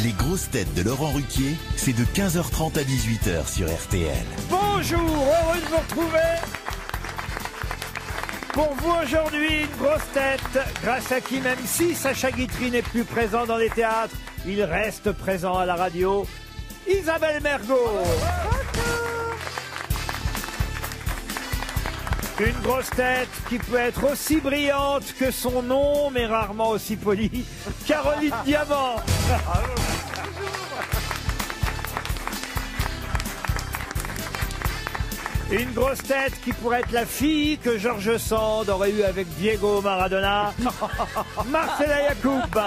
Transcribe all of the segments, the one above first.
Les grosses têtes de Laurent Ruquier, c'est de 15h30 à 18h sur RTL. Bonjour, heureux de vous retrouver. Pour vous aujourd'hui, une grosse tête, grâce à qui même si Sacha Guitry n'est plus présent dans les théâtres, il reste présent à la radio, Isabelle Mergo. Une grosse tête qui peut être aussi brillante que son nom, mais rarement aussi polie, Caroline Diamant. Une grosse tête qui pourrait être la fille que Georges Sand aurait eue avec Diego Maradona, Marcella Yacoub.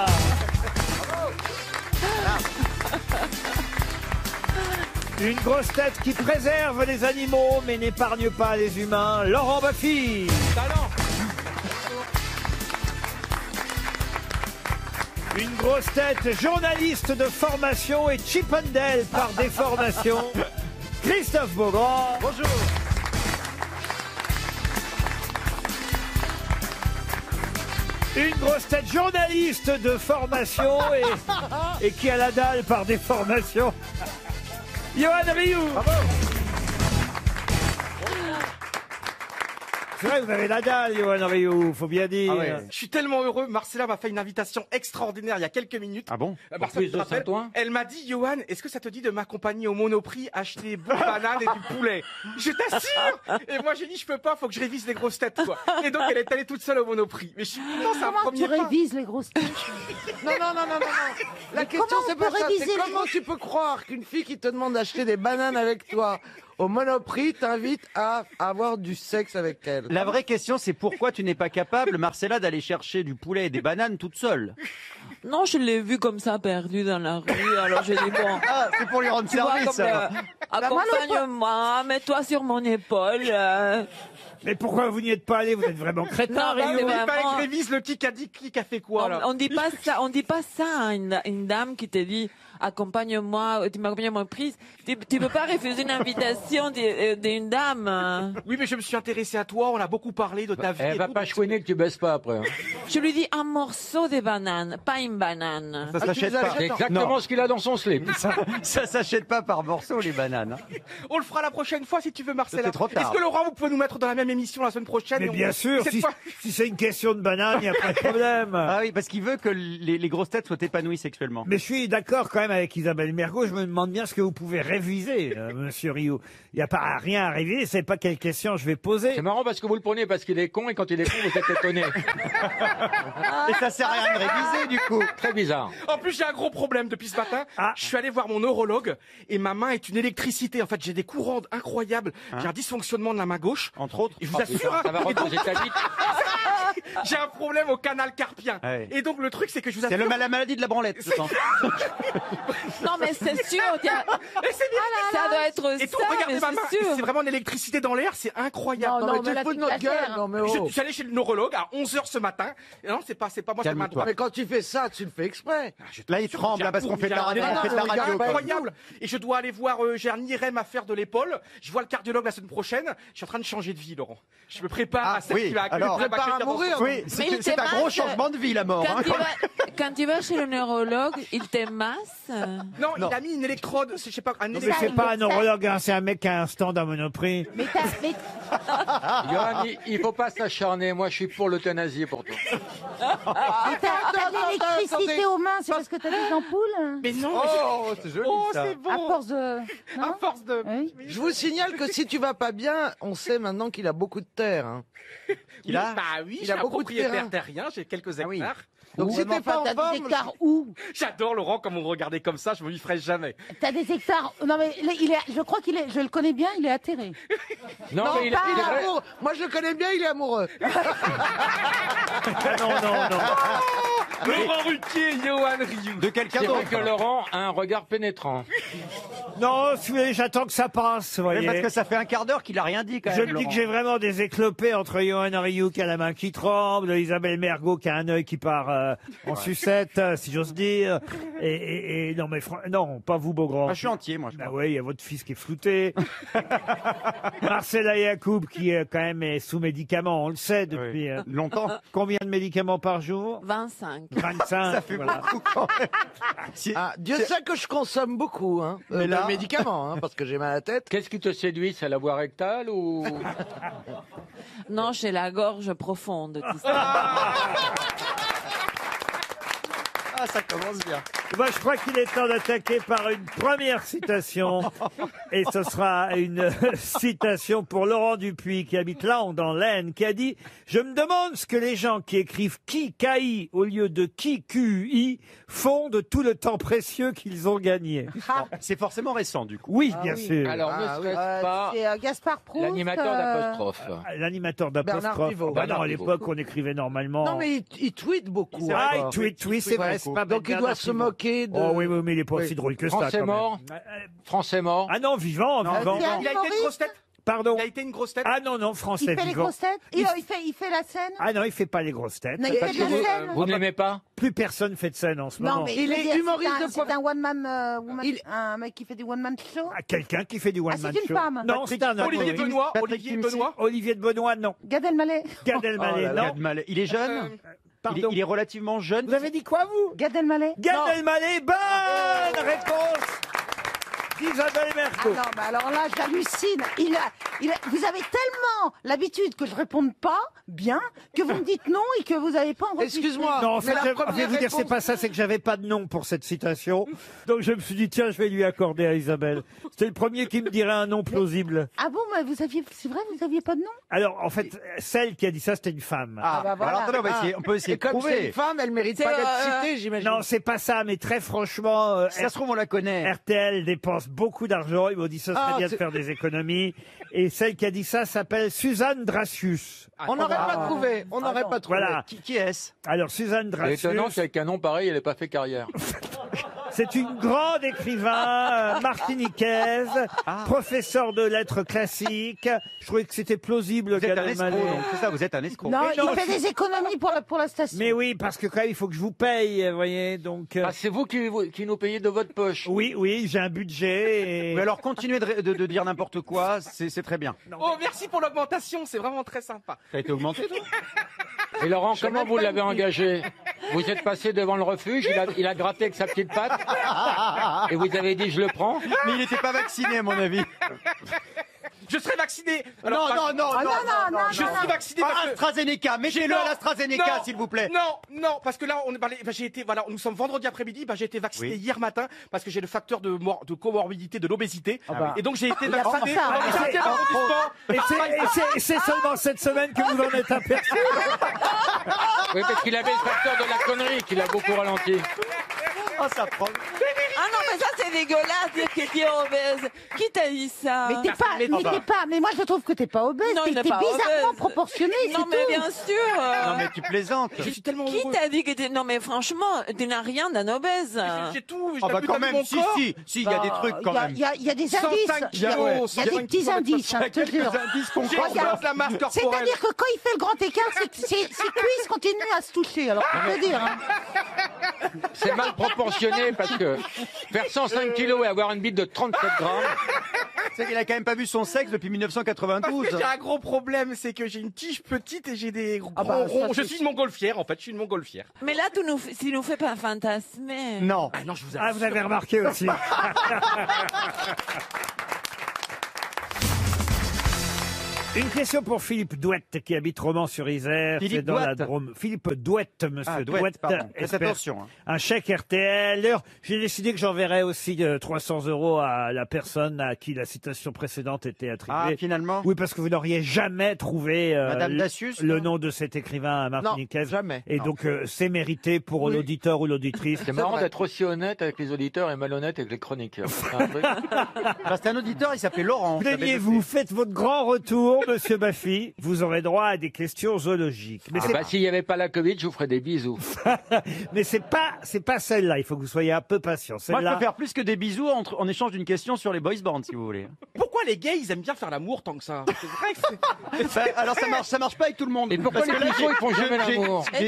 Une grosse tête qui préserve les animaux mais n'épargne pas les humains, Laurent Baffy. Une grosse tête journaliste de formation et Chippendale par déformation, Christophe Beaugrand. Bonjour. Une grosse tête journaliste de formation et qui a la dalle par déformation, Johan Rioux. Bravo. C'est vrai, vous avez la dalle, Johan Rioux, faut bien dire. Ah ouais. Je suis tellement heureux. Marcella m'a fait une invitation extraordinaire il y a quelques minutes. Ah bon? Marcella, tu te rappelles, elle m'a dit, Johan, est-ce que ça te dit de m'accompagner au Monoprix acheter des bananes et du poulet? Je t'assure. Et moi, j'ai dit, je peux pas, faut que je révise les grosses têtes, quoi. Et donc, elle est allée toute seule au Monoprix. Mais je suis content, c'est un premier pas. Tu révises les grosses têtes. Non. La question, c'est pas ça. C'est comment tu peux croire qu'une fille qui te demande d'acheter des bananes avec toi au Monoprix t'invite à avoir du sexe avec elle? La vraie question, c'est pourquoi tu n'es pas capable, Marcella, d'aller chercher du poulet et des bananes toute seule? Non, je l'ai vu comme ça, perdu dans la rue, alors j'ai dit bon. Ah, c'est pour lui rendre Tu vois, service, comme, alors. accompagne-moi, mets-toi sur mon épaule. Mais pourquoi vous n'y êtes pas allé? Vous êtes vraiment crétin, Non, Rioux. Il vraiment. fallait que je révise le Kikadi qui a fait quoi, là? On dit pas ça, à une dame qui te dit accompagne-moi, tu m'accompagnes à mon prix. Tu peux pas refuser une invitation d'une dame. Oui, mais je me suis intéressé à toi, on a beaucoup parlé de ta vie. Elle va pas chouiner que tu baisses pas après. Hein. Je lui dis un morceau de banane, pas une banane. Ça s'achète pas. C'est exactement ce qu'il a dans son slip. Ça s'achète pas par morceaux, les bananes. On le fera la prochaine fois si tu veux, Marcella. C'est trop tard. Est-ce que Laurent, vous pouvez nous mettre dans la même émission la semaine prochaine? Mais bien sûr, Cette si, fois- si c'est une question de banane, il n'y a pas de problème. Ah oui, parce qu'il veut que les grosses têtes soient épanouies sexuellement. Mais je suis d'accord quand même avec Isabelle Mergo. Je me demande bien ce que vous pouvez réviser, monsieur Rioux. Il n'y a pas rien à réviser. C'est pas quelle question je vais poser. C'est marrant parce que vous le prenez parce qu'il est con et quand il est con, vous êtes étonné. Et ça sert à rien de réviser, du coup. Très bizarre. En plus, j'ai un gros problème depuis ce matin. Ah. Je suis allé voir mon neurologue et ma main est une électricité. En fait, j'ai des courants incroyables. J'ai un dysfonctionnement de la main gauche. Entre autres. Et je vous assure, Ça va et rendre donc, aux États-Unis. j'ai un problème au canal carpien. Ouais. Et donc, le truc, c'est que je vous C'est assure. la maladie de la branlette, je pense. Non, mais c'est sûr, Et c'est bien. ça doit être Et tout, ça, regardez mais ma main. c'est sûr. C'est vraiment une électricité dans l'air. C'est incroyable. Non, mais tu te fous de notre gueule. Non, mais Je oh. suis allé chez le neurologue à 11h ce matin. Et non, c'est pas moi, c'est ma Calme-toi. droite. Mais quand tu fais ça, tu le fais exprès. Là, il tremble, hein, parce qu'on fait de la radio. Non, On fait de la non, radio, quoi. Incroyable. Et je dois aller voir, j'ai un IRM à faire de l'épaule. Je vois le cardiologue la semaine prochaine. Je suis en train de changer de vie, Laurent. Je me prépare Ah, à celle oui, qui va alors, qui va prépare à accueillir dans mourir. son- Oui, Mais il c'est te un gros masse. changement de vie, la mort. Hein. Quand tu vas chez le neurologue, il te masse. Non, il a mis une électrode, je sais pas, un Mais électrode. c'est pas un neurologue, hein, c'est un mec qui a un stand à Monoprix. Johan, il faut pas s'acharner. Moi, je suis pour l'euthanasie pour toi. T'as de l'électricité aux mains, c'est parce que t'as des ampoules? Mais non, Oh, c'est joli, oh, ça. c'est bon. À force de... À force de. Oui. Je vous signale que si tu vas pas bien, on sait maintenant qu'il a beaucoup de terre. Hein. Il a- Bah oui, Il je suis a un beaucoup de propriétaire terrain. terrien, j'ai quelques Ah oui. hectares. Donc si t'es pas en t'as des forme, hectares où? J'adore Laurent, comme vous me regardez comme ça, je me m'y ferai jamais. T'as des hectares... Non mais là, je crois qu'il est... Je le connais bien, il est atterré. Non, non, mais il est il est vrai. amoureux. Moi, je le connais bien, il est amoureux. Ah, non. Laurent Ruquier, Johan Rioux. De quelqu'un C'est vrai d'autre. que Laurent a un regard pénétrant. Non, si vous voulez, j'attends que ça passe, vous Oui, voyez. parce que ça fait un quart d'heure qu'il a rien dit quand Je même. me dis que Laurent. j'ai vraiment des éclopés entre Johan Rioux qui a la main qui tremble, Isabelle Mergo qui a un œil qui part en sucette, si j'ose dire. Et non, mais non, pas vous, Beaugrand. Ah, je suis entier, moi, je Bah crois. oui, il y a votre fils qui est flouté. Marcella Yacoub qui quand même est sous médicaments, on le sait depuis longtemps. Combien de médicaments par jour? 25. 25. Ça fait beaucoup quand même. Ah, Dieu sait que je consomme beaucoup, hein, Mais là- de médicaments, hein, parce que j'ai mal à la tête. Qu'est-ce qui te séduit? C'est la voie rectale ou... Non, j'ai la gorge profonde. tu sais. Ah, ça commence bien. Moi, je crois qu'il est temps d'attaquer par une première citation. Et ce sera une citation pour Laurent Dupuis, qui habite Laon, dans l'Aisne, qui a dit « Je me demande ce que les gens qui écrivent KI au lieu de QI font de tout le temps précieux qu'ils ont gagné. C'est forcément récent, du » coup. Oui, bien sûr. Alors, ne serait-ce pas C'est Gaspard Proust. l'animateur d'apostrophe? L'animateur Bernard d'apostrophe. Pivot. Bah non, à Bernard Pivot. l'époque, on écrivait normalement. Non, mais il tweet beaucoup. Ah, encore. il tweet, oui, c'est vrai. C'est pas Donc il Bernard doit se Pivot. moquer de... Oh oui, oui, mais il est pas Oui. aussi drôle que ça. Français quand même. mort Français mort? Ah non, vivant, vivant. c'est un Il a été une grosse tête? Pardon. Il a été une grosse tête? Ah non, non, français Il fait les vivant. grosses têtes. Il fait la scène. Ah non, il fait pas les grosses têtes. Non, il fait de la scène. Vous ne l'aimez pas? Plus personne fait de scène en ce moment. Non, mais Il je veux est dire, humoriste c'est un- de quoi? C'est un one man, Il- un mec qui fait du one man show. Ah, quelqu'un qui fait du one Ah, man c'est une show. femme. Non, c'est un homme. Olivier oui. Benoît? Patrick Olivier Timsit. Benoît? Olivier de Benoît, non. Gad Elmaleh. Gad Elmaleh, Oh là là. non. Gad Elmaleh. Il est jeune Pardon. il est relativement jeune. Vous avez dit quoi, vous? Gad Elmaleh. Gad Non. Elmaleh, bonne réponse d'Isabelle Ah Mergo. non, mais alors là, j'hallucine. Vous avez tellement l'habitude que je réponde pas bien que vous me dites non et que vous n'avez pas enregistré. Excuse-moi. Non, en mais fait, la je vais première vous dire, c'est réponse- pas ça, c'est que j'avais pas de nom pour cette citation. Donc je me suis dit, tiens, je vais lui accorder à Isabelle. C'était le premier qui me dirait un nom plausible. Ah bon, mais c'est vrai, vous aviez pas de nom. Alors, en fait, celle qui a dit ça, c'était une femme. Ah, bah voilà. alors attendez, on peut essayer Et de comme c'est trouver. une femme, elle mérite C'est, pas d'être citée, j'imagine. Non, c'est pas ça, mais très franchement, Si ça se trouve, on la connaît. RTL dépense beaucoup d'argent. Ils m'ont dit, ce serait Ah, bien de c'est- faire des économies. Et celle qui a dit ça s'appelle Suzanne Dracius. On n'aurait pas trouvé. On n'aurait pas trouvé. Voilà. Qui est-ce? Alors, Suzanne C'est Dracius, étonnant qu'avec un nom pareil, elle n'ait pas fait carrière. c'est une grande écrivain martiniquaise, professeure de lettres classiques. Je trouvais que c'était plausible, Vous êtes Gad un escroc, Elmaleh. donc c'est ça, vous êtes un escroc. Non, Mais non, il fait des économies pour la station. Mais oui, parce que quand même, il faut que je vous paye, vous voyez. Donc, Ah, c'est vous qui nous payez de votre poche. oui, oui, j'ai un budget. Et... Mais alors, continuez de dire n'importe quoi, c'est très bien. Oh, merci pour l'augmentation, c'est vraiment très sympa. Ça a été augmenté, toi? Et Laurent, comment vous l'avez engagé? Vous êtes passé devant le refuge, il a gratté avec sa petite patte, et vous avez dit je le prends? Mais il n'était pas vacciné, à mon avis. Je serai vacciné. Non, non, non, Ah, non, Je suis vacciné Pas parce que... AstraZeneca, mettez-le à l'AstraZeneca, Non, s'il vous plaît. Non, non, parce que là, j'ai été, voilà, nous sommes vendredi après-midi, j'ai été vacciné Oui. hier matin parce que j'ai le facteur de comorbidité de l'obésité. bah. Et donc j'ai été Il y a vacciné. pas ça. dans le 5e arrondissement. Et c'est seulement cette semaine que vous en êtes aperçu. Oui, parce qu'il avait le facteur de la connerie qu'il a beaucoup ralenti. Oh, ça prend. Ah non, mais ça, c'est dégueulasse, dire que tu es obèse. Qui t'a dit ça? Mais t'es pas, mais moi je trouve que t'es pas obèse, Non, il t'es n'est pas bizarrement obèse. proportionné, c'est Non, mais tout. bien sûr. Non, mais tu plaisantes. Je suis tellement Qui heureux. t'a dit que t'es... Non, mais franchement, tu n'as rien d'un obèse. J'ai tout, j'ai Ah bah vu quand t'as vu même, mon si, corps. si, il y a des trucs quand même. Il y a des 105 indices. Il y a kilos, des petits indices, hein, je te jure. indices qu'on J'ai Regarde. honte de la masse corporelle. C'est-à-dire que quand il fait le grand écart, ses cuisses continuent à se toucher. Alors, je peux dire. Hein. C'est mal proportionné parce que faire 105 kilos et avoir une bite de 37 grammes, C'est qu'il a quand même pas vu son sexe depuis 1992. Parce que j'ai un gros problème, c'est que j'ai une tige petite et j'ai des gros Ah bah, ça, ronds. Je c'est- suis une montgolfière, en fait, je suis une montgolfière. Mais là, tu nous fais pas fantasmer. Non. Ah non, je vous Ah, vous avez remarqué aussi. Une question pour Philippe Douette qui habite Romans-sur-Isère. Philippe c'est dans la Douette. Drôme. Philippe Douette, monsieur Ah, Douette, pardon. Faites espère attention, hein. un chèque RTL. D'ailleurs, j'ai décidé que j'enverrais aussi 300 € à la personne à qui la citation précédente était attribuée. Ah, finalement. Oui, parce que vous n'auriez jamais trouvé Madame Dacius, le non nom de cet écrivain martiniquais. jamais. Et Non. donc, c'est mérité pour l'auditeur ou l'auditrice. c'est marrant d'être aussi honnête avec les auditeurs et malhonnête avec les chroniqueurs. C'est un truc. Bah, c'était un auditeur, il s'appelait Laurent. Plaignez-vous, faites votre grand retour. Monsieur Baffy, vous aurez droit à des questions zoologiques. Mais c'est S'il n'y avait pas la Covid, je vous ferais des bisous. mais c'est pas celle-là. Il faut que vous soyez un peu patient. Moi, je Celle-là. peux faire plus que des bisous en échange d'une question sur les boys bands, si vous voulez. Pourquoi les gays, ils aiment bien faire l'amour tant que ça? C'est vrai que c'est... Alors ça marche pas avec tout le monde. Et pourquoi Parce les que là, puceaux, ils font jamais l'amour? Et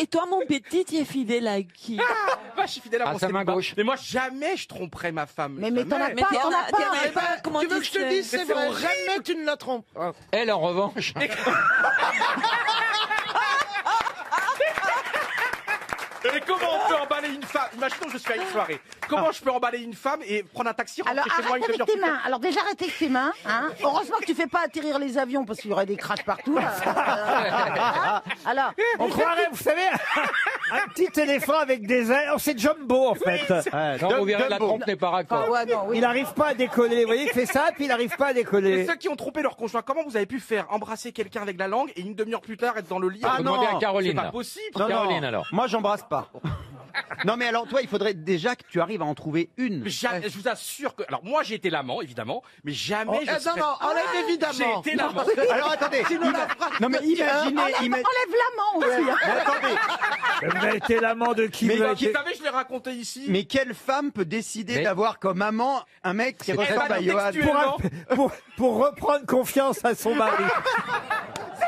toi, mon petit, tu es fidèle à qui? Moi, je suis fidèle à À mon sa main célibat. gauche. Mais moi, jamais je tromperais ma femme. Mais Jamais. t'en as Mais pas, t'en as t'en as pas. Comment Tu veux que je te dise, Mais c'est c'est vrai, horrible. jamais tu ne la trompes. Elle, en revanche. Mais comment on peut emballer une femme? Imaginons, je suis à une soirée. Comment je peux emballer une femme et prendre un taxi, rentrer Alors chez moi arrête une avec demi-heure tes plus tard? mains. Alors déjà arrête avec tes mains. Hein. Heureusement que tu fais pas atterrir les avions parce qu'il y aurait des crashs partout. Là. Alors, On croirait, vous savez, un petit éléphant avec des ailes. Oh, c'est Jumbo en fait. Non, vous verrez, la trompe n'est pas raccord. ouais, non, oui. Il n'arrive pas à décoller. Vous voyez, il fait ça, puis il n'arrive pas à Et décoller. ceux qui ont trompé leur conjoint, comment vous avez pu faire embrasser quelqu'un avec la langue et une demi-heure plus tard être dans le lit? Ah Faut non, demander à c'est Caroline. pas là. possible. Non, Caroline, alors. Moi, j'embrasse pas. Non, mais alors, toi, il faudrait déjà que tu arrives à en trouver une. Mais jamais, je vous assure que. Alors, moi, j'ai été l'amant, évidemment, mais jamais je Non, serais... non, enlève J'ai évidemment. été l'amant. Alors, attendez. Non, mais imaginez. Enlève l'amant aussi. Attendez. Vous avez été l'amant de qui? Mais vous avez Vous été- savez, je l'ai raconté ici. Mais quelle femme peut décider Mais- d'avoir comme amant un mec qui C'est ressemble très à Johan textuel. pour reprendre confiance à son mari.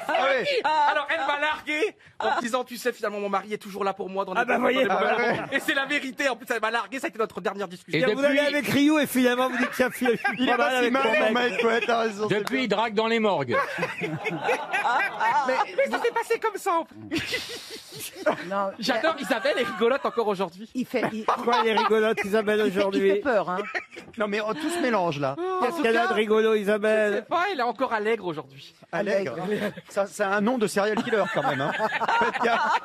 Ah ouais. Alors, elle m'a largué en me disant, tu sais, finalement, mon mari est toujours là pour moi dans les Ah bah moments- voyez. dans les moments- Ah ouais. Et c'est la vérité. En plus, elle m'a largué. Ça a été notre dernière discussion. Et Vous allez avec Ryu et finalement vous dites tiens, je suis Il est pas mal pas si avec mal, mon mon mec. mec. Ouais, t'as raison. c'est Depuis, il drague dans les morgues. Mais ça s'est passé comme ça. Non, J'adore Isabelle et rigolote encore aujourd'hui. il fait Pourquoi elle est rigolote, Isabelle, il fait aujourd'hui? peur. Hein. Non, mais tout se mélange là. Qu'est-ce qu'elle a de rigolo, Je sais Isabelle? pas, elle est encore allègre aujourd'hui. Allègre. Ça, c'est un nom de serial killer quand même. Hein. Faites gaffe.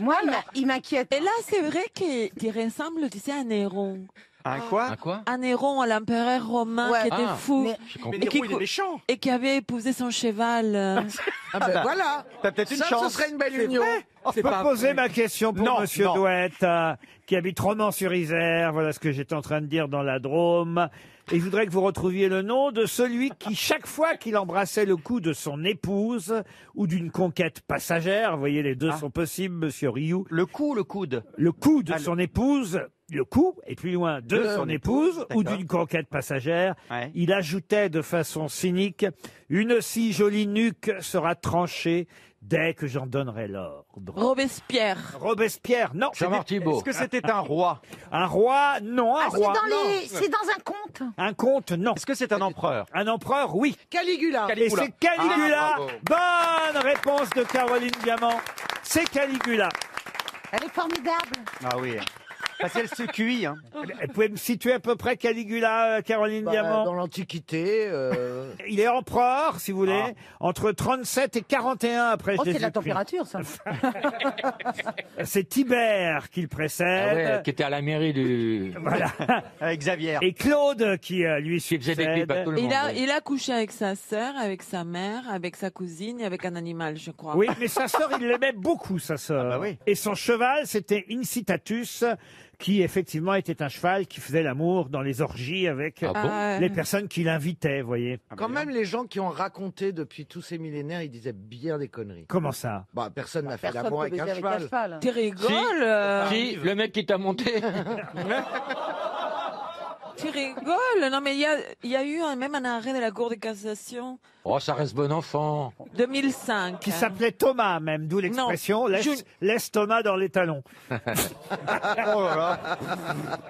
Moi, il m'inquiète. Et là, c'est vrai que tu ressembles, tu sais, à Néron. Un quoi Un quoi? À Néron, à l'empereur romain Ouais. qui était Ah. fou Mais- J'ai Mais compris. Nero, qui il est méchant. et qui avait épousé son cheval. Ah ben voilà. T'as peut-être une Ça, chance. ce serait une belle C'est union. vrai. Je peux poser ma question pour Non, Monsieur non. Douette, qui habite Romans-sur-Isère. Voilà ce que j'étais en train de dire dans la Drôme. Et je voudrais que vous retrouviez le nom de celui qui, chaque fois qu'il embrassait le cou de son épouse ou d'une conquête passagère, vous voyez, les deux sont possibles, Monsieur Rioux, Le cou ou le coude le cou de Ah, son épouse, le cou, et plus loin, de son épouse ou d'accord. d'une conquête passagère, Ouais. il ajoutait de façon cynique, une si jolie nuque sera tranchée dès que j'en donnerai l'ordre. Robespierre. Robespierre, non. Jean-Marc Thibault. Est-ce que c'était un roi Un roi, non. Un Ah, c'est roi, c'est dans un conte. un comte, non. Est-ce que c'est un empereur Un empereur, oui. Caligula. Et c'est Caligula. Ah, bravo. Bonne réponse de Caroline Diamant. C'est Caligula. Elle est formidable. Ah oui. Parce qu'elle se cuit. Hein. Vous pouvez me situer à peu près Caligula, Caroline Bah, Diamant? dans l'Antiquité. Il est empereur, si vous voulez, entre 37 et 41 après Oh, c'est la Jésus-Christ. température, ça. C'est Tibère qui le Ah précède. ouais, qui était à la mairie du. Voilà. Avec Xavier. Et Claude qui lui Qui faisait des clips à succède. tout le monde. ouais. Il a couché avec sa sœur, avec sa mère, avec sa cousine et avec un animal, je crois. Oui, mais sa sœur, il l'aimait beaucoup, sa sœur. Ah bah oui. Et son cheval, c'était Incitatus, qui effectivement était un cheval qui faisait l'amour dans les orgies avec Ah bon les personnes qui l'invitaient, vous voyez. Quand même, les gens qui ont raconté depuis tous ces millénaires, ils disaient bien des conneries. Comment ça? Bah, personne n'a fait Personne l'amour peut avec baiser un avec un cheval. cheval. Tu rigoles Si, le mec qui t'a monté. Tu rigoles Non, mais il y a eu même un arrêt de la Cour de cassation, Oh, ça reste bon enfant. 2005. Qui s'appelait Thomas, même, d'où l'expression Non, laisse Thomas dans les talons. Oh là là.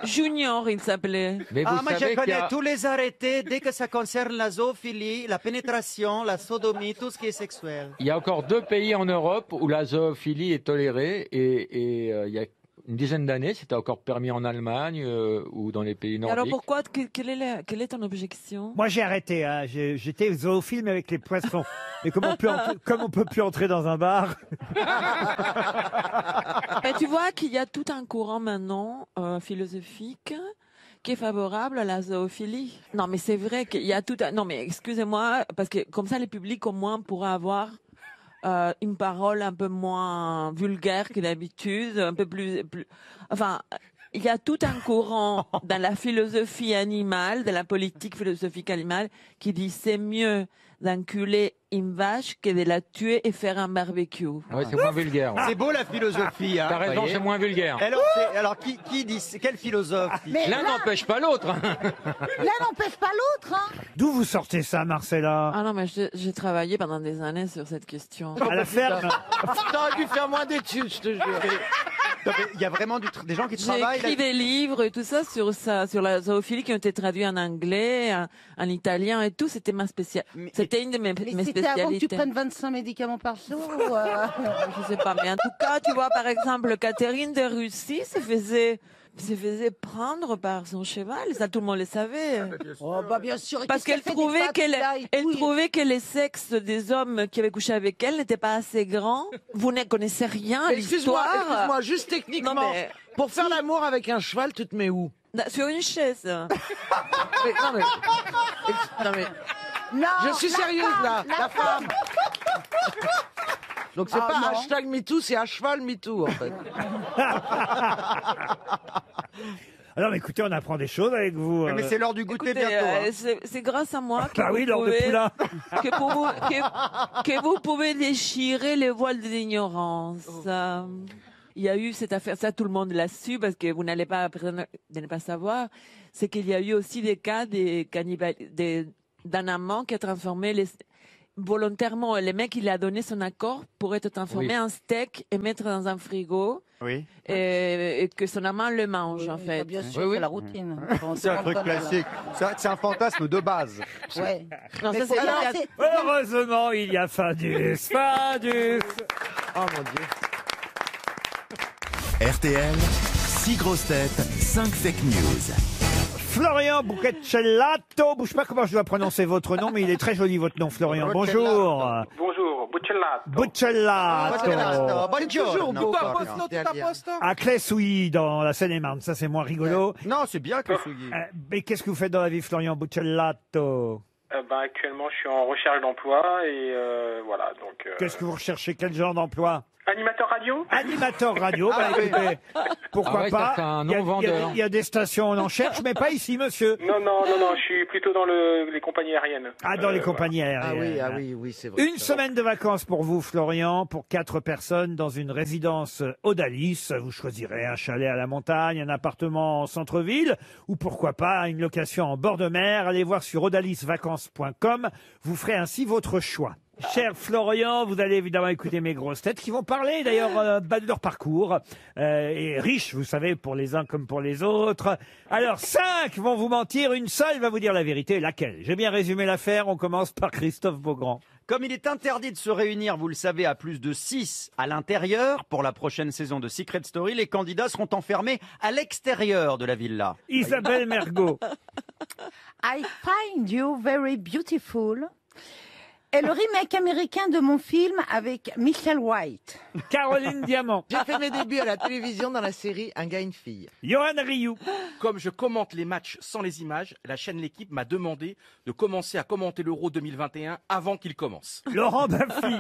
Junior, il s'appelait. Mais vous Ah, moi je savez qu'il y connais a... tous les arrêtés dès que ça concerne la zoophilie, la pénétration, la sodomie, tout ce qui est sexuel. Il y a encore 2 pays en Europe où la zoophilie est tolérée et il y a une dizaine d'années, c'était encore permis en Allemagne ou dans les pays nordiques. Alors pourquoi quelle est ton objection Moi, j'ai arrêté. Hein. J'étais zoophile mais avec les poissons. Et comme on peut plus entrer dans un bar. Et tu vois qu'il y a tout un courant maintenant philosophique qui est favorable à la zoophilie. Non, mais c'est vrai qu'il y a tout un... Non, mais excusez-moi, parce que comme ça, le public, au moins, pourra avoir une parole un peu moins vulgaire que d'habitude, un peu plus... Enfin, il y a tout un courant dans la philosophie animale, de la politique philosophique animale, qui dit c'est mieux d'enculer une vache que de la tuer et faire un barbecue. Ouais, c'est moins vulgaire. Ouais. C'est beau la philosophie. Hein, T'as raison, voyez. c'est moins vulgaire. Alors qui dit, quel philosophe dit Mais L'un n'empêche pas l'autre. l'un n'empêche pas l'autre. Hein. D'où vous sortez ça, Marcella? Ah non, mais j'ai travaillé pendant des années sur cette question. À la ferme? T'aurais dû faire moins d'études, je te jure. Non, mais il y a vraiment des gens qui J'ai travaillent. écrit des livres et tout ça, sur la zoophilie qui ont été traduits en anglais, en italien et tout. C'était ma spécialité. C'était une de mes Mais c'était avant que tu spécialités. prennes 25 médicaments par jour ou, Je sais pas, mais en tout cas, tu vois, par exemple, Catherine de Russie se faisait prendre par son cheval. Ça, tout le monde le savait. Oh, bah bien sûr. Et Parce qu'est-ce qu'elle fait des trouvait pâtes, là, et elle tout, trouvait que les sexes des hommes qui avaient couché avec elle n'étaient pas assez grands. Vous ne connaissez rien à Excuse-moi, l'histoire. excuse-moi, juste techniquement. Non, mais- Pour faire l'amour avec un cheval, tu te mets où? Sur une chaise. Non, mais Non, je suis sérieuse là, la femme. Donc c'est Ah, pas non. hashtag MeToo, c'est à cheval MeToo en fait. Alors, mais écoutez, on apprend des choses avec vous. Mais c'est l'heure du goûter Écoutez, bientôt. Hein. c'est grâce à moi que Bah vous oui, l'heure de pouvez, poulain. que vous pouvez déchirer les voiles de l'ignorance. Il y a eu cette affaire, ça tout le monde l'a su parce que vous n'allez pas de ne pas savoir, c'est qu'il y a eu aussi des cas d'un amant qui a transformé volontairement, le mec il a donné son accord pour être transformé en steak et mettre dans un frigo. Oui. Et que son amant le mange en bah, fait. bien sûr, Oui, oui. c'est la routine. Bon, C'est un truc pas mal. classique. C'est un fantasme de base. Ouais. Non, ça, Mais c'est alors, pas- c'est- Heureusement, il y a Findus. Findus. Oh mon Dieu. RTL, 6 grosses têtes, 5 fake news. Florian Buccellato. Je sais pas comment je dois prononcer votre nom, mais il est très joli votre nom, Florian. Bonjour. Bonjour, Buccellato. Buccellato. Toujours Non, beau, pas à encore. posto, tout à posto. À Clessouilly, dans la Seine-et-Marne. Ça, c'est moins rigolo. Non, c'est bien que Souilly. Mais qu'est-ce que vous faites dans la vie, Florian Buccellato? Actuellement, je suis en recherche d'emploi et voilà, donc... Qu'est-ce que vous recherchez? Quel genre d'emploi? Animateur radio? Animateur radio, bah écoutez, pourquoi Ah ouais, pas. ça, c'est un Il y a- non-vendeur. il y a des stations, on en cherche, mais pas ici, monsieur. Non, je suis plutôt dans les compagnies aériennes. Ah, dans les compagnies aériennes. Ah oui, c'est vrai. Une semaine de vacances pour vous, Florian, pour 4 personnes dans une résidence Odalis. Vous choisirez un chalet à la montagne, un appartement en centre-ville, ou pourquoi pas une location en bord de mer. Allez voir sur odalisvacances.com. Vous ferez ainsi votre choix. Cher Florian, vous allez évidemment écouter mes grosses têtes qui vont parler d'ailleurs de leur parcours et riche, vous savez, pour les uns comme pour les autres. Alors 5 vont vous mentir, une seule va vous dire la vérité. Laquelle? J'ai bien résumé l'affaire. On commence par Christophe Beaugrand. Comme il est interdit de se réunir, vous le savez, à plus de 6 à l'intérieur, pour la prochaine saison de Secret Story, les candidats seront enfermés à l'extérieur de la villa. Isabelle Mergo. I find you very beautiful. Et le remake américain de mon film avec Michelle White. Caroline Diamant. J'ai fait mes débuts à la télévision dans la série Un gars, une fille. Johan Rioux. Comme je commente les matchs sans les images, la chaîne L'équipe m'a demandé de commencer à commenter l'Euro 2021 avant qu'il commence. Laurent Baffy.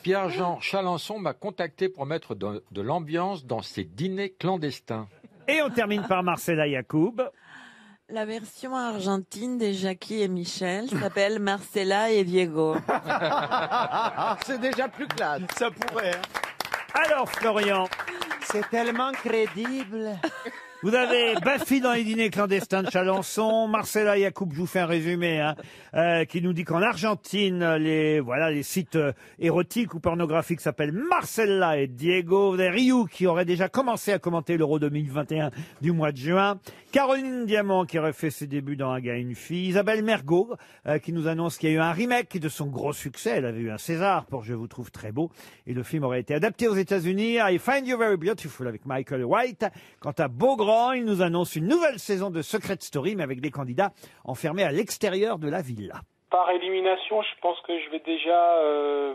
Pierre-Jean Chalençon m'a contacté pour mettre de l'ambiance dans ses dîners clandestins. Et on termine par Marcella Yacoub. La version argentine de Jackie et Michel s'appelle Marcella et Diego. C'est déjà plus classe. Ça pourrait. Alors Florian, C'est tellement crédible. vous avez Baffy dans les dîners clandestins de Chalençon, Marcella Yacoub, je vous fais un résumé, qui nous dit qu'en Argentine, les sites érotiques ou pornographiques s'appellent Marcella et Diego. Vous avez Ryu qui aurait déjà commencé à commenter l'Euro 2021 du mois de juin. Caroline Diamant qui aurait fait ses débuts dans Un gars, une fille. Isabelle Mergo qui nous annonce qu'il y a eu un remake de son gros succès. Elle avait eu un César pour Je vous trouve très beau. Et le film aurait été adapté aux États-Unis. I Find You Very Beautiful avec Michael White. Quant à Beaugrand, il nous annonce une nouvelle saison de Secret Story, mais avec des candidats enfermés à l'extérieur de la villa. Par élimination, je pense que je vais déjà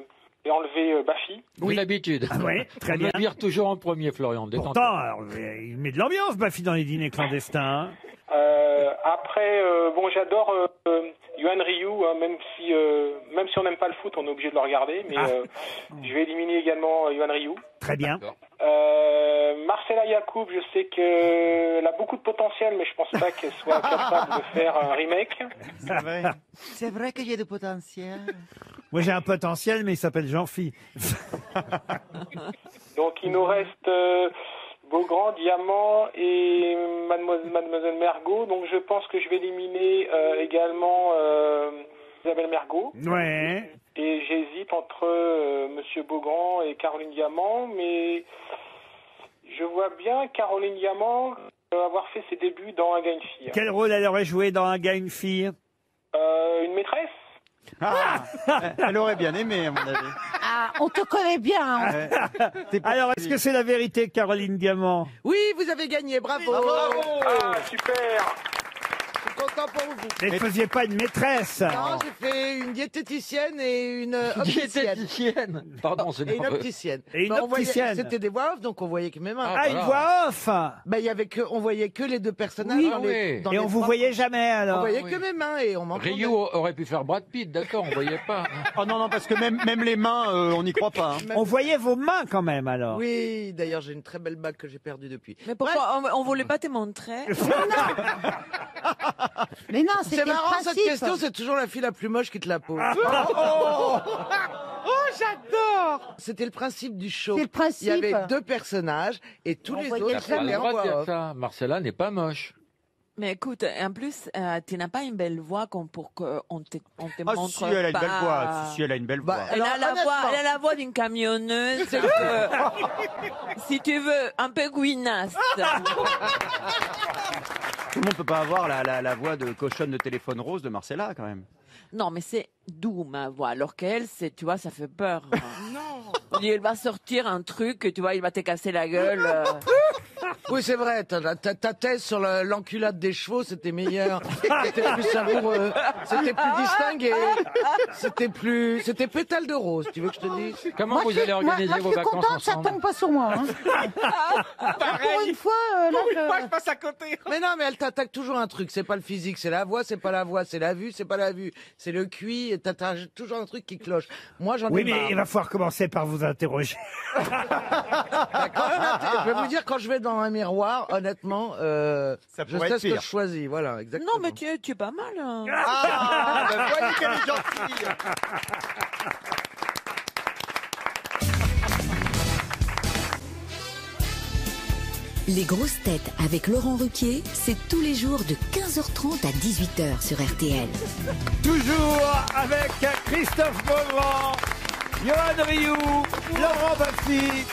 enlever Baffy. Oui, l'habitude. Ah ouais, très On bien. me vire toujours en premier, Florian. Détends-toi. Pourtant, alors, il met de l'ambiance, Baffy, dans les dîners clandestins. Après, j'adore Yohan Ryu, hein, même si on n'aime pas le foot, on est obligé de le regarder. Mais je vais éliminer également Yohan Ryu. Très bien. Marcella Yacoub, je sais qu'elle a beaucoup de potentiel, mais je pense pas qu'elle soit capable de faire un remake. C'est vrai qu'il y a du potentiel. Moi, j'ai un potentiel, mais il s'appelle Jean-Phi. Donc, il nous reste Beaugrand, Diamant et Mademoiselle Mergo. Donc, je pense que je vais éliminer également Isabelle Mergo. Ouais. Et j'hésite entre Monsieur Beaugrand et Caroline Diamant, mais je vois bien Caroline Diamant avoir fait ses débuts dans Un gars, une fille. Quel rôle elle aurait joué dans Un gars, une fille? Une maîtresse. Elle aurait bien aimé, à mon avis. Ah, on te connaît bien. Hein. Alors, est-ce que c'est la vérité, Caroline Diamant? Oui, vous avez gagné, bravo. Ah, super. Je suis content pour vous. Mais ne faisiez pas une maîtresse. Non, j'ai fait une diététicienne et une opticienne. Pardon, c'est Et une nerveux. opticienne. Et une Bah, on voyait- opticienne. C'était des voix off, donc on voyait que mes mains. Ah, une voix off. Bah, il y avait que, on voyait que les deux personnages. Oui. dans les, dans Et les on vous trois- voyait jamais, On alors? voyait que mes mains et on m'entendait. Ryu aurait pu faire Brad Pitt, d'accord, on voyait pas. Oh non, non, parce que même les mains, on n'y croit pas. Hein. On voyait vos mains quand même, alors. Oui, d'ailleurs, j'ai une très belle bague que j'ai perdue depuis. Mais pourquoi on voulait pas te montrer? Mais non, C'est c'était le marrant cette principe. question, c'est toujours la fille la plus moche qui te la pose. Oh, j'adore. C'était le principe du show. C'est le principe. Il y avait deux personnages et tous On les voyait autres le T'as pas jamais le étaient en droit de voix dire off. ça. Marcella n'est pas moche. Mais écoute, en plus, tu n'as pas une belle voix comme pour qu'on te Ah montre si, elle a une pas. belle voix. Si, elle a une belle voix. Bah, Elle a, Alors, la voix, honnêtement. elle a la voix d'une camionneuse. Si tu veux, un peu gouinasse. Tout le monde peut pas avoir la voix de cochonne de téléphone rose de Marcella, quand même. Non, mais c'est doux ma voix. Alors qu'elle, c'est, tu vois, ça fait peur. Non. Il va sortir un truc, tu vois, il va te casser la gueule. Oui, c'est vrai, ta thèse sur l'enculade des chevaux, c'était meilleur. C'était plus savoureux. C'était plus distingué. C'était pétale de rose, tu veux que je te dise? Comment Moi, vous je suis- allez organiser moi, vos je suis vacances contente, ça ensemble tombe pas sur moi. Hein. Pour une fois, là, Pour une fois, je passe à côté. Mais non, mais elle t'attaque toujours un truc. C'est pas le physique, c'est la voix, c'est pas la voix, c'est la vue, c'est pas la vue. C'est le QI, et t'attaques toujours un truc qui cloche. Moi, j'en ai Oui, mais marre. il va falloir commencer par vous interroger. Je vais vous dire, quand je vais dans un miroir, honnêtement, je pourrait sais être ce que pire. je choisis. Voilà, exactement. Non, mais tu es pas mal. Hein. Ah, ben voyez qu'elle est gentille. Les grosses têtes avec Laurent Ruquier, c'est tous les jours de 15h30 à 18h sur RTL. Toujours avec Christophe Beaugrand, Johan Rioux, Laurent Baffy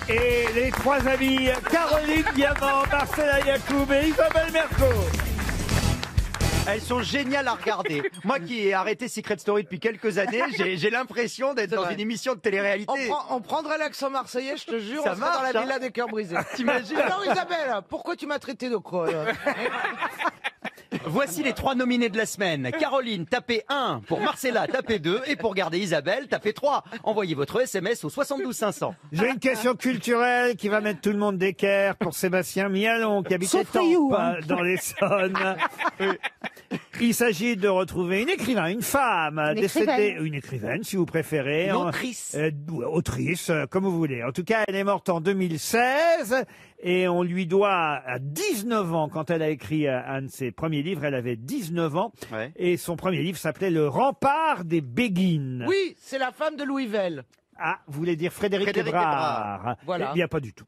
et les trois amis Caroline Diamant, Marcella Yacoub et Isabelle Mergo. Elles sont géniales à regarder. Moi qui ai arrêté Secret Story depuis quelques années, j'ai l'impression d'être dans vrai. une émission de télé-réalité. On prendrait l'accent marseillais, je te jure, Ça on serait dans marche, la hein. villa des cœurs brisés. T'imagines? Alors Isabelle, pourquoi tu m'as traité de quoi là? Voici les trois nominés de la semaine. Caroline, tapez 1. Pour Marcella, tapez 2. Et pour garder Isabelle, tapez 3. Envoyez votre SMS au 72 500. J'ai une question culturelle qui va mettre tout le monde d'équerre pour Sébastien Mialon qui habite Sauf Rioux, Étampes, hein. dans l'Essonne. Il s'agit de retrouver une écrivain, une femme Une décédée, écrivaine. une écrivaine si vous préférez. Une autrice. Autrice, comme vous voulez. En tout cas, elle est morte en 2016 et on lui doit à 19 ans, quand elle a écrit un de ses premiers livres, elle avait 19 ans Ouais. et son premier livre s'appelait Le Rempart des Béguines. Oui, c'est la femme de Louis Vell. Ah, vous voulez dire Frédéric Frédéric Hébrard. Voilà. Eh bien, pas du tout.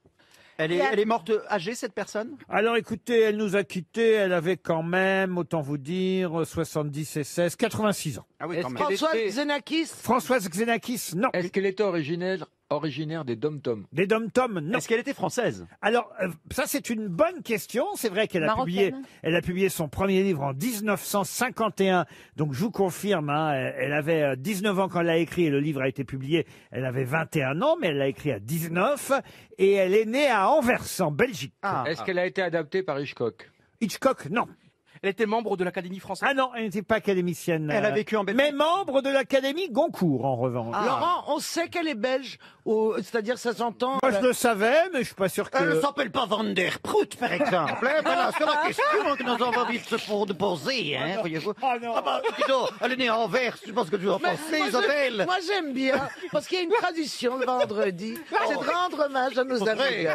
Elle est morte âgée, cette personne? Alors écoutez, elle nous a quittés, elle avait quand même, autant vous dire, 70 et 16, 86 ans. Ah oui, Est-ce quand même. qu'elle François était- Xenakis. Françoise Xenakis, non. Est-ce qu'elle était originaire des Dom-Tom? Des dom-toms, non. Est-ce qu'elle était française? Alors, ça c'est une bonne question. C'est vrai qu'elle a Marocaine. publié son premier livre en 1951. Donc je vous confirme, hein, elle avait 19 ans quand elle l'a écrit et le livre a été publié. Elle avait 21 ans, mais elle l'a écrit à 19 et elle est née à Anvers, en Belgique. Ah. Est-ce qu'elle a été adaptée par Hitchcock? Hitchcock, non. Elle était membre de l'Académie française. Ah non, elle n'était pas académicienne. Elle a vécu en Belgique. Mais membre de l'Académie Goncourt, en revanche. Laurent, on sait qu'elle est belge C'est-à-dire, ça s'entend. Moi, je le savais, mais je suis pas sûr que... Elle ne s'appelle pas Van der Prout, par exemple. Hein. Voilà, c'est la question que nous avons envie de poser, hein, voyez-vous. Ah non. Ah bah, dis donc, elle est née en Anvers, je pense que tu vas penser, Isabelle. Moi, j'aime bien, parce qu'il y a une tradition le vendredi, c'est de rendre hommage à nos amis.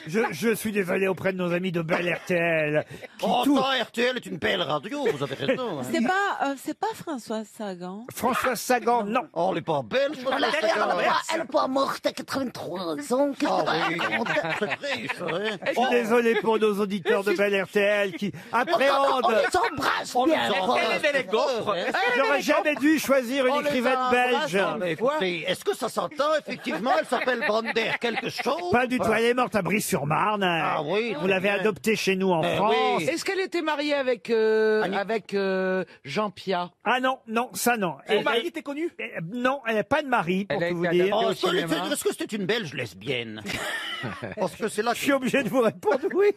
Je suis désolé auprès de nos amis de Belle RTL. Oh, ça, RTL est une belle radio, vous avez raison. Hein. C'est pas François Sagan. François Sagan, non. Oh, elle n'est pas belle, je pense. Elle n'est pas morte à 83 ans. Ah oui, c'est vrai, ça, hein. Je suis désolé pour nos auditeurs de Belle RTL qui appréhendent... On les embrasse bien. Elle est gaufre. J'aurais jamais dû choisir une On les écrivaine embrasse, belge. mais Écoutez, est-ce que ça s'entend, effectivement? Elle s'appelle Van der quelque chose? Pas du tout, elle est morte à Brie-sur-Marne. Ah oui, Vous l'avez bien. adoptée chez nous en France. oui. Est-ce qu'elle était mariée avec, Jean Pia? Ah non, non, ça non. Son mari était connu? Non, elle n'est pas de mari, pour Elle a tout vous été dire. adaptée Oh, au cinéma. est-ce que c'était une belge lesbienne? Parce que c'est là Je suis obligé de vous répondre oui.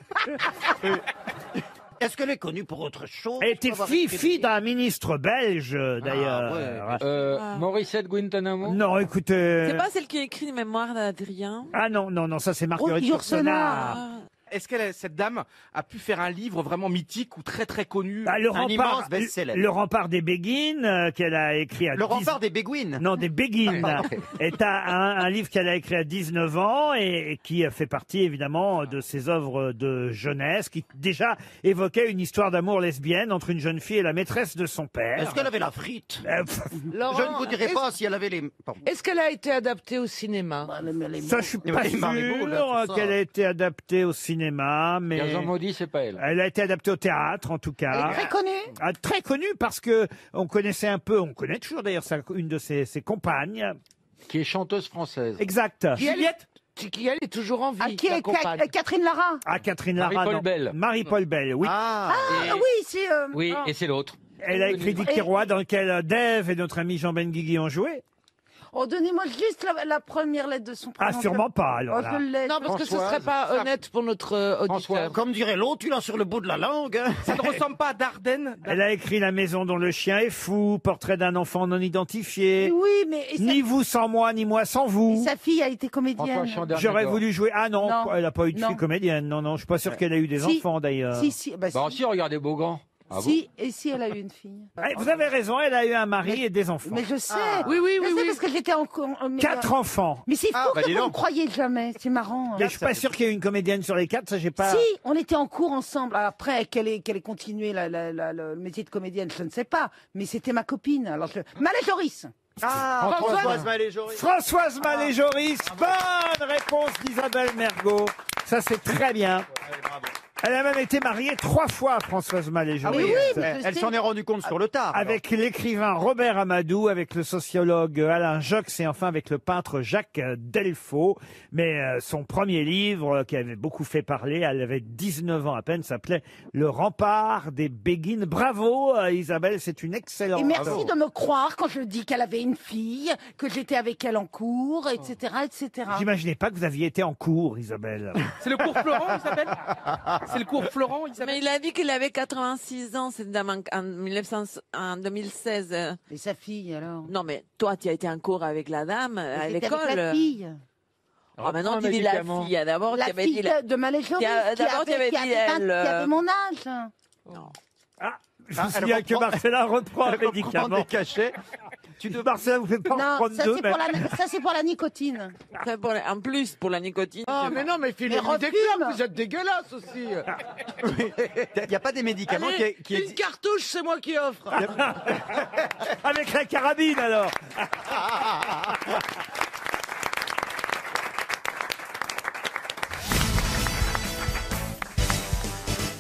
Est-ce qu'elle est connue pour autre chose? Elle était Avoir fille d'un ministre belge, d'ailleurs. ouais. Morissette Guantanamo. Non, écoutez... C'est pas celle qui a écrit les mémoires d'Adrien. Ah non, non, non, ça c'est Marguerite Yourcenar. Yourcenar. Est-ce que cette dame a pu faire un livre vraiment mythique ou très très connu? Bah, le Un immense best-seller. Le rempart des Béguines, qu'elle a écrit à Le 10 rempart des Béguines. Non, des Béguines. est un livre qu'elle a écrit à 19 ans et qui fait partie évidemment de ses œuvres de jeunesse, qui déjà évoquait une histoire d'amour lesbienne entre une jeune fille et la maîtresse de son père. Est-ce qu'elle avait la frite? Laurent, Je ne vous dirai pas si elle avait les... Pardon. Est-ce qu'elle a été adaptée au cinéma? Ça, je suis pas Les Maribou, là, sûr tout ça. qu'elle a été adaptée au cinéma, mais Gazan maudit, c'est pas elle. elle a été adaptée au théâtre en tout cas. Très connue. Ah, très connue parce que on connaissait un peu, on connaît toujours d'ailleurs une de ses compagnes. Qui est chanteuse française. Exact. Qui elle est toujours en vie. Ah, qui la est compagne. Catherine Lara? Ah, Catherine Lara. Marie-Paul non. Bell. Marie-Paul Bell, oui. Ah oui, c'est... Oui, et c'est l'autre. Elle a écrit Dick Roy dans lequel Dave et notre ami Jean Benguigui ont joué. Oh, donnez-moi juste la première lettre de son prénom. Ah, sûrement pas, alors Oh, là. je l'ai. Non, parce que ce Françoise. serait pas honnête pour notre auditeur. Comme dirait l'autre, tu l'as sur le bout de la langue. Hein. Ça ne ressemble pas à Dardenne? Elle a écrit La maison dont le chien est fou, Portrait d'un enfant non identifié, Oui, mais... et Ni vous sans moi, ni moi sans vous. sa fille a été François comédienne. Chandernagor. J'aurais voulu jouer. Ah non, Non. elle n'a pas eu de Non. fille comédienne. Non, non, je suis pas sûr qu'elle ait eu des Si. enfants d'ailleurs. Si, bah, Bah si, regardez Beaugrand. Ah bon? si, et si elle a eu une fille. Eh, vous avez raison, elle a eu un mari et des enfants. Mais je sais. Oui, oui, Je oui, sais oui. parce que j'étais en... mais, 4 enfants. Mais c'est fou bah que dis vous ne donc. croyez jamais. C'est marrant. Mais je suis pas sûr qu'il y ait une comédienne sur les 4, ça j'ai pas... Si, on était en cours ensemble. Après, qu'elle ait continué le métier de comédienne, je ne sais pas. Mais c'était ma copine. Alors, Malais Joris. Ah, Françoise Malé-Jory. Françoise Malé-Joris, bonne réponse d'Isabelle Mergot. Ça c'est très bien. Elle a même été mariée 3 fois, Françoise Malé-Joris. Ah oui, oui, mais je Elle sais. s'en est rendue compte sur le tard. Avec l'écrivain Robert Amadou, avec le sociologue Alain Jox et enfin avec le peintre Jacques Delfaux. Mais son premier livre, qui avait beaucoup fait parler, elle avait 19 ans à peine, s'appelait Le rempart des Béguines. Bravo Isabelle, c'est une excellente... Et merci de me croire quand je dis qu'elle avait une fille, que j'étais avec elle en cours, etc., etc. J'imaginais pas que vous aviez été en cours, Isabelle. C'est le cours Florent, il s'appelle? C'est le cours Florent, il s'appelle? Mais il a dit qu'il avait 86 ans, cette dame, en 2016. Et sa fille, alors? Non, mais toi, tu as été en cours avec la dame à J'étais avec l'école. la fille. Ah, maintenant, Un tu dis la médicament. fille. D'abord, tu La avais fille dit la... de Malais Joris, D'abord, tu avais dit elle, qui avait mon âge. Ah, je vous signale que Marcella reprend un médicament. des cachets. Marcella, vous faites pas en Non, prendre ça deux, c'est mais... pour la nicotine. Ça, en plus, pour la nicotine. Ah, mais non, mais filez-lui des refume. clopes, vous êtes dégueulasse aussi. Il n'y a pas des médicaments Allez, qui une cartouche, c'est moi qui offre. Avec la carabine, alors.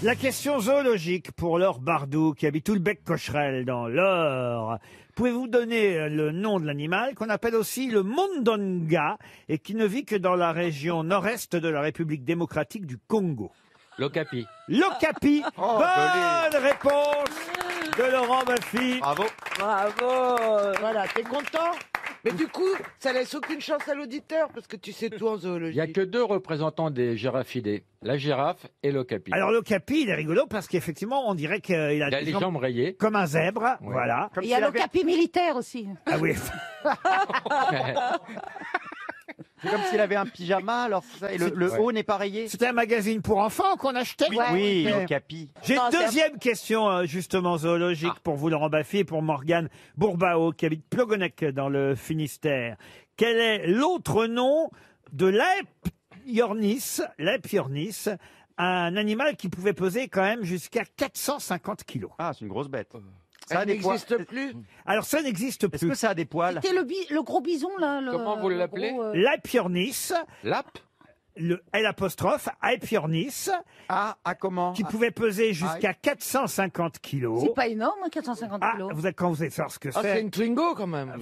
La question zoologique pour Laure Bardou, qui habite Houlbec-Cocherel dans l'Eure. Pouvez-vous donner le nom de l'animal qu'on appelle aussi le mondonga et qui ne vit que dans la région nord-est de la République démocratique du Congo? L'Ocapi. L'ocapi. Oh, Bonne réponse de Laurent Baffy. Bravo. Bravo. Voilà, t'es content? Mais du coup, ça laisse aucune chance à l'auditeur parce que tu sais tout en Il zoologie. n'y a que 2 représentants des giraffidés. La girafe et l'Ocapi. Alors l'ocapi, il est rigolo parce qu'effectivement, on dirait qu'il a Il a des les jambes jambes rayées. comme un zèbre. Oui. Voilà. Il y a le capi militaire aussi. Ah oui. C'est comme s'il avait un pyjama, alors c'est ça, et le haut n'est pas rayé. C'était un magazine pour enfants qu'on achetait. Oui, au Capi. J'ai Non, une deuxième question, justement, zoologique pour vous, Laurent Baffy, et pour Morgane Bourbao, qui habite Plogonec, dans le Finistère. Quel est l'autre nom de l'Aepyornis, un animal qui pouvait peser quand même jusqu'à 450 kilos? Ah, c'est une grosse bête. Ça n'existe plus. Alors, ça n'existe Est-ce que plus. ça a des poils? C'était le gros bison, là. Comment vous l'appelez L'Aepyornis, Lap le L', Aepyornis, comment? qui pouvait peser jusqu'à 450 kilos. C'est pas énorme, hein, 450 kilos. Quand vous allez savoir ce que Ah, c'est c'est. une Twingo quand même.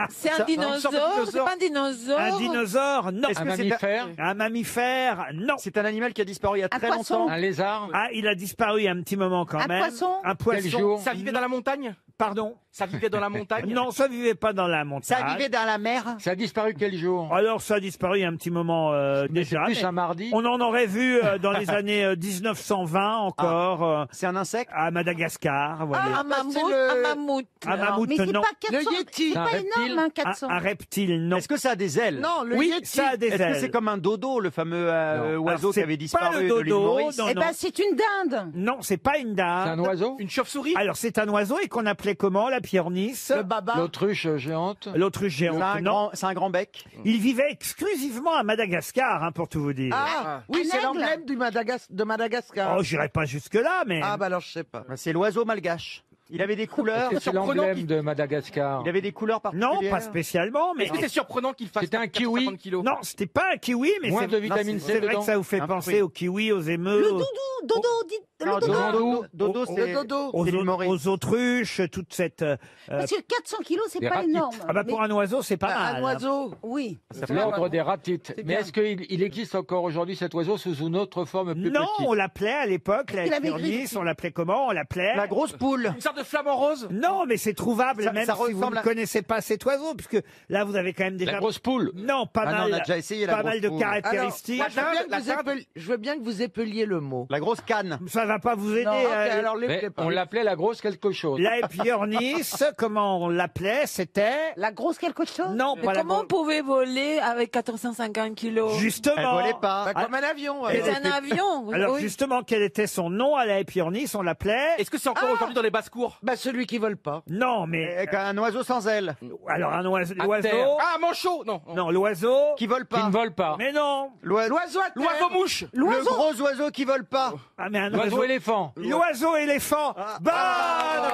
C'est un dinosaure. C'est pas un dinosaure. Un dinosaure, non. Est-ce Un que c'est mammifère Un mammifère, non. C'est un animal qui a disparu il y a très poisson. longtemps. Un lézard Ah, il a disparu il y a un petit moment quand Un même. poisson Un Quel poisson. jour Ça vivait dans la montagne Pardon. Ça vivait dans la montagne Non, ça vivait pas dans la montagne. Ça vivait dans la mer? Ça a disparu quel jour? Alors, ça a disparu il y a un petit moment déjà. Plus mais un mardi? on en aurait vu dans les années 1920 encore C'est un insecte? à Madagascar. Voilà. Un mammouth. le- Un mammouth. Un mammouth, Mais c'est non. pas 400. Le Yeti. C'est Un pas reptile. énorme, hein, 400. Un reptile, non. Est-ce que ça a des ailes? Non, le Oui, Yeti. ça a des Est-ce que ailes. c'est comme un dodo, le fameux Alors, oiseau qui c'est avait pas disparu le de l'île dodo, Maurice? non, Eh non. ben, c'est une dinde. Non, c'est pas une C'est un dinde. oiseau? Une chauve-souris Alors, c'est un oiseau et qu'on appelait comment, la Pyornis? Le baba. L'autruche géante? L'autruche géante, non. C'est un grand bec? Il vivait exclusivement à Madagascar, hein, pour tout vous dire. Ah, oui, Un c'est aigle. l'emblème de Madagascar. Oh, j'irai pas jusque-là, mais... Ah, bah alors je sais pas. C'est l'oiseau malgache. Il avait des couleurs. C'est l'emblème de Madagascar. Il avait des couleurs particulières. Non, pas spécialement, mais... Est-ce que c'est surprenant qu'il fasse C'était un 450 kiwi kilos Non, c'était pas un kiwi, mais Moins c'est de vitamine C c'est vrai dedans. que ça vous fait Un penser fruit. aux kiwis, aux émeux, Le doudou, dodo, dites Non, le dodo. dodo, c'est Le dodo. aux, c'est l'île Maurice. aux autruches, toute cette... Parce que 400 kilos, c'est Des pas ratites. énorme. Ah bah pour Mais- un oiseau, c'est pas mal. Un oiseau. Oui. L'ordre des ratites. Mais bien. est-ce qu'il existe encore aujourd'hui cet oiseau sous une autre forme plus Non, petite? on l'appelait à l'époque, la qu'il avait Pyornis, écrit- on l'appelait comment? On l'appelait... La grosse poule. Une sorte de flamant rose Non, mais c'est trouvable, Ça- même ça si vous ressemble ne à- connaissez pas cet oiseau, puisque là, vous avez quand même déjà... La grosse poule. Non, pas Ah non, mal, on a déjà essayé la pas mal grosse de poule. Alors, caractéristiques. moi, dinde, je veux bien que vous épeliez le mot. La grosse canne. Ça va pas vous aider. Non, ok, euh, alors Mais les on l'appelait la grosse quelque chose. La Pyornis, comment on l'appelait? C'était... La grosse quelque chose Non, Mais pas la comment on grosse... pouvait voler avec 450 kilos? Elle Justement. volait pas. Bah, comme un avion. Elle C'est alors. un avion. Alors oui. justement, quel était son nom à la Pyornis? On l'appelait... Est-ce que c'est encore aujourd'hui dans les basses-cours Bah celui qui vole pas. Non, mais... Un oiseau sans ailes. Alors un oiseau... À L'oiseau... terre. Ah, manchot Non. Non, l'oiseau... Qui vole Qui pas. ne vole pas. Mais non. L'oiseau à terre. L'oiseau-mouche Le gros oiseau qui vole pas. Ah, mais un L'oiseau oiseau... éléphant. L'oiseau éléphant. Bonne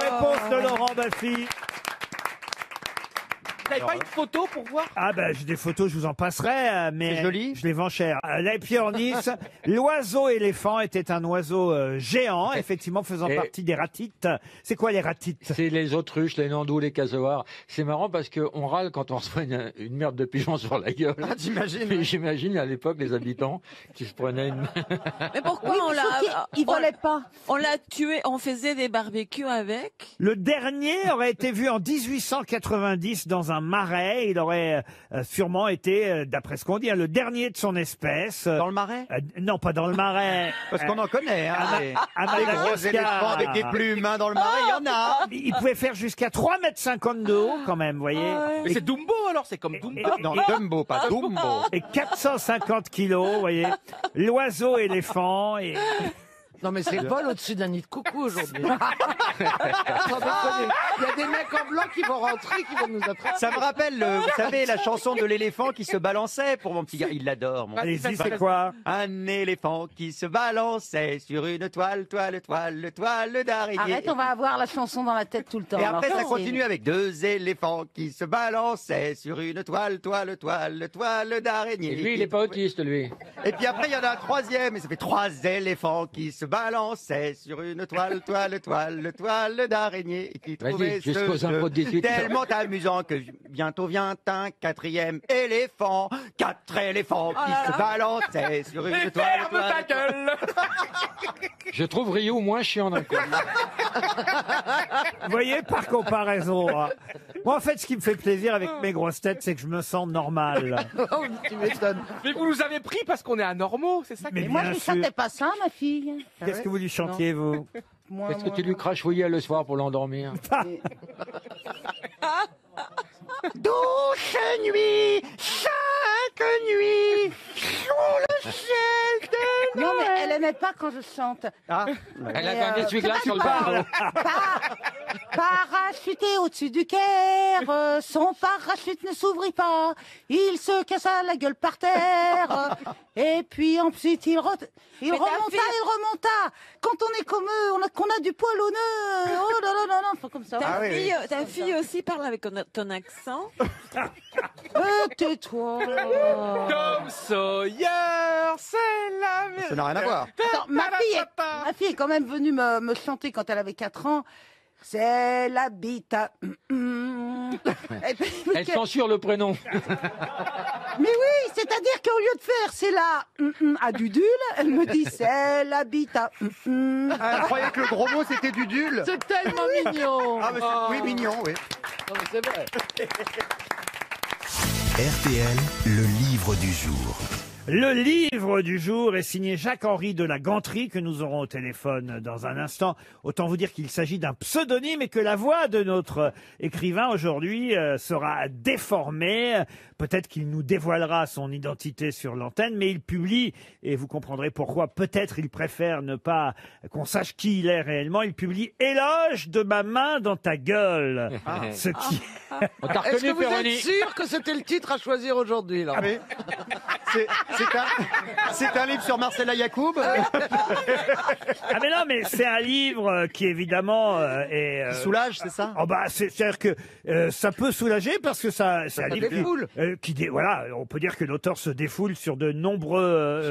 réponse de Laurent Baffy. Vous n'avez pas une photo pour voir Ah ben j'ai des photos, je vous en passerai, mais C'est joli. je les vends cher. La Pyornis, l'oiseau éléphant était un oiseau géant, effectivement faisant Et- partie des ratites. C'est quoi les ratites? C'est les autruches, les nandous, les casoars. C'est marrant parce qu'on râle quand on reçoit une merde de pigeon sur la gueule. Ah, t'imagines? Mais j'imagine à l'époque les habitants qui se prenaient une... Mais pourquoi Oui, on mais l'a... sauf qu'il- il volait pas. On l'a tué, on faisait des barbecues avec. Le dernier aurait été vu en 1890 dans un marais. Il aurait sûrement été, d'après ce qu'on dit, le dernier de son espèce. Dans le marais? Non, pas dans le marais. Parce qu'on en connaît, hein. à Les gros Madagascar. éléphants avec des plumes hein, dans le marais, il y en a. Il pouvait faire jusqu'à 3,50 m de haut, quand même, vous voyez. Mais c'est Dumbo alors, c'est comme Dumbo. Non, Dumbo, pas Dumbo. Et 450 kilos, vous voyez. L'oiseau éléphant et... Non mais c'est vol au-dessus d'un nid de coucou aujourd'hui. Sans déconner. Il y a des mecs en blanc qui vont rentrer, qui vont nous attraper. Ça me rappelle, vous savez, la chanson de l'éléphant qui se balançait pour mon petit gars. Il l'adore, mon Allez-y, c'est quoi? Un éléphant qui se balançait sur une toile d'araignée. Arrête, on va avoir la chanson dans la tête tout le temps. Et après, Alors, ça continue avec deux éléphants qui se balançaient sur une toile d'araignée. Et lui, il est pas autiste, lui. Et puis après, il y en a un troisième, et ça fait trois éléphants qui se balançaient sur une toile d'araignée, et qui Vas-y, trouvaient jusqu'aux ce infos jeu de 18. tellement amusant que bientôt vient un quatrième éléphant, quatre éléphants qui se balançaient sur une Mais toile. ferme ta gueule Je trouve Rio moins chiant d'un coup. Vous voyez, par comparaison. Hein. Moi, en fait, ce qui me fait plaisir avec mes grosses têtes, c'est que je me sens normal. Oh, tu m'étonnes. Mais vous nous avez pris parce qu'on est anormaux, c'est ça Mais Et moi, je bien ne sûr. sentais pas ça, ma fille. Qu'est-ce que vous lui chantiez, vous? Moi, Est-ce que tu lui crachouillais le soir pour l'endormir? Douce nuit, chaque nuit, sous le ciel de Non, mais Noël. elle aimait pas quand je chante. Elle a un essuie-glace sur le Parle. bateau. Parachuté au-dessus du Caire, son parachute ne s'ouvrit pas, il se cassa la gueule par terre, et puis ensuite il remonta. Quand on est comme eux, qu'on a du poil au nœud, oh là là là là, faut comme ça. Ta fille aussi parle avec ton accent. Tais-toi. Tom Sawyer, c'est la merde. Ça n'a rien à voir. Attends, ma fille est quand même venue me chanter quand elle avait 4 ans. C'est l'habitat. Elle censure le prénom. Mais oui, c'est-à-dire qu'au lieu de faire c'est la à Dudule, elle me dit c'est l'habitat. Elle croyait que le gros mot c'était Dudule. C'est tellement mignon. Ah, mais oui, mignon, oui. Non, mais c'est vrai. RTL, le livre du jour. Le livre du jour est signé Jacques-Henri de la Ganterie, que nous aurons au téléphone dans un instant. Autant vous dire qu'il s'agit d'un pseudonyme et que la voix de notre écrivain aujourd'hui sera déformée. Peut-être qu'il nous dévoilera son identité sur l'antenne, mais il publie, et vous comprendrez pourquoi, peut-être il préfère ne pas qu'on sache qui il est réellement, il publie « Éloge de ma main dans ta gueule ». Ce qui... Est-ce que vous êtes sûr que c'était le titre à choisir aujourd'hui, là? Oui. C'est un livre sur Marcella Yacoub. Ah mais non, mais c'est un livre qui évidemment est... soulage, c'est ça? Oh bah, c'est-à-dire que ça peut soulager parce que c'est un livre défoule. Voilà, on peut dire que l'auteur se défoule sur de nombreux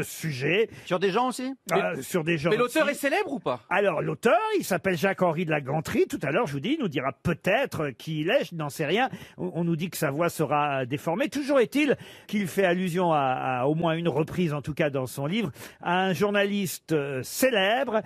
sujets. Sur des gens aussi? Sur des gens Mais l'auteur aussi. est célèbre ou pas? Alors, l'auteur, il s'appelle Jacques-Henri de la Ganterie. Tout à l'heure, je vous dis, il nous dira peut-être qui il est, je n'en sais rien. On nous dit que sa voix sera déformée. Toujours est-il qu'il fait allusion à au moins une reprise, en tout cas dans son livre, à un journaliste célèbre,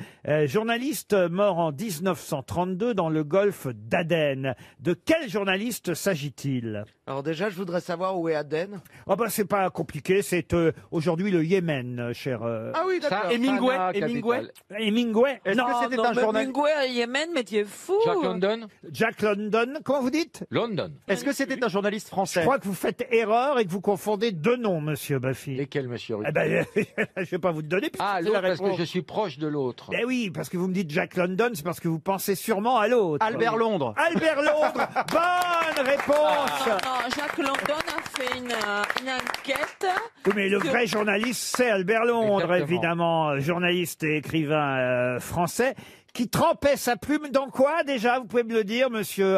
journaliste mort en 1932 dans le golfe d'Aden. De quel journaliste s'agit-il? Alors déjà, je voudrais savoir où est Aden. Oh bah, c'est pas compliqué, c'est aujourd'hui le Yémen, cher... Ah oui, d'accord. Hemingway? Est-ce Non, que c'était non, un journal? Hemingway, Yémen, mais tu es fou. Jack London. Jack London, comment vous dites? London. Est-ce que c'était un journaliste Je français? crois que vous faites erreur et que vous confondez deux noms, monsieur Baffy. Lesquels, monsieur Ruquier? Eh ben, je vais pas vous le donner. puisque Ah, c'est l'autre, la parce que réponse. je suis proche de l'autre. Ben oui, parce que vous me dites Jack London, c'est parce que vous pensez sûrement à l'autre. Albert Londres. Albert Londres. Bonne réponse. Non, Jacques London a fait une enquête. Oui, mais le vrai journaliste, c'est Albert Londres, Exactement. évidemment, journaliste et écrivain français, qui trempait sa plume dans quoi déjà? Vous pouvez me le dire, monsieur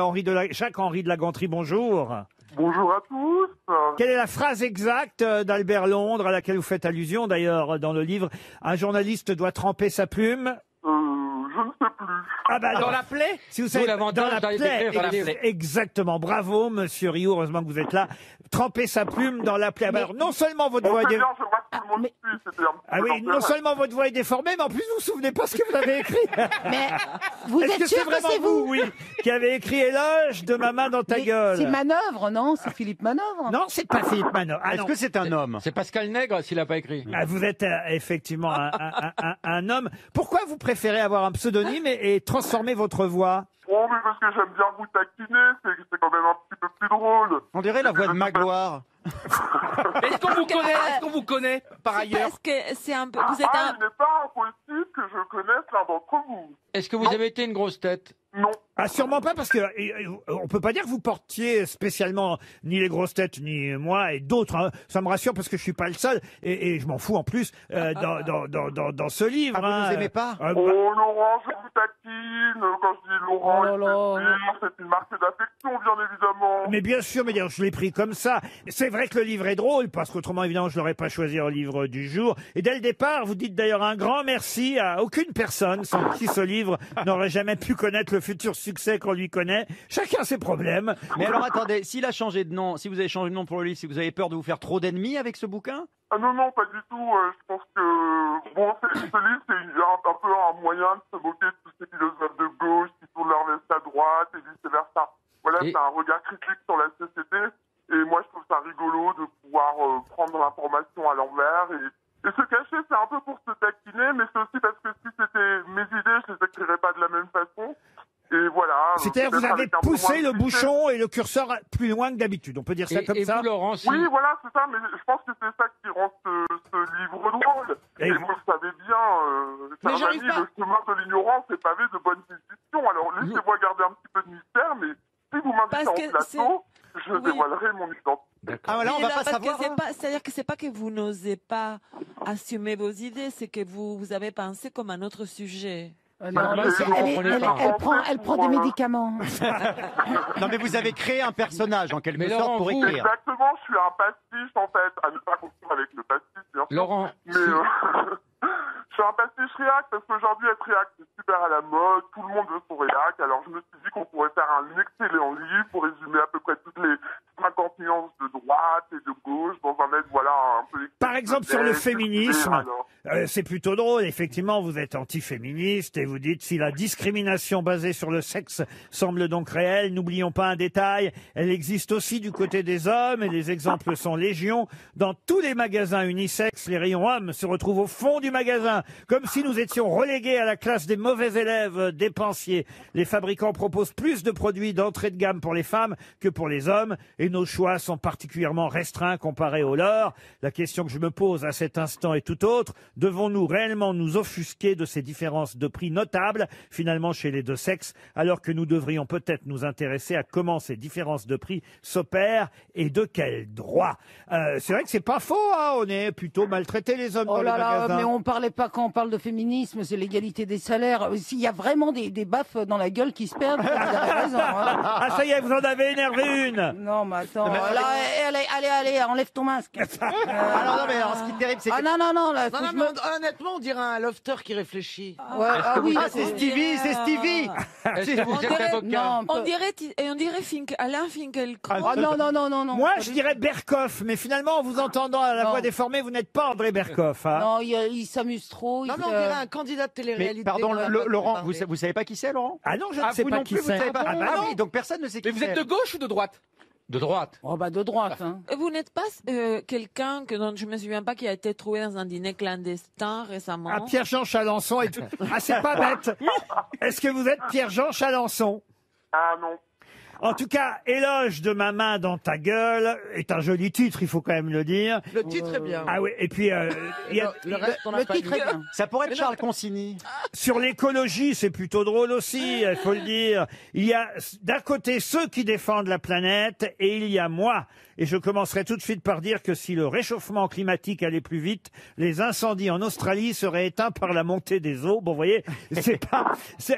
Jacques-Henri de la Ganterie, bonjour. Bonjour à tous. Quelle est la phrase exacte d'Albert Londres, à laquelle vous faites allusion d'ailleurs dans le livre? Un journaliste doit tremper sa plume. Je ne sais plus. Ah bah Dans non. la plaie? Si vous D'où savez, l'avantage dans la d'aller plaie, décrire dans la plaie. exactement. Bravo, monsieur Rio, heureusement que vous êtes là. Tremper sa plume dans la plaie. Ah bah alors, non seulement votre voix est C'est bien, je vois que tout le monde suit, c'était un petit ah peu oui, non tempéré. seulement votre voix est déformée, mais en plus vous vous souvenez pas ce que vous avez écrit. Mais vous Est-ce êtes que c'est sûr que vraiment c'est vous? oui, qui avez écrit Éloge de ma main dans ta Mais gueule? c'est Manœuvre, non? C'est Philippe Manœuvre? Non, c'est pas Philippe Manœuvre. Ah, Est-ce non. que c'est un homme? C'est Pascal Nègre s'il n'a pas écrit. Ah, vous êtes effectivement un homme. Pourquoi vous préférez avoir un pseudonyme et transformer votre voix? Oh, mais parce que j'aime bien vous taquiner, c'est quand même un petit peu plus drôle. On dirait la voix de Magloire. Est-ce qu'on vous connaît par ailleurs? Parce que c'est un peu. Vous êtes Ah, un. il n'est pas impossible que je connaisse l'un d'entre vous. Est-ce que vous avez été une grosse tête? Non. Ah, sûrement pas, parce que on peut pas dire que vous portiez spécialement ni les grosses têtes, ni moi et d'autres. Hein. Ça me rassure parce que je suis pas le seul et je m'en fous en plus dans ce livre. Ah, vous nous aimez pas? Oh, Laurent, je vous taquine. Quand je dis Laurent, Oh là là. c'est une marque d'affection, bien évidemment. Mais bien sûr, mais je l'ai pris comme ça. C'est vrai que le livre est drôle, parce qu'autrement, évidemment, je l'aurais pas choisi en livre du jour. Et dès le départ, vous dites d'ailleurs un grand merci à aucune personne sans qui ce livre n'aurait jamais pu connaître le futur succès qu'on lui connaît. Chacun ses problèmes. Mais alors attendez, s'il a changé de nom, si vous avez changé de nom pour le livre, si vous avez peur de vous faire trop d'ennemis avec ce bouquin? Ah non, non, pas du tout. Je pense que bon, ce livre, c'est un peu un moyen de se moquer de tous ces philosophes de gauche qui tournent leur veste à droite et vice-versa. Voilà, c'est un regard critique sur la société. Et moi, je trouve ça rigolo de pouvoir prendre l'information à l'envers. Et se cacher, c'est un peu pour se taquiner, mais c'est aussi parce que si c'était mes idées, je les écrirais pas de la même façon. Et voilà. C'est-à-dire que vous peut-être avez avec un peu poussé moins le de vitesse. bouchon et le curseur plus loin que d'habitude. On peut dire ça comme et ça. vous, Laurent, si... Oui, voilà, c'est ça, mais je pense que c'est ça qui rend ce livre drôle. Et Et vous- vous le savez bien, Mais cher j'arrive ami, pas. le chemin de l'ignorance est pavé de bonnes discussions. Alors laissez-moi garder un petit peu de mystère, mais si vous m'invitez Parce en que plateau, je Oui. dévoilerai mon identité. Ah voilà, on Oui, va là, pas parce que savoir. c'est hein. pas- c'est-à-dire que c'est pas que vous n'osez pas assumer vos idées, c'est que vous avez pensé comme un autre sujet. Non, mais c'est- elle prend des médicaments. Non mais vous avez créé un personnage en quelque Mais sorte Laurent, pour vous- écrire. Exactement, je suis un pastiche en fait, à ne pas confondre avec le pastiche, bien sûr. Laurent, Mais je suis un pastiche réac parce qu'aujourd'hui être réac c'est super à la mode, tout le monde veut son réac, alors je me suis dit qu'on pourrait faire un excellent livre pour résumer à peu près toutes les 50 nuances de droite et de gauche dans un mec voilà un peu... Par exemple, sur le féminisme, alors. c'est plutôt drôle. Effectivement, vous êtes anti-féministe et vous dites si la discrimination basée sur le sexe semble donc réelle, n'oublions pas un détail, elle existe aussi du côté des hommes et les exemples sont légion. Dans tous les magasins unisexes, les rayons hommes se retrouvent au fond du magasin, comme si nous étions relégués à la classe des mauvais élèves dépensiers. Les fabricants proposent plus de produits d'entrée de gamme pour les femmes que pour les hommes et nos choix sont particulièrement restreints comparés aux leurs. La question que je me pose à cet instant est tout autre. Devons-nous réellement nous offusquer de ces différences de prix notables, finalement, chez les deux sexes, alors que nous devrions peut-être nous intéresser à comment ces différences de prix s'opèrent et de quel droit. C'est vrai que c'est pas faux, hein, on est plutôt maltraités les hommes dans Oh les là là, magasins. mais on parlait pas quand on parle de féminisme, c'est l'égalité des salaires. S'il y a vraiment des baffes dans la gueule qui se perdent, vous avez raison. Hein. Ah ça y est, vous en avez énervé une. Non, mais attends, là, allez, enlève ton masque. Alors non mais alors, ce qui est terrible c'est que... Ah non, là, Non, faut non, que je mais me- honnêtement, on dirait un lofter qui réfléchit. Ouais, ah oui, Ah c'est Stevie, c'est Stevie. est-ce que vous êtes avocat? Non, On dirait Alain Finkielkraut. Oh non. Moi, je dirais Berkoff, mais finalement, en vous entendant à la Non. voix déformée, vous n'êtes pas André Berkoff. Hein. Non, il s'amuse trop. Non, il mais on se- dirait un candidat de télé-réalité. Mais pardon, qu'on a pas Laurent, parlé. vous savez pas qui c'est Laurent? Ah non, je ne Ah, sais vous pas non qui plus, vous c'est. ne savez pas. Ah bah Ah non. oui, donc personne ne sait qui Mais vous c'est. êtes de gauche ou de droite? De droite. Oh bah de droite. Hein. Vous n'êtes pas quelqu'un dont je me souviens pas qui a été trouvé dans un dîner clandestin récemment. Ah, Pierre-Jean Chalençon et tout. Ah, c'est pas bête. Est-ce que vous êtes Pierre-Jean Chalençon? Ah non. En tout cas, Éloge de ma main dans ta gueule est un joli titre, il faut quand même le dire. Le titre est bien. Ah oui, et puis il y a, Le reste, on n'a Le pas titre lu. est bien. Ça pourrait être Charles Consigny. sur l'écologie, c'est plutôt drôle aussi, il faut le dire. Il y a d'un côté ceux qui défendent la planète et il y a moi. Et je commencerai tout de suite par dire que si le réchauffement climatique allait plus vite, les incendies en Australie seraient éteints par la montée des eaux. Bon, vous voyez,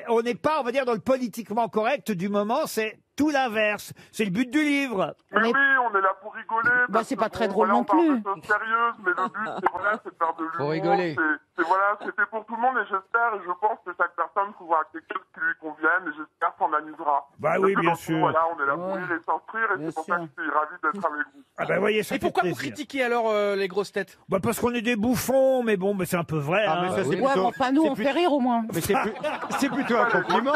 on n'est pas, on va dire, dans le politiquement correct du moment, c'est tout l'inverse. C'est le but du livre. Mais On est- oui, on est là pour rigoler. Bah, parce c'est que pas très bon, drôle voilà, non on parle plus. de choses sérieuses, mais le but, c'est de faire de l'humour. Faut rigoler. Voilà, c'est fait pour tout le monde et j'espère et je pense que chaque personne trouvera quelque chose qui lui convienne et j'espère qu'on amusera. Bah Parce oui, que bien dans tout, sûr. Voilà, on est là pour Ouais. rire et s'instruire et Bien c'est pour ça que sûr. je suis ravi d'être avec vous. Ah ben voyez, ça Et fait pourquoi vous plaisir. critiquez alors les grosses têtes? Bah parce qu'on est des bouffons, mais bon, mais c'est un peu vrai. Ah, hein. mais ça, c'est Ouais, mais plutôt- enfin nous, c'est on plus- fait rire au moins. Mais c'est plutôt un compliment.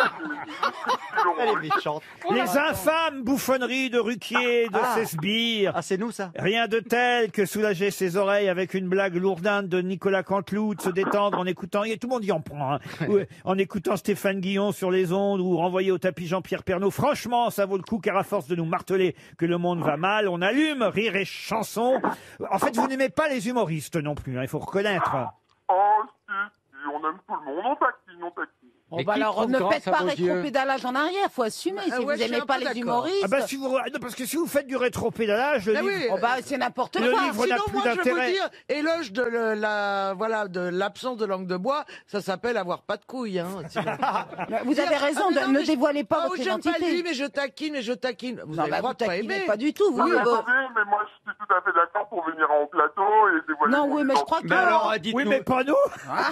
Elle est méchante. Les infâmes bouffonneries de Ruquier, de ses sbires. Ah, c'est nous ça. Rien de tel que soulager ses oreilles avec une blague lourdinde de Nicolas Canteloup, de se détendre en écoutant, et tout le monde y en prend, hein, ou, en écoutant Stéphane Guillon sur les ondes ou renvoyer au tapis Jean-Pierre Pernaut. Franchement, ça vaut le coup car à force de nous marteler que le monde va mal, on allume rire et chanson. En fait, vous n'aimez pas les humoristes non plus, hein, il faut reconnaître. Oh, si, on aime tout le monde, on taquine. Oh, Mais bah qui alors, trouve ne grâce faites à pas vos yeux rétro-pédalage en arrière, faut assumer. Ah Si ouais, vous je suis aimez un pas peu les d'accord. humoristes, Ah bah si vous, non, parce que si vous faites du rétro-pédalage, le Ah livre... oui, oh bah c'est n'importe Le quoi. livre n'a Sinon, plus moi, je vais d'intérêt. vous dire, éloge de l'absence de langue de bois, ça s'appelle avoir pas de couilles. Hein. Vous avez raison, Ah, mais non, ne mais dévoilez pas Ah, votre j'aime pas lui, identité. mais je taquine. Vous Non, avez bah, le droit vous de pas taquinez aimer. pas du tout, vous. Mais attendez, mais moi je suis tout à fait d'accord pour venir en plateau et dévoiler Non, mon oui, mais je crois identité. que... Mais alors, Oui, dites-nous. mais pas nous. Ah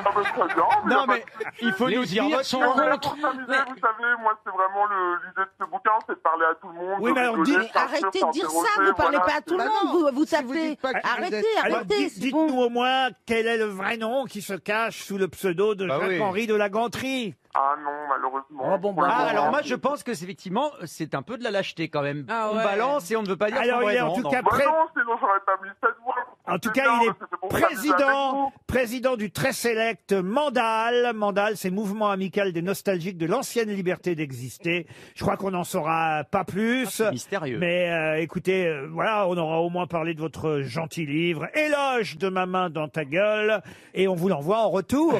bah, très bien, mais Non y a pas mais il faut Les nous dire sbires votre sont Mais contre. pour s'amuser, vous savez, moi c'est vraiment l'idée de ce bouquin, c'est de parler à tout le monde. Oui, de mais alors, rigoler, dites- Mais arrêtez de dire ça, s'interroger, vous parlez voilà, pas à tout le Bah monde, non, vous si vous tapez. dites pas qui vous Arrêtez, êtes. Alors, arrêtez, c'est dites-nous bon. au moins quel est le vrai nom qui se cache sous le pseudo de Bah oui. Jacques-Henri de la Ganterie. Ah non, malheureusement. Oh, bon, Pour le bah, Ah, moment. alors moi je pense que c'est effectivement c'est un peu de la lâcheté quand même. Ah On ouais. balance et on ne veut pas dire Alors, son vrai il est en nom, tout non. cas Bah prêt. non, sinon j'aurais pas mis cette voix, vous En tout cas, bien, il parce que c'est pour s'amuser avec vous. président du très sélect Mandal. Mandal, c'est Mouvement amical des nostalgiques de l'ancienne liberté d'exister. Je crois qu'on n'en saura pas plus. Mystérieux. Mais écoutez, voilà, on aura au moins parlé de votre gentil livre, Éloge de ma main dans ta gueule, et on vous l'envoie en retour.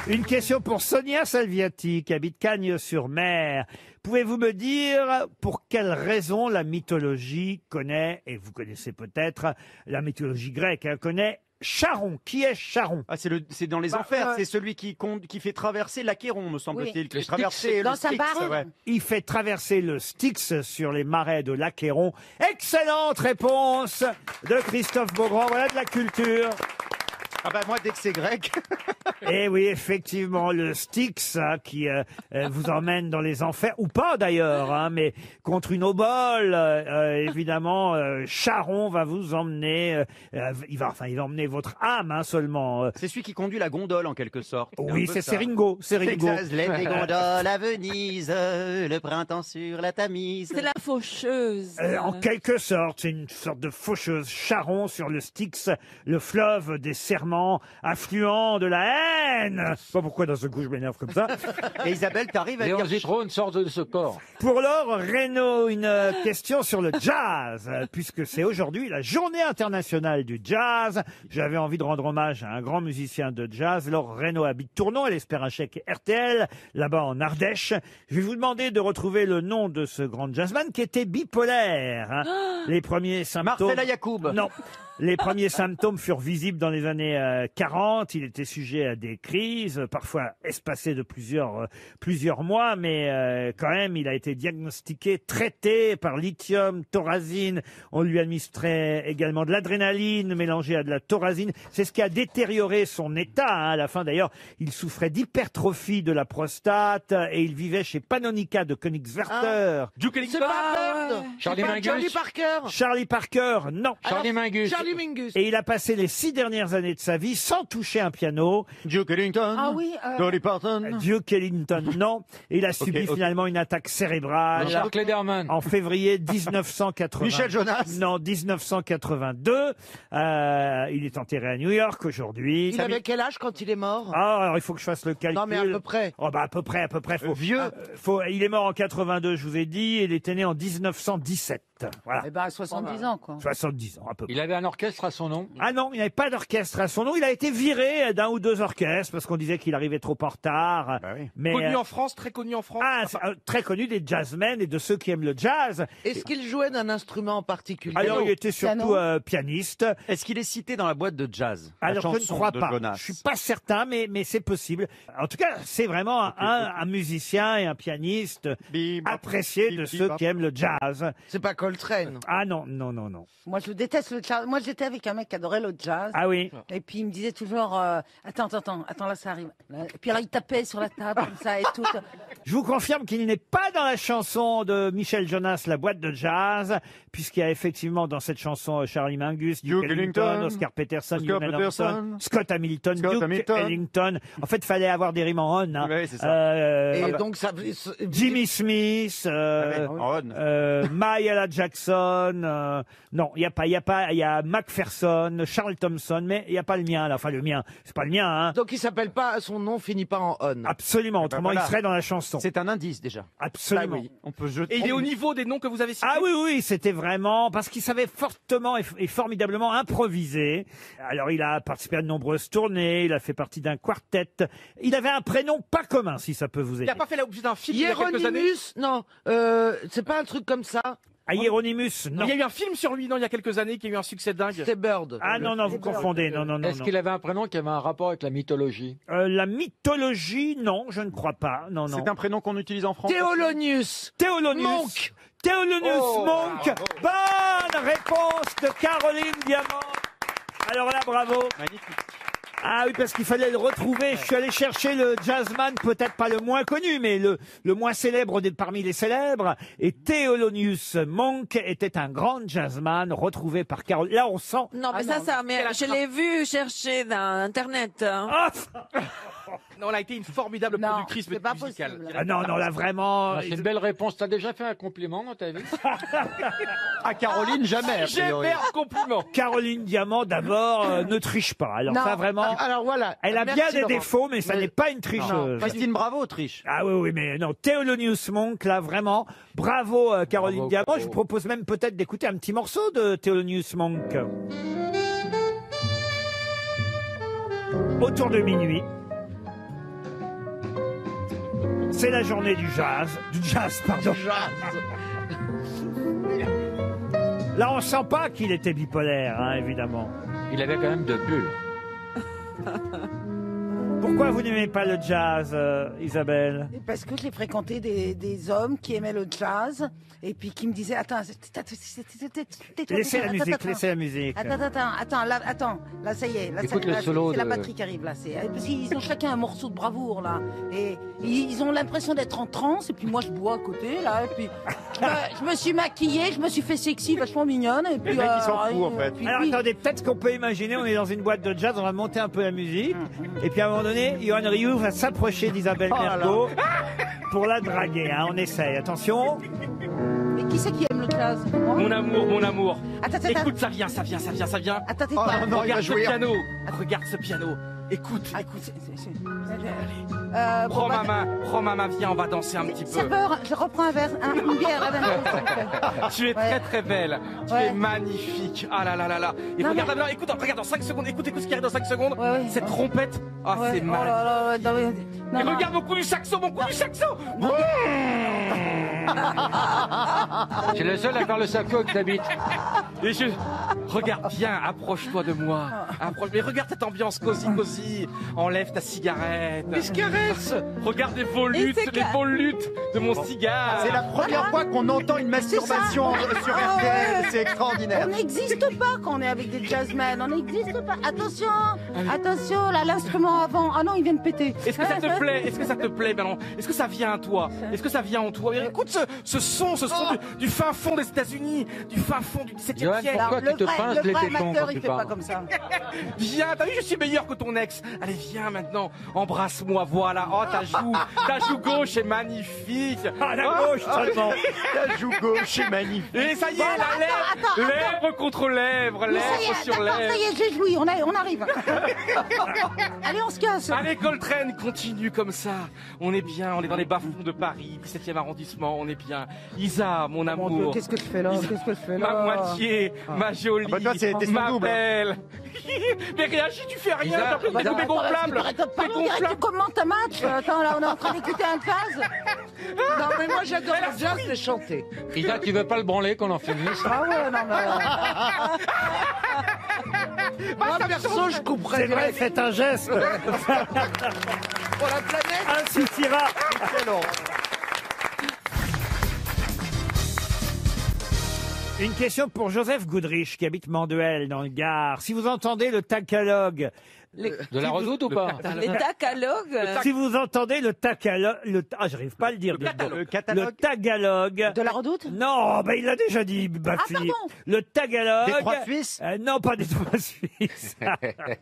Une question pour Sonia Salviati, qui habite Cagnes-sur-Mer. Pouvez-vous me dire pour quelle raison la mythologie connaît, et vous connaissez peut-être, la mythologie grecque, elle connaît Charon? Qui est Charon? Ah, c'est dans les enfers, c'est celui qui fait traverser l'Achéron, me semble-t-il. Qui fait traverser Dans le sa Styx, barre. ouais. Il fait traverser le Styx sur les marais de l'Achéron. Excellente réponse de Christophe Beaugrand. Voilà de la culture. Ah bah moi, dès que c'est grec. Et oui, effectivement, le Styx hein, qui vous emmène dans les enfers, ou pas d'ailleurs, hein, mais contre une obole, évidemment, Charon va vous emmener, il va emmener votre âme hein, seulement. C'est celui qui conduit la gondole en quelque sorte. Oui, un peu c'est ça. Seringo. Seringo. Les gondoles à Venise, le printemps sur la Tamise. C'est la faucheuse. En quelque sorte, c'est une sorte de faucheuse. Charon sur le Styx, le fleuve des serments, affluent de la haine. Je sais pas pourquoi d'un seul coup je m'énerve comme ça. Et Isabelle, t'arrives à Léon dire... Zitrone sort de ce corps. Pour Laure Reynaud, une question sur le jazz, puisque c'est aujourd'hui la journée internationale du jazz. J'avais envie de rendre hommage à un grand musicien de jazz. Laure Reynaud habite Tournon, elle espère un chèque RTL, là-bas en Ardèche. Je vais vous demander de retrouver le nom de ce grand jazzman qui était bipolaire. Hein. Les premiers symptômes... Marcella Yacoub. Non. Les premiers symptômes furent visibles dans les années 40. Il était sujet à des crises, parfois espacées de plusieurs mois, mais quand même, il a été diagnostiqué, traité par lithium, thorazine. On lui administrait également de l'adrénaline mélangée à de la thorazine. C'est ce qui a détérioré son état. Hein. À la fin, d'ailleurs, il souffrait d'hypertrophie de la prostate et il vivait chez Panonica de Königswerter. Duke Ellington. C'est pas Bird. Charlie C'est pas Mingus. Charlie Parker. Charlie Parker, non. Charlie Mingus. Charlie Mingus. Et il a passé les 6 dernières années de sa vie sans toucher un piano. Duke Ellington. Ah oui, Dolly Parton. Duke Ellington, non. Et il a subi finalement une attaque cérébrale Richard Klederman. en février 1980. Michel Jonas. Non, 1982. Il est enterré à New York aujourd'hui. Il avait quel âge quand il est mort? Ah, alors il faut que je fasse le calcul. Non, mais à peu près. Oh, bah, à peu près. Vieux. Il est mort en 82, je vous ai dit, et il était né en 1917. Voilà. Eh ben, à 70 ans, quoi. 70 ans, à peu près. Il avait un orchestre à son nom. Ah non, il n'avait pas d'orchestre à son nom. Il a été viré d'un ou deux orchestres parce qu'on disait qu'il arrivait trop en retard. Bah oui. Mais Connu en France, très connu en France. très connu des jazzmen et de ceux qui aiment le jazz. Est-ce qu'il jouait d'un instrument en particulier? Alors, il était surtout pianiste. Est-ce qu'il est cité dans la boîte de jazz? La Alors, je ne chanson crois de pas. Jonas. Je suis pas certain, mais c'est possible. En tout cas, c'est vraiment un musicien et un pianiste apprécié de ceux qui aiment le jazz. C'est pas Coltrane. Ah non. Moi, je déteste le jazz. Moi, j'étais avec un mec qui adorait le jazz. Ah oui. Et puis, il me disait toujours, attends, là, ça arrive. Et puis, alors, il tapait sur la table, comme ça, et tout. Je vous confirme qu'il n'est pas dans la chanson de Michel Jonas, La boîte de jazz, puisqu'il y a effectivement dans cette chanson Charlie Mingus, Duke Ellington, Oscar Peterson, Lionel Armstrong, Scott Hamilton, Duke Ellington. En fait, il fallait avoir des rimes en on. Hein. Oui, c'est ça. Et donc, ça... Jimmy Smith, Mahalia Jackson, non, il y a Macpherson, Charles Thompson, mais il n'y a pas le mien, là. Enfin, le mien, c'est pas le mien, hein. Donc, il s'appelle pas, son nom finit pas en on. Absolument, autrement, il serait dans la chanson. C'est un indice déjà. Absolument. Bah oui. On peut jeter. Et il est au niveau des noms que vous avez cités. Ah oui, c'était vraiment parce qu'il savait fortement et formidablement improviser. Alors il a participé à de nombreuses tournées, il a fait partie d'un quartet. Il avait un prénom pas commun, si ça peut vous aider. Il n'a pas fait l'objet d'un film il y a quelques années. Hieronymus? Non, c'est pas un truc comme ça. Ah, Hieronymus, non. Il y a eu un film sur lui, non, il y a quelques années, qui a eu un succès dingue. C'était Bird. Ah non, vous confondez. Non. Est-ce qu'il avait un prénom qui avait un rapport avec la mythologie? La mythologie, non, je ne crois pas. Non. C'est un prénom qu'on utilise en France. Théolonius. Théolonius. Théolonius Monk. Bonne réponse de Caroline Diamant. Alors là, bravo. Magnifique. Ah oui, parce qu'il fallait le retrouver. Je suis allé chercher le jazzman, peut-être pas le moins connu, mais le moins célèbre parmi les célèbres. Et Thelonious Monk était un grand jazzman retrouvé par Caroline. Là, on sent... Non, mais mais je l'ai vu chercher dans Internet. Ah Non, elle a été une formidable productrice musicale. Ah non, non, là vraiment. Ah, c'est une belle réponse. T'as déjà fait un compliment dans ta vie? À Caroline, jamais. a priori. Jamais un compliment. Caroline Diamant, d'abord, ne triche pas. Alors Non. ça, vraiment. Alors voilà. Elle a Merci, bien des Laurent. défauts, mais ça n'est pas une tricheuse. Christine Bravo triche. Ah oui, oui, mais non, Thelonious Monk, là, vraiment, bravo Caroline Bravo, Diamant. bravo. Je vous propose même peut-être d'écouter un petit morceau de Thelonious Monk. Autour de minuit, c'est la journée du jazz, pardon. Là, on sent pas qu'il était bipolaire, hein, évidemment. Il avait quand même de bulles. Pourquoi vous n'aimez pas le jazz, Isabelle? Parce que j'ai fréquenté des hommes qui aimaient le jazz et puis qui me disaient attends, Laissez la musique, laissez la musique. Attends, là ça y est, là, Écoute ça- le là, solo c'est la de- batterie qui arrive là. Parce qu'ils ont chacun un morceau de bravoure là et ils ont l'impression d'être en transe et puis moi je bois à côté là et puis je me suis maquillée, je me suis fait sexy, vachement mignonne et puis. mecs, ils s'en foutent, en fait. puis- Alors puis- attendez, peut-être qu'on peut imaginer, on est dans une boîte de jazz, on va monter un peu la musique, et puis à un moment donné, Yoann Rioux va s'approcher d'Isabelle Mergo pour la draguer. Hein. On essaye, attention. Mais qui c'est qui aime le jazz? Moi Mon amour, mon amour. Attends. Écoute, ça vient. Attends. Oh, non, il va Regarde ce jouir. piano. Regarde ce piano. Écoute. Bon, bah, Prends ma main, viens, on va danser un petit peu. serveur, je reprends un verre, une bière à 20 Tu es très très belle. Tu Ouais. es magnifique. Ah là là là là. Et Non, regarde, mais- alors, écoute dans 5 secondes. Écoute ce qui arrive dans 5 secondes. Ouais. Cette trompette. Ah, Ouais. c'est Oh mal. là là, non, mais- Et non, regarde mon coup du saxo. C'est le seul à faire le saxo que t'habites. Et regarde, viens, approche-toi de moi. Mais regarde cette ambiance cosy. Enlève ta cigarette. Mais se caresse. Regarde les volutes de mon cigare. C'est la première fois qu'on entend une masturbation sur Ah RTL. ouais. C'est extraordinaire. On n'existe pas quand on est avec des jazzmen, on n'existe pas. Attention, là, l'instrument avant. Ah non, il vient de péter. Est-ce que ça te plaît? Est-ce que ça te plaît, Manon? Est-ce que ça vient à toi? Est-ce que ça vient en toi? Écoute ce son du fin fond des États-Unis, du fin fond du 17e Johan, siècle. pourquoi tu te pinces le les vrai tétons amateur, quand il tu fait pas parles? comme ça. Viens, t'as vu, je suis meilleur que ton ex. Allez, viens maintenant, embrasse-moi, voilà. Oh, ta joue gauche est magnifique. Ah, la gauche seulement. La joue gauche est magnifique. Et ça y est, Bon, la attends. lèvre contre lèvre, Mais ça y lèvre est, sur d'accord, lèvre. ça y est, j'ai joui, on arrive. Allez, on se casse. Allez, Coltrane, continue comme ça. On est bien, on est dans les bas-fonds de Paris, 17e arrondissement, on est bien. Isa, mon Mon Dieu, amour. qu'est-ce que je fais là? Qu'est-ce que je fais Ma là? moitié, ma jolie, Ah bah toi, t'es son ma double. belle. Mais réagis, tu fais rien, Isa, t'as pris des Attends, goûts gonflables. arrête de T'es parler, on dirait que tu gonflable. commentes un match. Attends, là, on est en train d'écouter un jazz. Non, mais moi j'adore le jazz, les chanter. Isa, tu veux pas le branler qu'on en finisse? Ah ouais, non, mais. Moi perso, je couperais C'est vrai, direct. faites un geste. Pour la planète. Un suffira. Excellent. Une question pour Joseph Goudrich, qui habite Manduel, dans le Gard. Si vous entendez le tagalog... De la redoute ou pas? Les tacalogues. Si vous entendez le tagalog... Ah, j'arrive pas à le dire. dites donc. Le catalogue. Le tagalog... De la redoute? Non, ben il l'a déjà dit, Bafi. pardon. Le tagalog... Des trois Suisses. Non, pas des trois Suisses.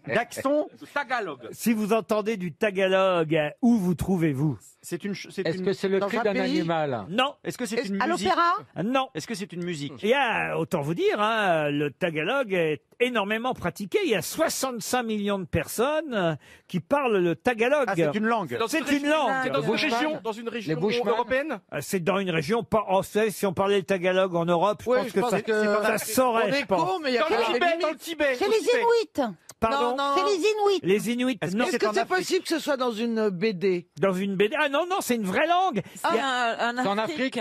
Daxon. Tagalog. Si vous entendez du tagalog, où vous trouvez-vous? C'est une. Est-ce que c'est le Dans cri un d'un pays animal? Non. Est-ce que c'est une À musique? l'opéra? Non. Est-ce que c'est une musique? Il y a, autant vous dire, hein, le tagalog est énormément pratiqué. Il y a 65 millions de personnes qui parlent le tagalog. Ah, c'est une langue. C'est une langue. Dans une région Bushman. européenne. C'est dans une région pas. Oh, vous savez, si on parlait le tagalog en Europe, je Oui, pense je que pense ça, que ça se saurait, on je est pense. con, mais il y a Dans quand le même des Tibet, limites. Tibet. C'est au les Tibet. Inuits. Pardon. Non, C'est les Inuits. Les Inuits. Non, Est-ce que c'est possible que ce soit dans une BD? dans une BD. Ah non, non, c'est une vraie langue. Il y a- En en Afrique.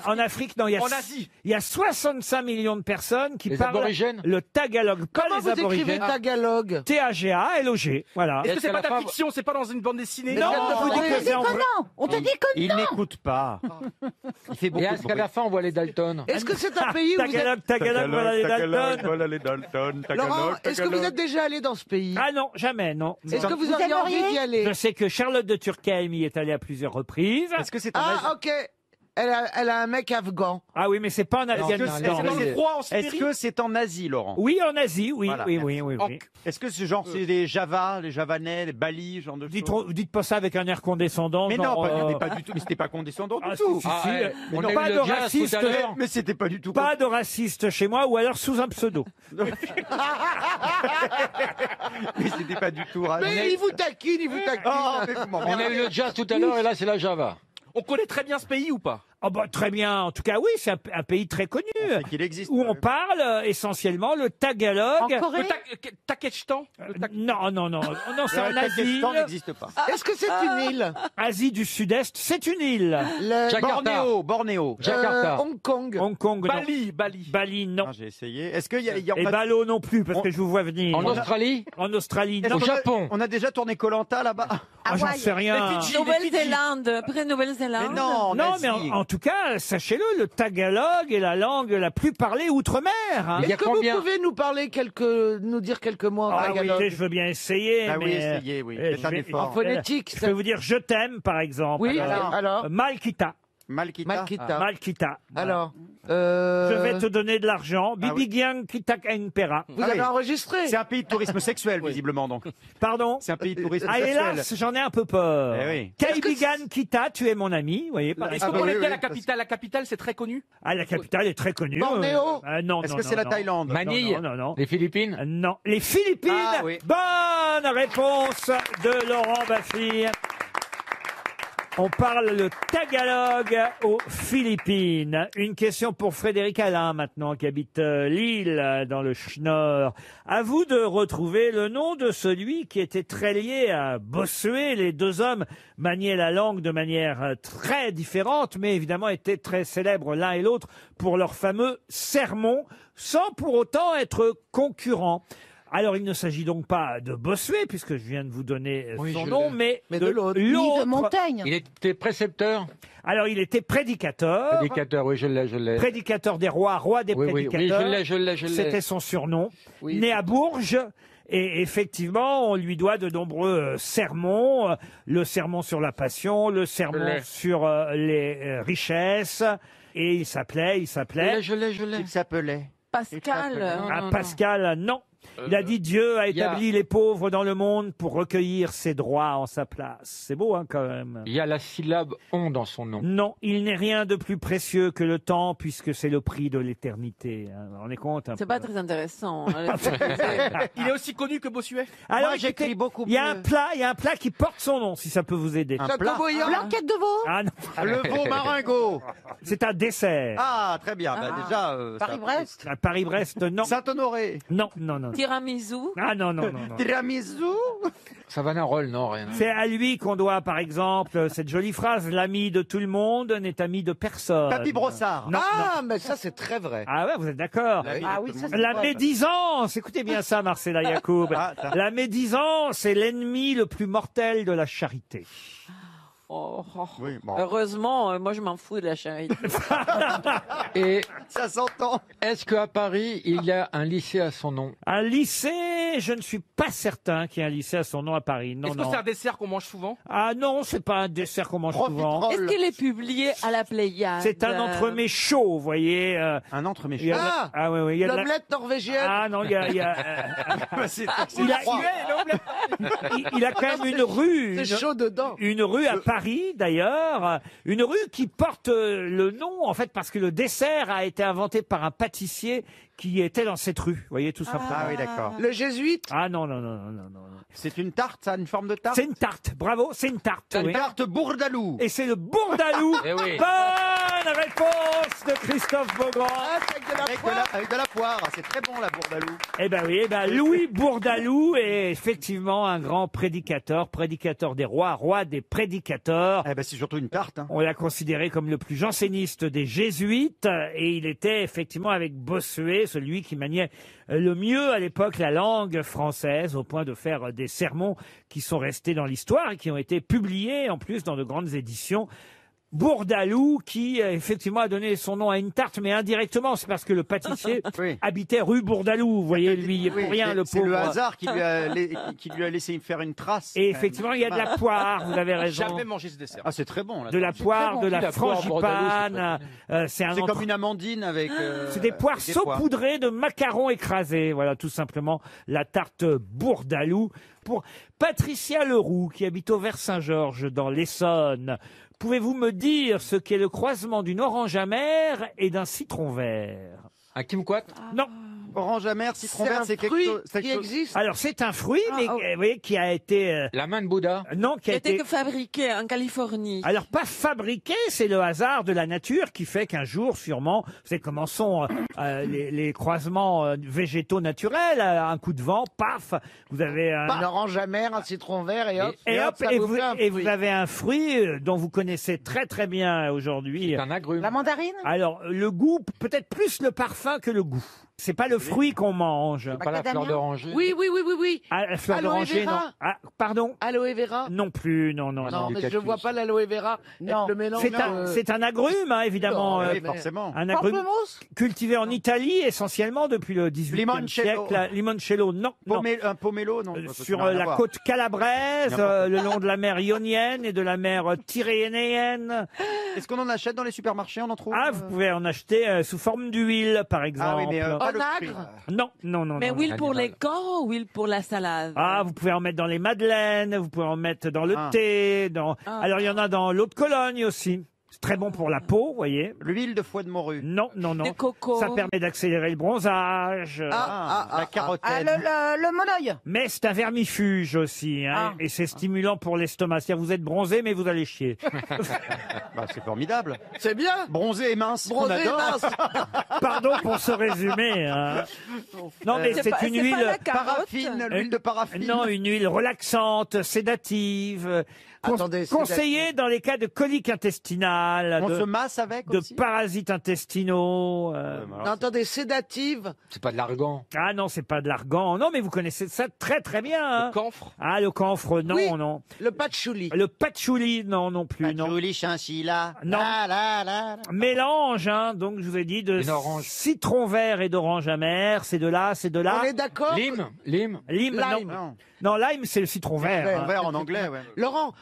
en Afrique, non, il y a En Asie. il y a 65 millions de personnes qui Les parlent aborigènes le tagalog, pas Comment les vous écrivez aborigènes. tagalog? T-A-G-A-L-O-G. Voilà. Est-ce que c'est qu'à pas la ta fin- fiction? C'est pas dans une bande dessinée? Non, on vous dit On que te dit c'est en que vrai. non. On te dit que Il n'écoute pas. Il fait beaucoup Et de est-ce qu'à bruit. la fin on voit les Dalton? Est-ce que c'est un pays où vous êtes... Tagalog, tagalog, voilà les Dalton. Laurent, est-ce que vous êtes déjà allé dans ce pays? Ah non, jamais, non. Est-ce que vous Vous auriez envie aimeriez d'y aller? Je sais que Charlotte de Turckheim y est allée à plusieurs reprises. Est-ce que c'est un Ah, ok. Elle a un mec afghan. Ah oui, mais c'est pas en Afghanistan. Est-ce que c'est en Asie, Laurent? Oui, en Asie, oui, Voilà, oui, merci. oui, oui, oui. Est-ce que c'est genre c'est des Java, les Javanais, les Bali, genre de choses? Dites pas ça avec un air condescendant. Mais genre, non, pas du tout. Mais c'était pas condescendant du Ah, tout. si, si, mais on non, a pas eu de le jazz raciste. tout à l'heure. Mais c'était pas du tout. Pas de raciste chez moi, ou alors sous un pseudo. Mais c'était pas du tout. Mais il vous taquine, il vous taquine. On a eu le jazz tout à l'heure et là c'est la Java. On connaît très bien ce pays ou pas? Oh bah, très bien. En tout cas, oui, c'est un pays très connu. Qu'il existe. Où on parle essentiellement le tagalog. Le Taketstan? Non, non, non. Non, c'est en Asie. Taketstan n'existe pas. Est-ce que c'est une île? Asie du Sud-Est, c'est une île. Bornéo. Jakarta. Hong Kong. Hong Kong, non. Bali. Bali, non. J'ai essayé. Est-ce qu'il y a Et Balo non plus, parce que je vous vois venir. En Australie? En Australie, non. Au Japon? On a déjà tourné Koh-Lanta là-bas. Ah, j'en sais rien. Nouvelle-Zélande, près Nouvelle-Zélande. Mais non, Non, mais en tout cas, sachez-le, le tagalog est la langue la plus parlée outre-mer. Hein. Il y a Est-ce que combien? vous pouvez nous dire quelques mots en Ah oui, tagalog? je veux bien essayer. Ah oui, mais, essayez, oui. Faites un effort. En phonétique. Je peux vous dire je t'aime, par exemple. Oui, alors Malkita. Malkita. Malkita. Malkita. Alors, Je vais te donner de l'argent. Bibigian Kitak Enpera. vous avez enregistré? C'est un pays de tourisme sexuel, visiblement, donc. Pardon? C'est un pays de tourisme Ah, sexuel. hélas, j'en ai un peu peur. Eh oui. Kaibigan Kita, tu es mon ami, vous voyez, par Est-ce exemple. qu'on oui, connaît oui, la capitale? La capitale, c'est très connu. Ah, la capitale est très connue. Bornéo? Non, Est-ce non, que c'est non, la non. Thaïlande? Manille? Non, non, non. Les Philippines? Non. Les Philippines. Ah, oui. Bonne réponse de Laurent Baffy. On parle le tagalog aux Philippines. Une question pour Frédéric Alain maintenant, qui habite Lille, dans le Schnorr. À vous de retrouver le nom de celui qui était très lié à Bossuet. Les deux hommes maniaient la langue de manière très différente, mais évidemment étaient très célèbres l'un et l'autre pour leurs fameux sermons, sans pour autant être concurrents. Alors, il ne s'agit donc pas de Bossuet, puisque je viens de vous donner son nom, mais de l'autre. Ni de Montaigne. Il était précepteur? Alors, il était prédicateur. Prédicateur, oui, je l'ai. Prédicateur des rois, roi des Oui, oui, prédicateurs. oui, je l'ai. C'était son surnom. Oui. Né à Bourges. Et effectivement, on lui doit de nombreux sermons. Le sermon sur la passion, le sermon sur les richesses. Et il s'appelait... Je l'ai. Il s'appelait. Pascal. Ah, Pascal, non. Il a dit Dieu a établi les pauvres dans le monde pour recueillir ses droits en sa place. C'est beau, hein, quand même. Il y a la syllabe on dans son nom. Non, il n'est rien de plus précieux que le temps, puisque c'est le prix de l'éternité. Hein, vous vous rendez compte un C'est peu pas très intéressant. Il est aussi connu que Bossuet. Alors, Moi, j'écris écoutez, beaucoup il y a mieux. il y a un plat qui porte son nom, si ça peut vous aider. Un plat. Blanquette de veau. Ah non, Le veau maringot. c'est un dessert. Ah, très bien. Bah, déjà. Paris-Brest. À Paris-Brest, non. Saint-Honoré. Non, non, non. Tiramisu. Ah non, non, non, non. Tiramisu. Savanarole, non, rien. C'est à lui qu'on doit, par exemple, cette jolie phrase, l'ami de tout le monde n'est ami de personne. Papy Brossard. Non, Ah, mais ça, c'est très vrai. Ah ouais, vous êtes d'accord. Ah oui, ça, c'est La vrai. médisance, écoutez bien ça, Marcella Yacoub. Ah, ça. La médisance est l'ennemi le plus mortel de la charité. Oh, oh. Oui, bon. Heureusement, moi je m'en fous de la charité. Et Ça s'entend. est-ce qu'à Paris, il y a un lycée à son nom? Un lycée, je ne suis pas certain qu'il y ait un lycée à son nom à Paris. Non, Est-ce que non. c'est un dessert qu'on mange souvent? Ah non, c'est pas un dessert qu'on mange souvent. Est-ce qu'il est publié à la Pléiade? C'est un entremets chaud, vous voyez. Un entremet Il y a de la- Ah oui, oui, il y a de la- L'omelette norvégienne. Ah non, il y a, il y a, Il il a quand même une rue. C'est chaud dedans. Une rue à Paris, d'ailleurs, une rue qui porte le nom, en fait, parce que le dessert a été inventé par un pâtissier qui était dans cette rue, vous voyez, tout simplement. Ah oui, d'accord. Le jésuite. Ah non, non, non, non, non, non. C'est une tarte, ça, une forme de tarte? C'est une tarte, bravo, c'est une tarte. Une oui. tarte bourdalou. Et c'est le bourdalou. Eh oui. Bonne réponse de Christophe Beaugrand. Avec de la poire. C'est très bon, la bourdalou. Eh ben oui, Louis Bourdalou est effectivement un grand prédicateur des rois, roi des prédicateurs. Eh ben, c'est surtout une tarte. Hein. On l'a considéré comme le plus janséniste des jésuites et il était effectivement avec Bossuet, celui qui maniait le mieux à l'époque la langue française au point de faire des sermons qui sont restés dans l'histoire et qui ont été publiés en plus dans de grandes éditions. Bourdaloue, qui effectivement a donné son nom à une tarte, mais indirectement, c'est parce que le pâtissier habitait rue Bourdaloue. Vous voyez, lui, il est pour rien, le pauvre. C'est le hasard qui lui a laissé faire une trace. Et effectivement, il y a de la poire, vous avez raison. Jamais mangé ce dessert. Ah, c'est très bon. De la poire, de la frangipane. C'est comme une amandine avec. C'est des poires avec des pois. saupoudrées de macarons écrasés. Voilà, tout simplement, la tarte Bourdaloue. Pour Patricia Leroux, qui habite au Vers-Saint-Georges, dans l'Essonne. Pouvez-vous me dire ce qu'est le croisement d'une orange amère et d'un citron vert? Un kumquat? Non. Orange amère, citron vert, c'est quelque chose qui existe. Alors c'est un fruit, mais vous voyez, qui a été La main de Bouddha? non, qui a C'était été que fabriqué en Californie. alors pas fabriqué, c'est le hasard de la nature qui fait qu'un jour, sûrement, vous savez comment sont les croisements végétaux naturels, un coup de vent, paf, vous avez Une orange amère, un citron vert et hop. ça et vous vous, fait un et fruit. vous avez un fruit dont vous connaissez très très bien aujourd'hui. C'est un agrume. La mandarine? Alors le goût, peut-être plus le parfum que le goût. C'est pas le fruit qu'on mange. Pas la fleur d'oranger? Oui. Ah, la fleur Aloe d'oranger, non. vera. Ah, pardon. Aloe vera? Non plus, non. Non, mais je vois pas l'aloe vera. Non. Le mélange. C'est un agrume, hein, évidemment. Non, Oui, mais- forcément. Un agrume Pamplemousse? cultivé en Italie essentiellement depuis le 18e Limoncello. siècle. Limoncello, non. Un pomelo, non. Sur la côte calabraise, le long de la mer Ionienne et de la mer Tyrrhénienne. Est-ce qu'on en achète dans les supermarchés? On en trouve? Ah, vous pouvez en acheter sous forme d'huile, par exemple. Ah oui, mais pas le fruit. Onagre? Non. Mais non. huile pour les corps ou huile pour la salade? Ah, vous pouvez en mettre dans les madeleines, vous pouvez en mettre dans le thé. Alors, il y en a dans l'eau de Cologne aussi. C'est très bon pour la peau, vous voyez. L'huile de foie de morue. Non. Des cocos. Ça permet d'accélérer le bronzage. La carotède. Le monoeil. Mais c'est un vermifuge aussi, hein, et c'est stimulant pour l'estomac. C'est-à-dire, vous êtes bronzé, mais vous allez chier. Bah, c'est formidable. C'est bien. Bronzé et mince. on Bronzé adore. mince. Pardon pour ce résumé. Hein. Non, mais c'est une pas huile. la carotte. Paraffine, l'huile de paraffine. Non, une huile relaxante, sédative, Attendez, conseillée dans les cas de colique intestinale, On se masse avec de aussi. parasites intestinaux. Non, attendez, sédative. C'est pas de l'argan. Ah non, c'est pas de l'argan. Non, mais vous connaissez ça très très bien. Hein. Camphre. Ah, le camphre, non, Oui. non. Le patchouli. Le patchouli, non plus, non. Joli chinchilla. Non. La. Mélange, hein, donc je vous ai dit, de Une orange. citron vert et d'orange amère. C'est de là, c'est de là. On est d'accord? Lime. Lime, Lime. non. Non, lime, c'est le citron vert. hein. Vert en anglais, ouais. Laurent,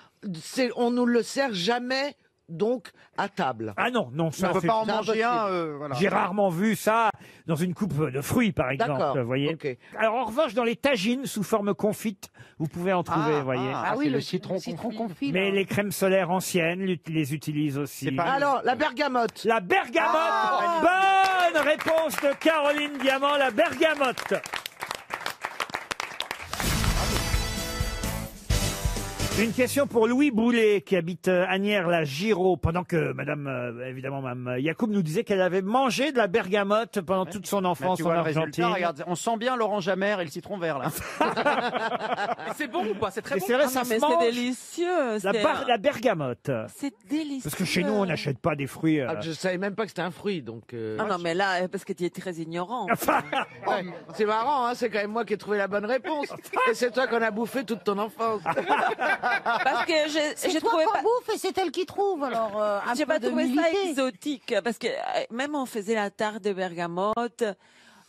on nous le sert jamais, donc, à table. Ah non, ça On peut c'est- pas en c'est manger impossible. un. Voilà. J'ai rarement vu ça dans une coupe de fruits, par exemple. D'accord, Vous voyez. ok. Alors, en revanche, dans les tagines sous forme confite, vous pouvez en trouver, vous voyez. Ah oui, le citron confit. Mais là. les crèmes solaires anciennes les utilisent aussi. C'est pas- Alors, la bergamote. La bergamote. Bonne réponse de Caroline Diamant, la bergamote. Une question pour Louis Boulet, qui habite Asnières-la-Giraud, pendant que évidemment, Mme Yacoub nous disait qu'elle avait mangé de la bergamote pendant toute son Mais enfance tu en vois le Argentine. résultat, regarde, on sent bien l'orange amère et le citron vert là. Et c'est bon ou pas? C'est très Et bon. c'est vrai, Ah ça non, se mais mange. c'est délicieux. La bergamote. C'est délicieux. Parce que chez nous, on n'achète pas des fruits. Ah, je savais même pas que c'était un fruit, donc. Ah non, mais là, parce que tu es très ignorant. Ouais, c'est marrant, hein, c'est quand même moi qui ai trouvé la bonne réponse. Et c'est toi qu'on a bouffé toute ton enfance. Parce que C'est j'ai toi trouvé qu'on pas. bouffe et c'est elle qui trouve, alors un J'ai peu pas de trouvé ça humilité. exotique parce que même on faisait la tarte de bergamote.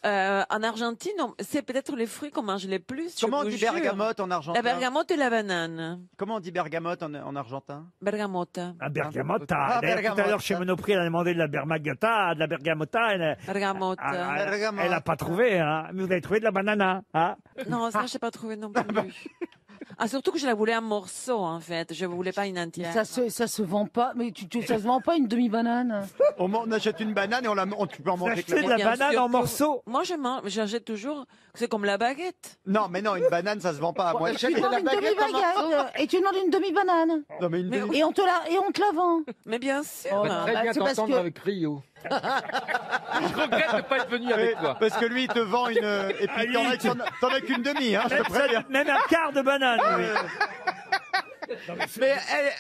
En Argentine, c'est peut-être les fruits qu'on mange les plus. je Comment on vous dit jure. bergamote en argentin? La bergamote et la banane. Comment on dit bergamote en argentin? Bergamote. La bergamote. Ah, D'ailleurs, tout à bergamote. l'heure, chez Monoprix, elle a demandé de la bergamota, de la bergamota. Bergamote. Elle a pas trouvé, hein. Mais vous avez trouvé de la banana, hein. Non, ça, j'ai pas trouvé non plus. Ah, surtout que je la voulais en morceaux, en fait. Je voulais pas une entière. Ça se vend pas, mais ça se vend pas une demi-banane. On achète une banane et tu peux en manger. Acheter de la Bien banane sûr en que- morceaux. Moi, j'achète toujours. C'est comme la baguette. Non, mais non, une banane, ça se vend pas. Moi, achète Tu demandes une demi-baguette et tu demandes une demi-banane. Non, mais une Mais demi- Et on te la vend. Mais bien sûr. On va très bien c'est parce t'entendre que- avec Rio. Je regrette de pas être venu avec toi. Parce que lui, il te vend une. Et puis, t'en as qu'une demi, hein, je te préviens. Même un quart de banane, oui. Mais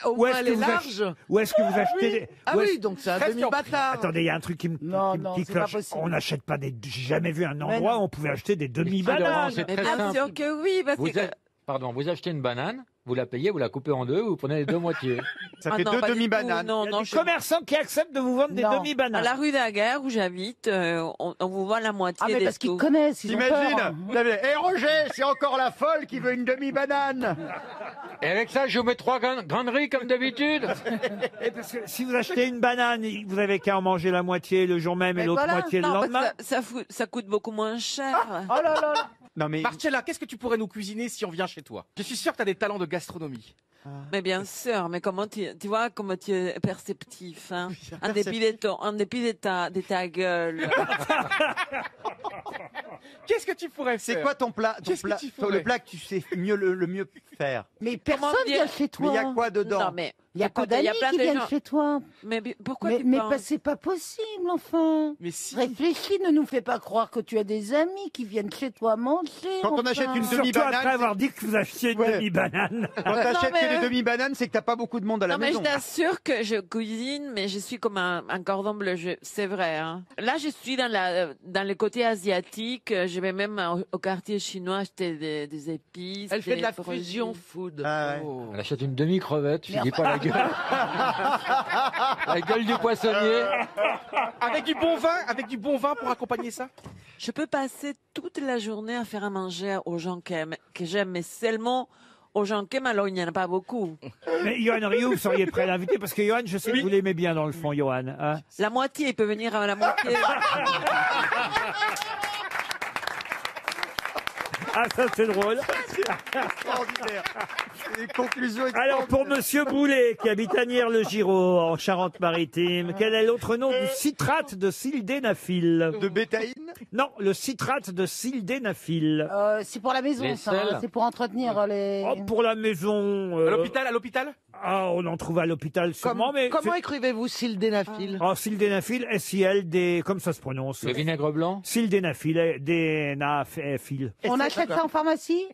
au Où moins, est-ce elle que est vous large. Où est-ce que vous achetez des... Ah où est-ce- oui, donc c'est un Presque demi-bâtard. Attendez, il y a un truc qui me Non, qui c'est pas cloche. possible. On n'achète pas des... J'ai jamais vu un Mais endroit non. où on pouvait acheter des Laurent, demi-bananes. c'est Mais très bien simple. sûr que oui, parce Vous que êtes- Pardon, vous achetez une banane, vous la payez, vous la coupez en deux, vous prenez les deux moitiés. Ça Ah fait non, deux pas du tout, demi-bananes. non, Il y a non, des je- commerçants qui acceptent de vous vendre des Non. demi-bananes. À la rue Daguerre où j'habite, on vous vend la moitié Ah, mais des parce qu'ils tout. connaissent, ils ont T'imagines peur. Eh Roger, c'est encore la folle qui veut une demi-banane. Et avec ça, je vous mets 3 graineries comme d'habitude. Et parce que si vous achetez une banane, vous avez qu'à en manger la moitié le jour même et Mais l'autre voilà. moitié le Non, parce lendemain. que ça coûte beaucoup moins cher. Oh là là. Non mais Marcella, qu'est-ce que tu pourrais nous cuisiner si on vient chez toi? Je suis sûr que tu as des talents de gastronomie. Mais bien sûr, mais comment tu vois comment tu es perceptif, hein, en dépit de ta gueule. Qu'est-ce que tu pourrais faire? c'est quoi ton plat, Qu'est-ce que tu ferais le plat que tu sais le mieux faire? Mais personne dire vient chez Mais il y toi. a quoi dedans? Non mais Il y a que écoute, il y d'amis a plein qui de viennent gens. chez toi. Mais pourquoi Mais, tu mais penses c'est pas possible, enfin. Mais si. Réfléchis, ne nous fais pas croire que tu as des amis qui viennent chez toi manger. Quand on enfin. achète une Surtout demi-banane, après avoir dit que vous achetiez une Ouais. demi-banane. quand t'achètes mais- que des demi-bananes, c'est que t'as pas beaucoup de monde à la Non mais je maison. t'assure que je cuisine, mais je suis comme un cordon bleu, c'est vrai. Hein. Là, je suis dans le côté asiatique. Je vais même au quartier chinois acheter des épices. Elle fait de la des produits. fusion food. Ah ouais. Oh. Elle achète une demi-crevette, je Mais dis pas la gueule. La gueule du poissonnier. Avec du bon vin pour accompagner ça? Je peux passer toute la journée à faire à manger aux gens que j'aime, mais seulement aux gens qui aiment, alors il n'y en a pas beaucoup. Mais Johan Rioux, vous seriez prêt à l'inviter parce que Johan, je sais que vous l'aimez bien dans le fond, Johan. hein. La moitié, il peut venir à la moitié. Ah, ça c'est drôle. Extraordinaire. Les conclusions Alors pour Monsieur Boulet, qui habite à Nières-le-Giraud, en Charente-Maritime, quel est l'autre nom du citrate de sildenafil? de bétaïne. Non, le citrate de sildenafil. C'est pour la maison, Les ça. sels. Hein. C'est pour entretenir les. Oh, pour la maison. À l'hôpital? Ah, on en trouve à l'hôpital sûrement, mais. Comment c'est- écrivez-vous sildenafil? Oh, sildenafil, S-I-L-D, comme ça se prononce. Le vinaigre blanc. Sildenafil, D-N-A-F-I-L. On achète ça en pharmacie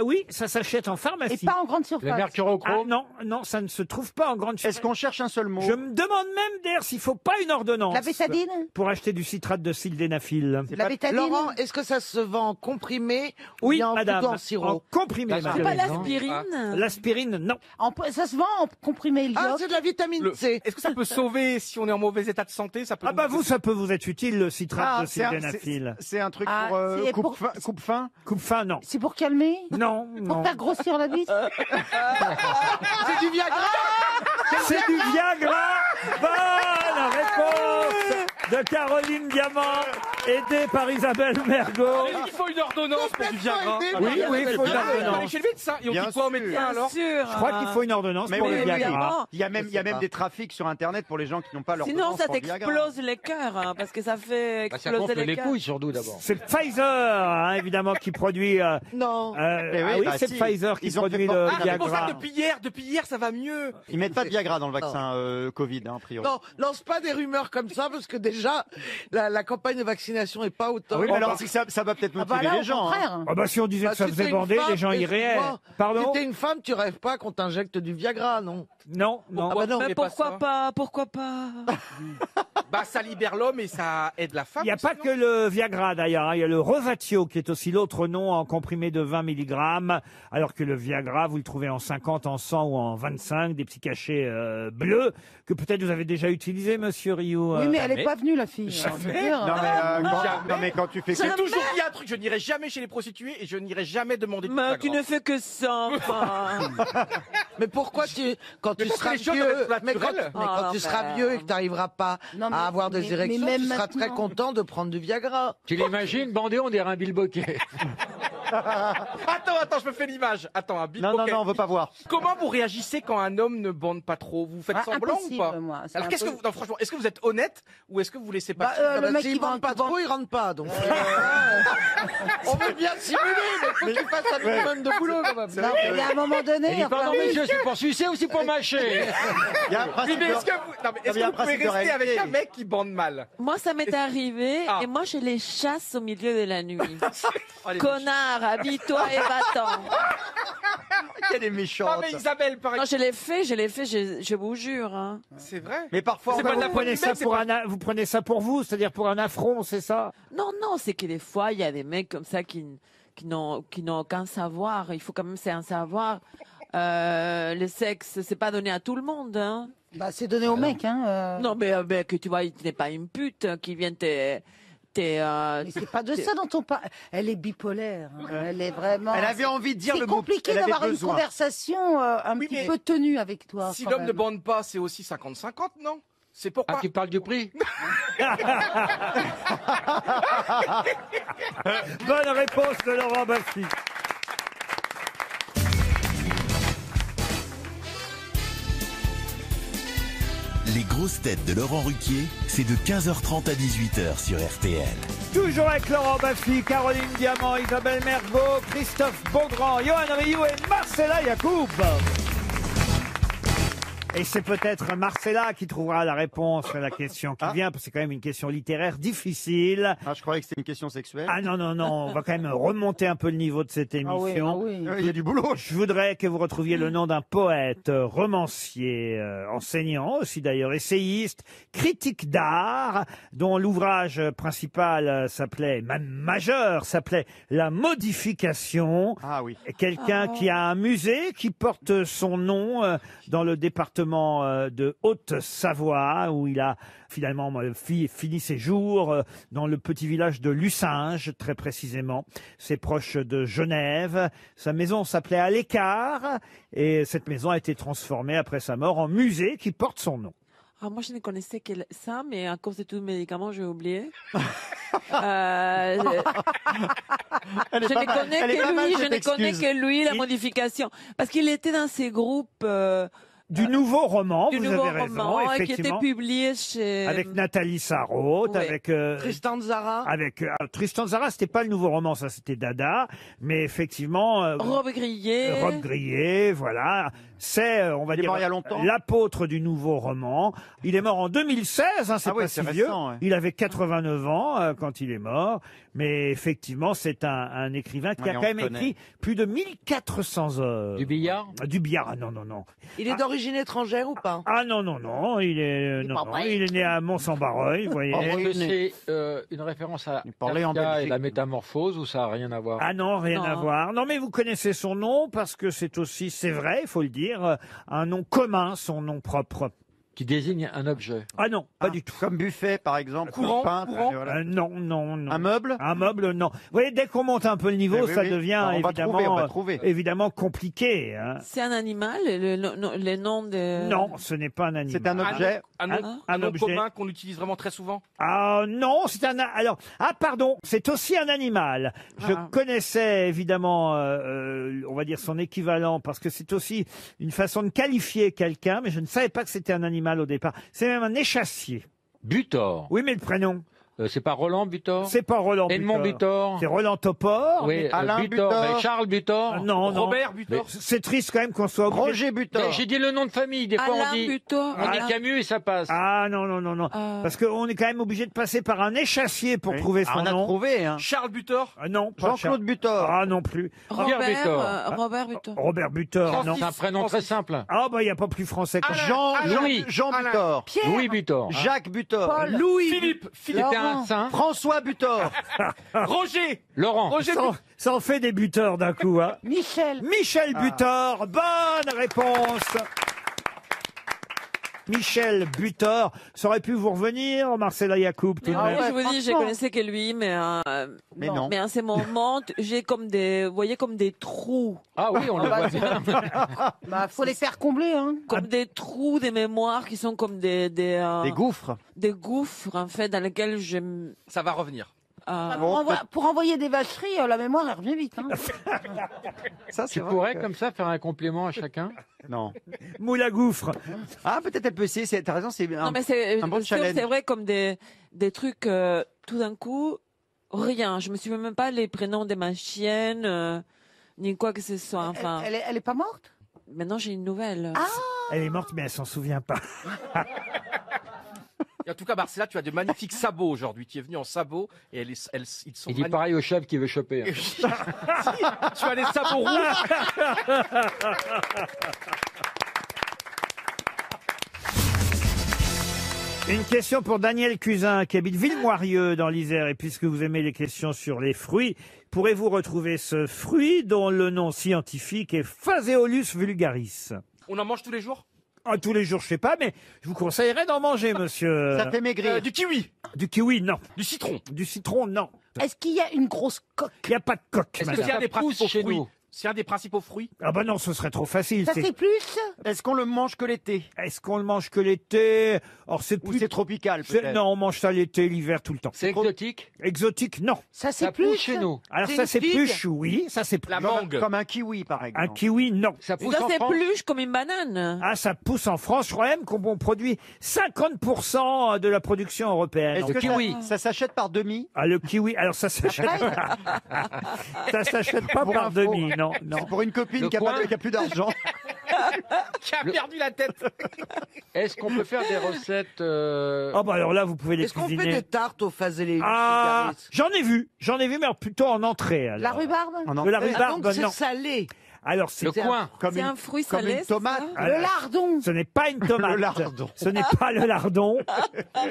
Oui, ça s'achète en et pharmacie. pas en grande Le surface. Ah, mercurochrome. non, non, ça ne se trouve pas en grande surface. Est-ce qu'on cherche un seul mot? Je me demande même d'ailleurs s'il faut pas une ordonnance. La bétadine Pour acheter du citrate de sildenafil. La bétadine Laurent, est-ce que ça se vend en comprimé ou Oui, bien madame. plutôt en sirop? comprimé, La madame. C'est pas L'aspirine, l'aspirine. L'aspirine, non. Ça se vend en comprimé Ah, iode. c'est de la vitamine C. Est-ce que ça peut sauver si on est en mauvais état de santé? Ça peut Ah bah vous, ça peut vous être utile, le citrate de c'est un, sildenafil. c'est un truc Ah, pour c'est coupe, pour- fin, coupe fin. Coupe-fin, non. C'est pour calmer Non, Pour non. faire grossir la bite C'est du Viagra. C'est du Viagra. Bonne réponse de Caroline Diamant, aidée par Isabelle Mergo. Il faut une ordonnance pour du Viagra. Oui, oui, il faut une Allez ordonnance. chez le médecin. Et on Bien dit quoi au sûr. médecin Bien alors? sûr. Je crois qu'il faut une ordonnance Mais pour oui, le oui, Viagra. évidemment. Il y a même, il y a même C'est des trafics sur Internet pour les gens qui n'ont pas leur Sinon, ordonnance ça pour le Viagra. t'explose les cœurs, hein, parce que ça fait Bah, ça exploser gonfle les cœurs. couilles surtout d'abord. C'est Pfizer, hein, évidemment, qui produit. Non. Eh oui, ah oui, bah c'est si. Pfizer qui Ils ont produit fait le Ah, c'est pour ça Viagra. que depuis hier, ça va mieux. Ils mettent pas de Viagra dans le vaccin Covid, hein, a priori. Non, lance pas des rumeurs comme ça parce que déjà la campagne de vaccination est pas au top. Oui, mais alors ça va peut-être Ah bah motiver là, les au gens. hein. contraire. Ah bah si on disait Bah, que ça si faisait t'es une bander, femme, les gens iraient. excuse-moi, Pardon Si t'es une femme, tu rêves pas qu'on t'injecte du Viagra, non? Non, non. Ah bah non, Mais mais pas pourquoi ça. pas, pourquoi pas Bah, ça libère l'homme et ça aide la femme. Il n'y a pas que le Viagra d'ailleurs, hein. Il y a le Revatio qui est aussi l'autre nom en comprimé de 20 mg, alors que le Viagra, vous le trouvez en 50, en 100 ou en 25, des petits cachets bleus, que peut-être vous avez déjà utilisé, monsieur Rioux. Oui, mais elle jamais. n'est pas venue, la fille. on peut dire. Non mais, Jamais. non, mais quand tu fais J'ai que... toujours dit un truc, je n'irai jamais chez les prostituées et je n'irai jamais demander du Mais tu Viagra. ne fais que ça, enfin. Mais pourquoi quand Mais tu parce que seras les choses vieux, doivent être mais quand, naturelles. mais quand Oh, tu seras merde. vieux et que tu n'arriveras pas Non, mais- à avoir des mais érections, même tu seras très maintenant. content de prendre du Viagra. Tu l'imagines bandé, on dirait un bilboquet. Attends, je me fais l'image. Attends, un bip. Non, non, ok. non, on veut pas voir. Comment vous réagissez quand un homme ne bande pas trop? Vous faites Ah, semblant impossible, ou pas? moi, c'est Alors qu'est-ce que impossible. vous, non, franchement, est-ce que vous êtes honnête ou est-ce que vous laissez pas? Bah, le mec, S'il il rentre vend pas trop, il rentre pas. Donc, on veut bien simuler, mais faut qu'il fasse un minimum de boulot quand même. Non, mais il y a un moment Elle donné. dit enfin, pardon monsieur, c'est pour sucer ou c'est pour mâcher? Il y a un Oui, principe mais de- est-ce que vous, non, mais est-ce il y a que un vous pouvez principe de rester avec réalité. un mec qui bande mal? Moi, ça m'est arrivé, Ah. et moi, je les chasse au milieu de la nuit. Allez, Connard, habille-toi et va-t'en. qu'elle est Ah, méchante. mais Isabelle, par Non, exemple. je l'ai fait, je vous jure. Hein. C'est vrai. Mais parfois, C'est on pas va- de la Vous prenez, faute du ça mec, c'est pour pas- vous prenez ça pour vous, c'est-à-dire pour un affront, c'est ça? Non, non, c'est que des fois, il y a des mecs comme ça qui n'ont aucun savoir. Il faut quand même, c'est un savoir. Le sexe, c'est pas donné à tout le monde. Hein. Bah, c'est donné aux mecs. Hein, Non, mais que tu vois, tu n'es pas une pute qui vient Mais c'est pas de ça dont on parle. Elle est bipolaire. Hein. Elle est vraiment. Elle avait envie de dire le mot. C'est compliqué d'avoir une conversation un petit peu tenue avec toi. Si quand l'homme ne même. bande pas, c'est aussi 50-50, non? C'est pourquoi. Ah, tu parles du prix? Bonne réponse de Laurent Baffy. Les grosses têtes de Laurent Ruquier, c'est de 15h30 à 18h sur RTL. Toujours avec Laurent Baffy, Caroline Diamant, Isabelle Mergo, Christophe Beaugrand, Johan Rioux et Marcella Yacoub. Et c'est peut-être Marcella qui trouvera la réponse à la question qui vient, parce que c'est quand même une question littéraire difficile. Ah, je croyais que c'était une question sexuelle. Ah non, non, non, on va quand même remonter un peu le niveau de cette émission. Il y a du boulot. Je voudrais que vous retrouviez le nom d'un poète, romancier, enseignant aussi d'ailleurs, essayiste, critique d'art, dont l'ouvrage principal s'appelait, même majeur, s'appelait La Modification. Ah oui. Quelqu'un qui a un musée qui porte son nom dans le département de Haute-Savoie, où il a finalement fini ses jours dans le petit village de Lucinge, très précisément. C'est proche de Genève. Sa maison s'appelait À l'Écart, et cette maison a été transformée après sa mort en musée qui porte son nom. Ah, moi, je ne connaissais que ça, mais à cause de tous les médicaments, j'ai oublié. Je ne connais que lui, la modification. Parce qu'il était dans ces groupes... Du nouveau roman, du vous nouveau avez raison, roman, qui était effectivement. publié chez... Avec Nathalie Sarraute, Oui. avec... Tristan Tzara. Avec Tristan Tzara, c'était pas le nouveau roman, ça c'était Dada, mais effectivement... Robe grillée. Robe grillée, voilà. C'est, on va Il est dire, mort il y a longtemps. l'apôtre du nouveau roman. Il est mort en 2016, hein, c'est Ah ouais, pas c'est si vieux. récent, ouais. Il avait 89 ans quand il est mort. Mais effectivement, c'est un écrivain qui Ouais, a on quand même le connaît. écrit plus de 1400 heures. Du billard? Du billard, ah, non, non, non. Il est d'origine étrangère ou pas? Ah non, non, non, il est, non, non, il est né à Mont-Saint-Barreuil, vous voyez. Est-ce que c'est une référence à parlait en Kafka et Belgique. la métamorphose ou ça n'a rien à voir? Ah non, rien Non. à voir. Non, mais vous connaissez son nom parce que c'est aussi, c'est vrai, il faut le dire, un nom commun, son nom propre. Qui désigne un objet. Ah non, pas du tout. Comme buffet, par exemple. Courant, peintre, courant. voilà. Non, non, non. Un meuble? Un meuble, non. Vous voyez, dès qu'on monte un peu le niveau, Eh oui, ça oui. devient On va évidemment, trouver, on va trouver. évidemment compliqué. Hein. C'est un animal, le nom de... Non, ce n'est pas un animal. C'est un objet. Un nom objet. commun qu'on utilise vraiment très souvent. Ah non, c'est un... Alors, ah pardon, c'est aussi un animal. Je Ah. connaissais évidemment, on va dire son équivalent, parce que c'est aussi une façon de qualifier quelqu'un, mais je ne savais pas que c'était un animal au départ. C'est même un échassier. Butor. Oui, mais le prénom, C'est pas Roland Butor? c'est pas Roland Edmond Butor? C'est Roland Topor. Oui, Alain Butor. Butor. Mais Charles Butor? Non, non. Robert Butor. C'est triste quand même qu'on soit obligé. Roger Butor. Mais j'ai dit le nom de famille. Des fois, Alain on dit Butor. Camus et ça passe. Ah non, non, non, non. Parce qu'on est quand même obligé de passer par un échassier pour trouver son on a nom. trouvé, hein. Charles Butor. Ah, non, pas Jean-Claude Butor. Ah non plus. Pierre Butor. Robert Butor. Robert Butor, non. C'est un prénom très simple. Ah bah il n'y a pas plus français que Jean, Louis. Jean Alain. Butor. Louis Butor. Jacques Butor. Paul. Louis. Philippe. Philippe. C'était Laurent. un saint. François Butor. Roger. Laurent. Roger ça, ça en fait des buteurs d'un coup. Hein. Michel. Michel Butor, bonne réponse. Michel Butor, ça aurait pu vous revenir, Marcella Yacoub, tout de Ah même. oui, je vous dis, je connaissais que lui, mais Mais non. mais en ce moment, j'ai comme des, vous voyez, comme des trous, Ah oui, on le voit bien. Bah, faut les faire combler, hein. comme des trous des mémoires qui sont comme des Des gouffres. des gouffres en fait dans lesquels je m- Ça va revenir. Pour envoyer des vacheries, la mémoire, elle revient vite. Hein. Ça, Tu pourrais comme ça faire un complément à chacun? Non. Moule à gouffre. Ah, peut-être elle peut essayer. T'as raison, c'est un... Non mais c'est un bon challenge. c'est vrai comme des trucs tout d'un coup rien. Je me souviens même pas les prénoms de ma chienne ni quoi que ce soit. Enfin, Elle est pas morte? maintenant j'ai une nouvelle. Elle est morte, mais elle s'en souvient pas. Et en tout cas, Marcella, tu as de magnifiques sabots aujourd'hui. Tu es venu en sabots et ils sont Il dit magnifiques. pareil au chef qui veut choper. Tu as des sabots rouges. Une question pour Daniel Cusin qui habite Villemoirieux dans l'Isère. Et puisque vous aimez les questions sur les fruits, pourrez-vous retrouver ce fruit dont le nom scientifique est Phaseolus vulgaris? On en mange tous les jours? Ah, tous les jours, je sais pas, mais je vous conseillerais d'en manger, monsieur. Ça fait maigrir. Du kiwi? Du kiwi, non. Du citron? Du citron, non. Est-ce qu'il y a une grosse coque? Il n'y a pas de coque, Est-ce que madame. c'est un des principaux chez fruits? nous? C'est un des principaux fruits? Ah bah non, ce serait trop facile. Ça c'est plus? Est-ce qu'on le mange que l'été? Est-ce qu'on le mange que l'été? Or, c'est Ou plus... c'est tropical c'est- peut-être? Non, on mange ça l'été, l'hiver, tout le temps. C'est exotique? Exotique, non. Ça c'est Ça plus? pousse chez nous. Alors C'est ça, une c'est figue? plus, oui, ça c'est plus. La mangue? Comme un kiwi par exemple. Un kiwi, non. Ça pousse Ça en France? s'épluche comme une banane. Ah, ça pousse en France. Je crois même qu'on produit 50% de la production européenne. Est-ce que kiwi. ça s'achète par demi? Ah, le kiwi, alors ça s'achète pas. Ça s'achète pas Pour par info. demi, non, non. C'est pour une copine Le qui a, coin. qui a plus d'argent. Qui a perdu la tête? Est-ce qu'on peut faire des recettes Ah bah alors là, vous pouvez les Est-ce qu'on fait cuisiner. des tartes aux Phaseolus Ah, vulgaris? j'en ai vu, mais plutôt en entrée. Alors. La rhubarbe? En De la entrée. rhubarbe, Donc c'est non. salé. Alors c'est Le coin? comme C'est une, un fruit comme salé, une tomate. c'est ça Ah, Le lardon? ce n'est pas une tomate. Le lardon. Ce n'est pas le lardon.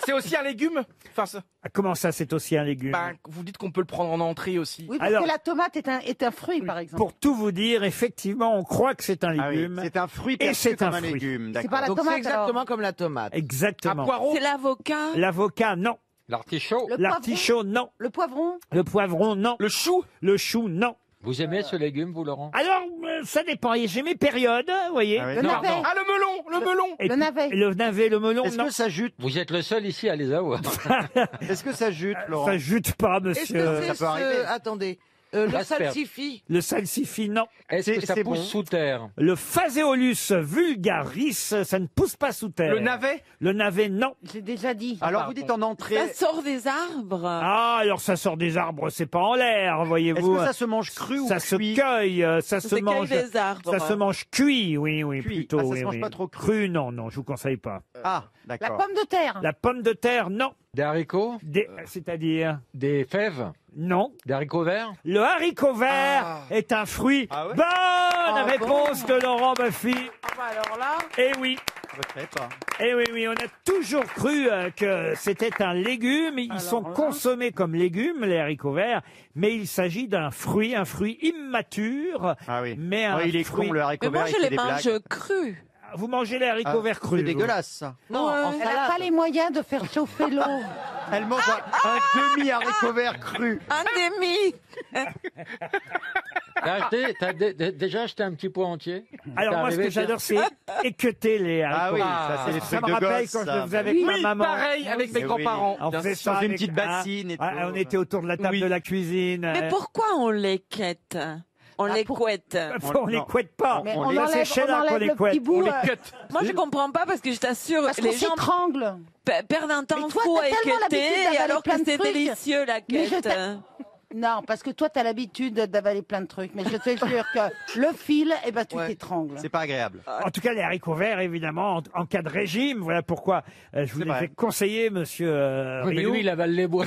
C'est aussi un légume? Enfin, Ah, comment ça, c'est aussi un légume? bah, vous dites qu'on peut le prendre en entrée aussi. Oui, parce Alors- que la tomate est un fruit, par exemple. Pour tout vous dire, effectivement, on croit que c'est un Ah oui, légume. c'est un fruit Et perçu c'est comme un un fruit. légume. C'est D'accord. pas la Donc tomate, c'est exactement alors. comme la tomate. Un Exactement. poireau? C'est l'avocat. L'avocat, non. L'artichaut? Le poivron? L'artichaut, non. Le poivron? Le poivron, non. Le chou? Le chou, non. Vous aimez ce légume, vous, Laurent? Alors, ça dépend. J'ai mes périodes, vous voyez. Ah oui. Le Non, navet? non. Ah, le melon! Le melon! Et Le puis, navet. Le navet, le melon, Est-ce non. que ça jute? Vous êtes le seul ici à les avoir. Est-ce que ça jute, Laurent? Ça jute pas, Est-ce monsieur. que ça c'est peut arriver. Attendez. Le L'asperge. salsifis. Le salsifis, non. Est-ce que ça c'est pousse bon. sous terre? Le Phaseolus vulgaris, ça ne pousse pas sous terre. Le navet? Le navet, non. J'ai déjà dit. Alors vous dites en entrée. Ça sort des arbres. Ah, alors ça sort des arbres, c'est pas en l'air, Est-ce voyez-vous. que ça se mange cru ou Ça se cuit? cueille, ça se C'est mange. des arbres. Ça se mange cuit, oui, oui, Cuit. plutôt. Ah, ça se oui, mange oui. pas trop cru. Non, non, je vous conseille pas. Ah, La d'accord. pomme de terre? La pomme de terre, non. Des haricots? C'est-à-dire, Des fèves? non. Des haricots verts? Le haricot vert est un fruit. Ah ouais Bonne réponse de Laurent Baffy. Alors là. Eh oui. Je ne savais pas. Eh oui, oui, on a toujours cru que c'était un légume. Ils sont consommés comme légumes, les haricots verts, mais il s'agit d'un fruit, un fruit immature. Ah oui. Mais un Oh, il est fruit... con le haricot Mais moi, vert. il je fait les des mange blagues. crus. Vous mangez les haricots Ah, verts crus. C'est vous. dégueulasse ça. Non, Ouais. en Elle n'a salade. pas les moyens de faire chauffer l'eau. Elle mange un demi haricot vert cru. Un demi. T'as déjà acheté un petit pot entier? Alors T'es moi, ce arrivé, que j'adore, c'est équeter les haricots. Ah oui, ça c'est les Ça trucs me de rappelle gosse. quand je ça. le faisais avec ma Oui, maman. pareil, avec mes Mais grands-parents. On Bien faisait sûr. ça Dans une avec- petite bassine et tout. on était autour de la table Oui. de la cuisine. Mais pourquoi on les quête? On les couette. On les couette pas. Mais On on les- Ça, c'est enlève, chez on là qu'on enlève les le couette. petit bout. On les cut. Moi, je comprends pas parce que je t'assure, Parce les qu'on gens s'étrangle. perdent un temps Mais toi, fou t'as à tellement équêter, l'habitude d'avaler alors plein que de c'est trucs. délicieux la Mais je quête. t'a- Non, parce que toi, t'as l'habitude d'avaler plein de trucs. Mais je te jure que le fil, eh ben, tu Ouais. t'étrangles. C'est pas agréable. En tout cas, les haricots verts, évidemment, en cas de régime. Voilà pourquoi je vous les vrai. ai conseillés, monsieur Oui, mais Rioux. lui, il avale les bois.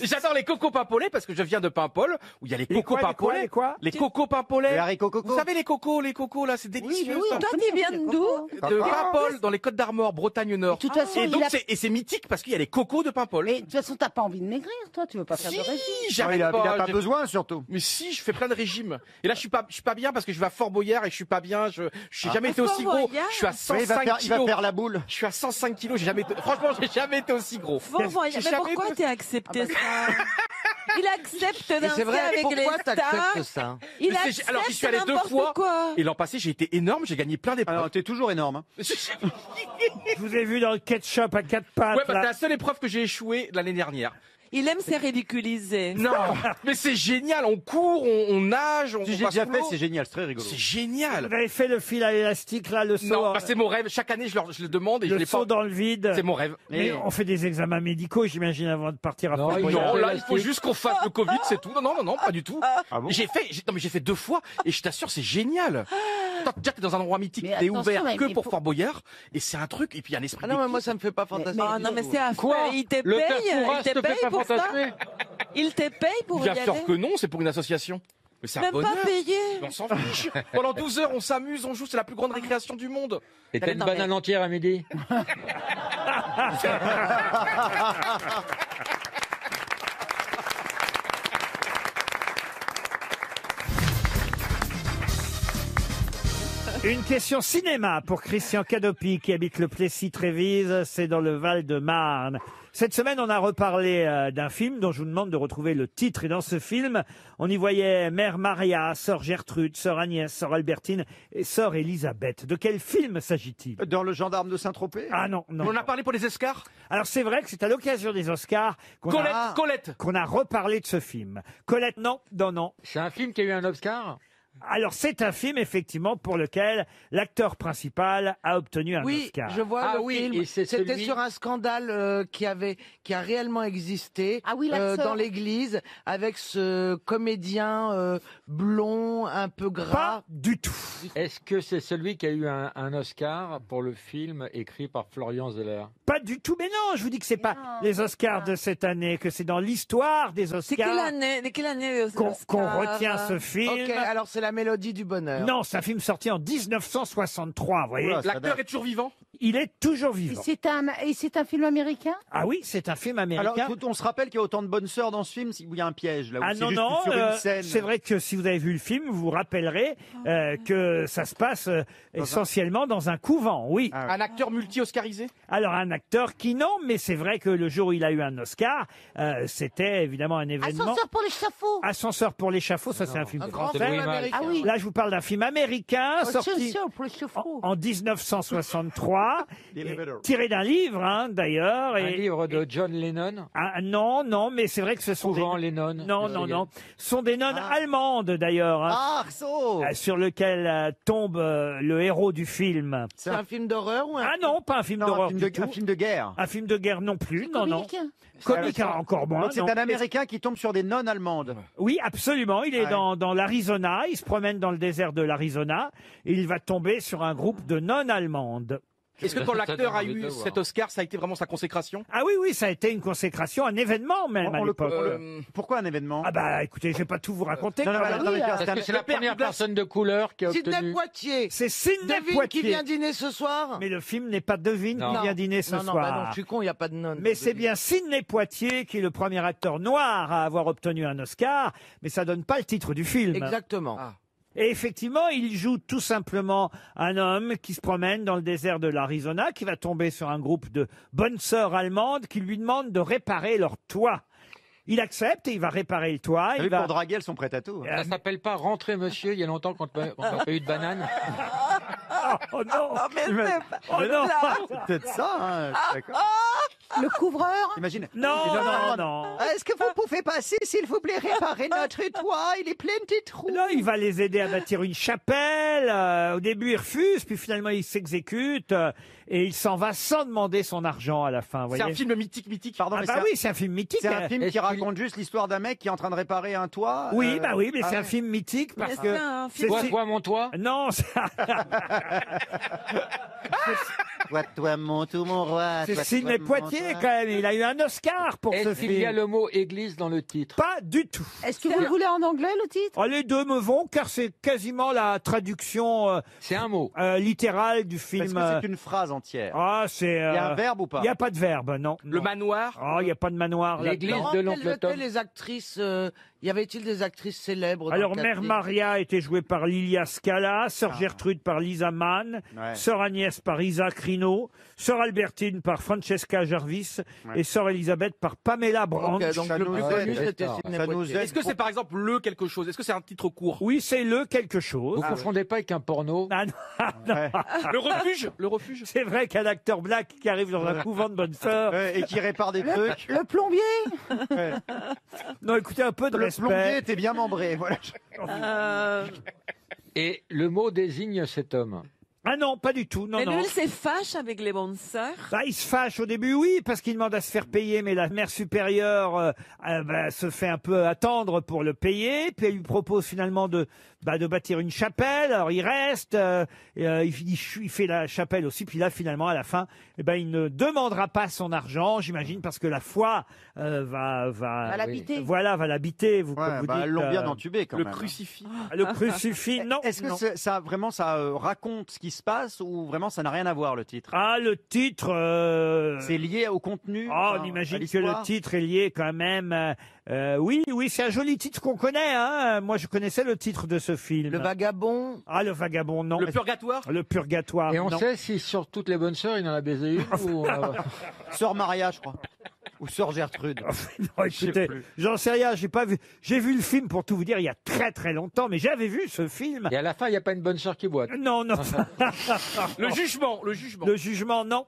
J'adore les cocos Paimpolais parce que je viens de Paimpol où il y a les Les cocos quoi, les quoi, Paimpolais. les quoi Les cocos Paimpolais. Les haricots coco. Vous savez les cocos là, c'est Oui, délicieux. mais oui, ça. on Toi, connaît, tu viens c'est d'où coco. De Paimpol, dans les Côtes d'Armor, Bretagne Nord. De toute façon, Et donc il a- c'est mythique parce qu'il y a les cocos de Paimpol. Mais de toute façon, t'as pas envie de maigrir, toi. Tu veux pas faire de régime. Si, Non, j'arrête il a pas j'ai- besoin surtout. Mais si, je fais plein de régimes. Et là, je suis pas bien parce que je vais à Fort Boyard et je suis pas bien. Je j'ai jamais été Fort aussi gros. Boyard Je suis à Oui, 105 il va kilos. faire la boule. Je suis à 105 kilos. Franchement, j'ai jamais été aussi gros. Bon, voyons, J'ai mais jamais pourquoi été- t'as accepté ça? Il accepte Mais danser c'est vrai, avec les pourquoi stars. t'acceptes ça? Il Mais accepte alors, j'y suis allé 2 n'importe fois. quoi. Et l'an passé, j'ai été énorme. J'ai gagné plein d'épreuves. Alors t'es toujours énorme. hein. Je vous ai vu dans le ketchup à 4 pattes. Ouais, bah, là. c'est la seule épreuve que j'ai échoué l'année dernière. Il aime se ridiculiser. Non, mais c'est génial. On court, on nage, on Si j'ai passe déjà sous fait, l'eau. c'est génial, c'est très rigolo. C'est génial. Vous avez fait le fil à l'élastique, là, le saut, Non, bah, c'est mon rêve. Chaque année, je le demande et je le l'ai saut pas. dans le vide. C'est mon rêve. Mais Et- on fait des examens médicaux, j'imagine, avant de partir à Non, Fort il Boyard. Non, là, il élastique. faut juste qu'on fasse le Covid, c'est tout. Non, pas du tout. Ah bon Non, mais j'ai fait 2 fois et je t'assure, c'est génial. Attends, déjà, t'es dans un endroit mythique, Mais t'es attention, ouvert mais que il pour faut- Fort Boyard et c'est un truc et puis il y a un esprit. Ah non, mais d'équipe. moi ça me fait pas fantasmer. Ah non, mais c'est affreux. Quoi? Il te Le paye, père Fouras il te te fait paye pas pour ça. fantasmer? Il te paye pour y Bien aller. sûr que non, c'est pour une association. Mais c'est un Même bonheur. pas payé. Mais on s'en fiche. Pendant 12 heures, on s'amuse, on joue, c'est la plus grande récréation du monde. Et t'as une Non, banane entière à midi? Une question cinéma pour Christian Cadopi qui habite le Plessis-Trévise, c'est dans le Val-de-Marne. Cette semaine, on a reparlé d'un film dont je vous demande de retrouver le titre. Et dans ce film, on y voyait Mère Maria, Sœur Gertrude, Sœur Agnès, Sœur Albertine et Sœur Élisabeth. De quel film s'agit-il? Dans Le Gendarme de Saint-Tropez? Ah non, non. On a parlé pour les Oscars. Alors c'est vrai que c'est à l'occasion des Oscars qu'on a reparlé de ce film. Colette, non, non, non. C'est un film qui a eu un Oscar? Alors c'est un film effectivement pour lequel l'acteur principal a obtenu un Oscar. Je vois le film. et c'est C'était celui- sur un scandale qui a réellement existé la sœur. dans l'église avec ce comédien blond, un peu gras. Pas du tout. Est-ce que c'est celui qui a eu un Oscar pour le film écrit par Florian Zeller? Pas du tout, mais non, je vous dis que c'est pas les Oscars de cette année, que c'est dans l'histoire des Oscars. C'est quelle année, de quelle année qu'on retient ce film. Ok, alors c'est la mélodie du bonheur. Non, c'est un film sorti en 1963, vous voyez. Oula, ça L'acteur date. est toujours vivant. Il est toujours vivant. C'est un film américain? Ah oui, c'est un film Alors, américain. on se rappelle qu'il y a autant de bonnes sœurs dans ce film, où il y a un piège, là, où Ah c'est non, juste non, sur une scène. c'est vrai que si vous avez vu le film, vous vous rappellerez que ça se passe essentiellement dans un couvent, oui. Ah ouais. Un acteur multi-oscarisé. Alors un acteur qui non, mais c'est vrai que le jour où il a eu un Oscar, c'était évidemment un événement. Ascenseur pour l'échafaud. Ascenseur pour l'échafaud, ça c'est un film Un grand français. film américain. Ah oui. Là, je vous parle d'un film américain sorti Ascenseur pour l'échafaud. en 1963, tiré d'un livre d'ailleurs. Un livre de John Lennon? Non, non, mais c'est vrai que ce sont Souvent des... Lennon. Non, non, non. Ce sont des nonnes allemandes d'ailleurs, Ah, so sur lequel tombe le héros du film. C'est un film d'horreur ou un Ah non, pas un film Non, d'horreur un du tout. film de guerre. Un film de guerre non plus, non, non. Comique. Comique encore moins. Donc c'est non. un Américain qui tombe sur des nonnes allemandes. Oui, absolument. Il est Ouais. dans l'Arizona. Il se promène dans le désert de l'Arizona. Et il va tomber sur un groupe de nonnes allemandes. Est-ce que quand Ça l'acteur donne a envie de eu le voir. cet Oscar, ça a été vraiment sa consécration? Ah oui, oui, ça a été une consécration, un événement même à l'époque. Pourquoi un événement? Ah bah écoutez, je vais pas tout vous raconter. Non, non, quand mais même. attendez, Parce que c'est la première personne de couleur qui a Sidney obtenu. Poitier. C'est Sidney Devine Poitier. qui vient dîner ce soir. Mais le film n'est pas Devine Non. qui vient dîner ce non, non, soir. bah non, je suis con, il n'y a pas de nonne. Mais c'est bien Sidney Poitier qui est le premier acteur noir à avoir obtenu un Oscar, mais ça donne pas le titre du film. Exactement. Ah. Et effectivement, il joue tout simplement un homme qui se promène dans le désert de l'Arizona, qui va tomber sur un groupe de bonnes sœurs allemandes qui lui demandent de réparer leur toit. Il accepte et il va réparer le toit. T'as Il vu, va... pour draguer, elles sont prêtes à tout. Ça s'appelle pas rentrer monsieur, il y a longtemps qu'on n'a pas eu de banane. Oh non! mais Oh non! C'est peut-être ça, hein. D'accord. Le couvreur. Imagine. Non, non, non. Est-ce que vous pouvez passer, s'il vous plaît, réparer notre toit? Il est plein de petits trous. Là, il va les aider à bâtir une chapelle. Au début, il refuse, puis finalement, il s'exécute et il s'en va sans demander son argent à la fin. Vous C'est voyez. un film mythique. Pardon, Ah mais bah c'est un- oui, c'est un film mythique. c'est un film Est-ce qui qu'il- raconte juste l'histoire d'un mec qui est en train de réparer un toit. Oui, bah oui, mais ah c'est un ouais. film mythique parce c'est que un film- Toi, mon toit? non, Toi, mon tout, mon roi. c'est Sidney Poitier quand même. Il a eu un Oscar pour ce Est-ce qu'il y a film. le mot église dans le titre? Pas du tout. Est-ce que vous le voulez en anglais, le titre? Oh, les deux me vont car c'est quasiment la traduction C'est un mot. littérale du Est-ce film. que c'est une phrase entière? Ah, c'est. Il y a un verbe ou pas? Il n'y a pas de verbe, non. Le non. manoir. Oh, il n'y a pas de manoir là. L'église Laurent, de quelles l'oncle étaient Tom. les actrices y avait-il des actrices célèbres dans Alors, le Mère casting Maria était jouée par Lilia Scala, Sœur Gertrude par Lisa Mann, Ouais. Sœur Agnès par Isaac Rino, Sœur Albertine par Francesca Jarvis et Sœur Elisabeth par Pamela Brandt. Ok, donc Ça le nous plus aide. connu, c'était Ça Sidney nous Poitier. aide. Est-ce que c'est par exemple le quelque chose? Est-ce que c'est un titre court? Oui, c'est le quelque chose. Vous confondez pas avec un porno? Ah, non, Ouais. Le refuge? Le refuge? c'est vrai qu'un acteur black qui arrive dans un couvent de bonnes sœurs. Ouais, et qui répare des trucs. Le plombier. Ouais. Non, écoutez, un peu de Le plombier respect. était bien membré. Voilà. Et le mot désigne cet homme. Ah non, pas du tout. Non, Mais non. lui, il se fâche avec les bonnes sœurs. Bah, il se fâche au début, oui, parce qu'il demande à se faire payer, mais la mère supérieure se fait un peu attendre pour le payer, puis elle lui propose finalement de bâtir une chapelle. Alors il reste, il fait la chapelle aussi, puis là finalement à la fin, il ne demandera pas son argent, j'imagine, parce que la foi va l'habiter. Voilà, va l'habiter. Vous, Ouais, comme vous bah, dites, elles l'ont bien entubé quand Le même. crucifix. le crucifix. Non. Est-ce que non. ça raconte ce qui qui se passe ou vraiment ça n'a rien à voir le titre? Ah, le titre... C'est lié au contenu? Ah, enfin, on à imagine que l'histoire le titre est lié quand même. Oui, c'est un joli titre qu'on connaît. Hein. Moi, je connaissais le titre de ce film. Le Vagabond. Ah, le Vagabond, non. Le Purgatoire. Le Purgatoire. Et on non. sait si sur toutes les bonnes sœurs, il en a baisé une ou... Sœur Maria, je crois. Ou Sœur Gertrude. Non, écoutez, j'en sais rien, j'ai pas vu. J'ai vu le film pour tout vous dire il y a très très longtemps, mais j'avais vu ce film. Et à la fin, il n'y a pas une bonne sœur qui boite. Non. Le jugement. Le jugement, non.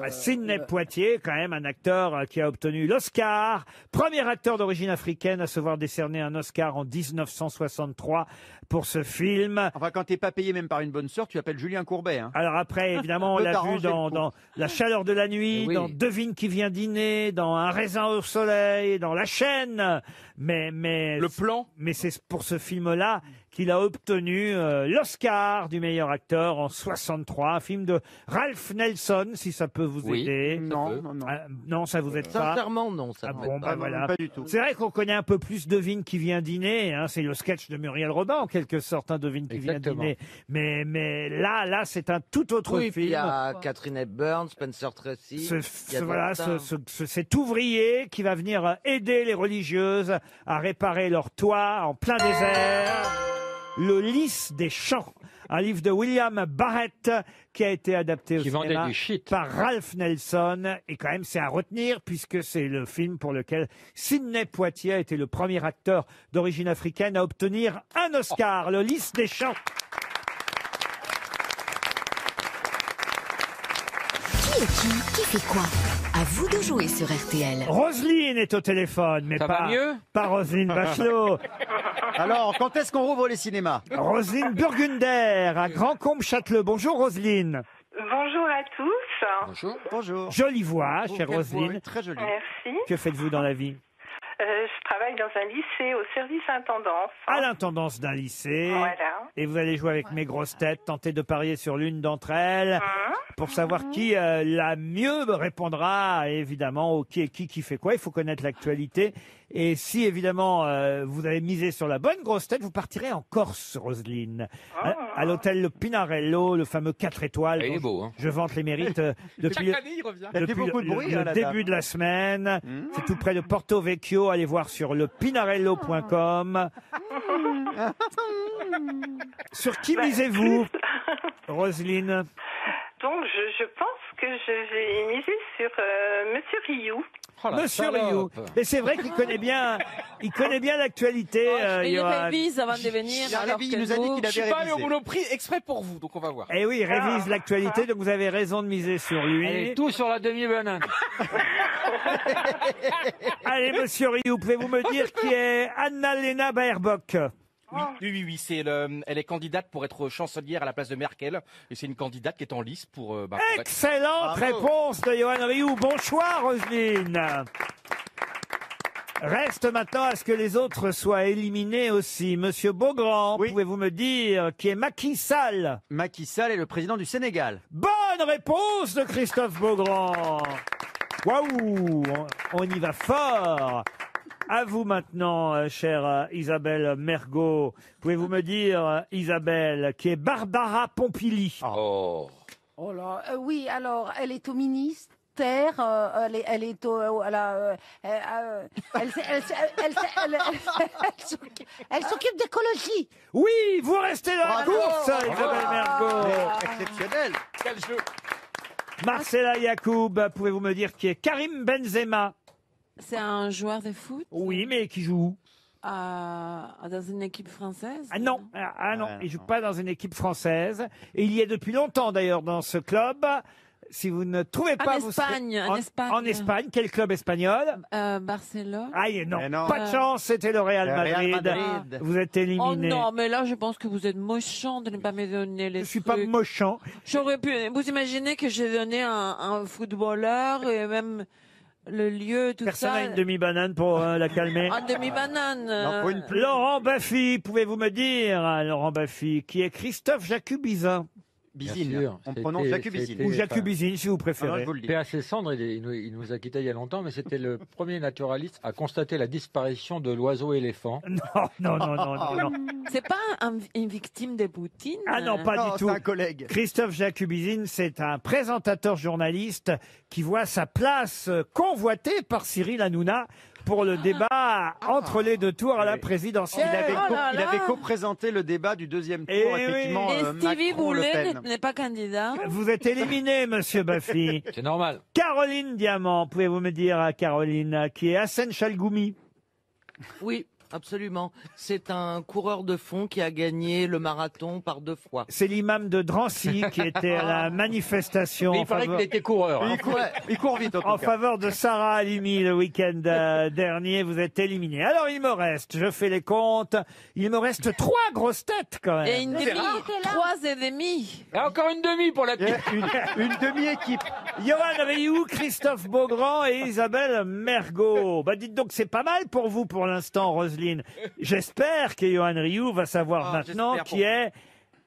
Sidney Poitier, quand même un acteur qui a obtenu l'Oscar, premier acteur d'origine africaine à se voir décerner un Oscar en 1963 pour ce film. Enfin, quand t'es pas payé même par une bonne sœur, tu appelles Julien Courbet. Hein. Alors après, évidemment, on Peut l'a vu t'arranger le coup. dans La chaleur de la nuit, Oui. dans Devine qui vient dîner, dans Un raisin au soleil, dans La chaîne. Mais Le plan. Mais c'est pour ce film-là qu'il a obtenu l'Oscar du meilleur acteur en 63, un film de Ralph Nelson, si ça peut vous Oui. aider. Non. Non, ça vous aide pas. Sincèrement, non. Ça Ah me bon, fait bah pas. voilà. Pas du tout. C'est vrai qu'on connaît un peu plus Devine qui vient dîner. Hein, c'est le sketch de Muriel Robin, en quelque sorte, hein, Devine qui Exactement. vient dîner. Mais là, c'est un tout autre Oui, puis il film. y a Catherine Hepburn, Spencer Tracy. il y a Voilà, Tintin. cet ouvrier qui va venir aider les religieuses à réparer leur toit en plein désert. Le Lys des champs, un livre de William Barrett qui a été adapté au Qui vendait cinéma du shit. par Ralph Nelson. Et quand même, c'est à retenir puisque c'est le film pour lequel Sidney Poitier a été le premier acteur d'origine africaine à obtenir un Oscar, Le Lys des champs. Qui est qui fait quoi? À vous de jouer sur RTL. Roselyne est au téléphone, mais Ça va mieux pas Roselyne Bachelot. Alors, quand est-ce qu'on rouvre les cinémas? Roselyne Burgunder à Grand-Combe-Châteleux. Bonjour Roselyne. Bonjour à tous. Bonjour. Bonjour. Jolie voix, chère Quelle Roselyne. voix, très jolie. Merci. Que faites-vous dans la vie? Je travaille dans un lycée au service intendance. À l'intendance d'un lycée. Voilà. Et vous allez jouer avec mes grosses têtes, tenter de parier sur l'une d'entre elles pour savoir qui la mieux répondra, évidemment, au qui est qui fait quoi. Il faut connaître l'actualité. Et si, évidemment, vous avez misé sur la bonne grosse tête, vous partirez en Corse, Roselyne. À l'hôtel Le Pinarello, le fameux 4 étoiles. Il est dont beau, hein. je vante les mérites depuis le, Chaque année, il revient. Il y a depuis beaucoup de le- bruit, le hein, la début dame. de la semaine. C'est tout près de Porto Vecchio. Allez voir sur lepinarello.com. Sur qui misez-vous, Roselyne? Donc, je pense que je vais miser sur Monsieur Rioux. Oh, la Monsieur salope. Rioux. Et c'est vrai qu'il connaît bien l'actualité. Et il Johan. révise avant de venir. Il a alors révisé, que il nous a dit nous- qu'il Je suis avait pas allé au révisé. Monoprix exprès pour vous, donc on va voir. Eh oui, il révise l'actualité, donc vous avez raison de miser sur lui. Allez, tout sur la demi-banane. Allez, Monsieur Rioux, pouvez-vous me dire qui est Annalena Baerbock? Oui, elle est candidate pour être chancelière à la place de Merkel. Et c'est une candidate qui est en lice pour... pour être- Excellente Bravo. réponse de Johan Rioux. Bon choix, Roselyne. Reste maintenant à ce que les autres soient éliminés aussi. Monsieur Beaugrand, Oui. pouvez-vous me dire qui est Macky Sall? Macky Sall est le président du Sénégal. Bonne réponse de Christophe Beaugrand. Waouh, on y va fort. À vous maintenant, chère Isabelle Mergot. Pouvez-vous me dire, Isabelle, qui est Barbara Pompili? Oh. Oh là, oui, alors, elle est au ministère, elle est au, elle s'occupe d'écologie. Oui, vous restez dans la Bravo. course, Isabelle Mergot. Exceptionnel. Quel jeu! Marcella Yacoub, pouvez-vous me dire qui est Karim Benzema? C'est un joueur de foot Oui, mais qui joue où? dans une équipe française. Ah non, il joue pas dans une équipe française. Et il y est depuis longtemps d'ailleurs dans ce club. Si vous ne trouvez pas... En vous serez- Espagne, en Espagne. En Espagne, quel club espagnol? Barcelone. Ah non, Mais non. pas de chance, c'était le Real Le Madrid. Real Madrid. Vous êtes Oh éliminé. non, mais là, je pense que vous êtes méchant de ne pas me donner les Je suis pas trucs. mochant. J'aurais pu. Vous imaginez que j'ai donné un footballeur et même le lieu, tout Personne ça. n'a une demi-banane pour la calmer. En demi-banane. Non, faut une Laurent Baffy, pouvez-vous me dire, Laurent Baffy, qui est Christophe Jacubizin? Jacubizine. On prononce Jacubizine. Ou Jacubizine, si vous préférez. Paix à ses cendres, il nous a quittés il y a longtemps, mais c'était le premier naturaliste à constater la disparition de l'oiseau éléphant. Non. C'est pas une victime de Poutine? Ah non, pas du tout. C'est un collègue. Christophe Jacubizine, c'est un présentateur journaliste qui voit sa place convoitée par Cyril Hanouna pour le débat entre les deux tours à la présidentielle. Il avait co-présenté le débat du deuxième tour, Eh effectivement. Et Stevie Macron-Le Boulet Pen. n'est pas candidat. Vous êtes éliminé, monsieur Baffy. C'est normal. Caroline Diamant, pouvez-vous me dire, Caroline, qui est Hassan Chalgoumi? Oui, absolument. C'est un coureur de fond qui a gagné le marathon par 2 fois. C'est l'imam de Drancy qui était à la manifestation. Mais en il paraît faveur- qu'il était coureur. hein. Il court vite, en tout En cas. faveur de Sarah Halimi le week-end dernier, vous êtes éliminé. Alors il me reste, je fais les comptes, il me reste 3 grosses têtes quand Et même. une demi, 3 et demi. Et encore une demi pour la petite. Une demi-équipe. Johan Rioux, Christophe Beaugrand et Isabelle Mergot. Bah dites donc, c'est pas mal pour vous pour l'instant, Roselyne. J'espère que Johan Rioux va savoir maintenant j'espère qui est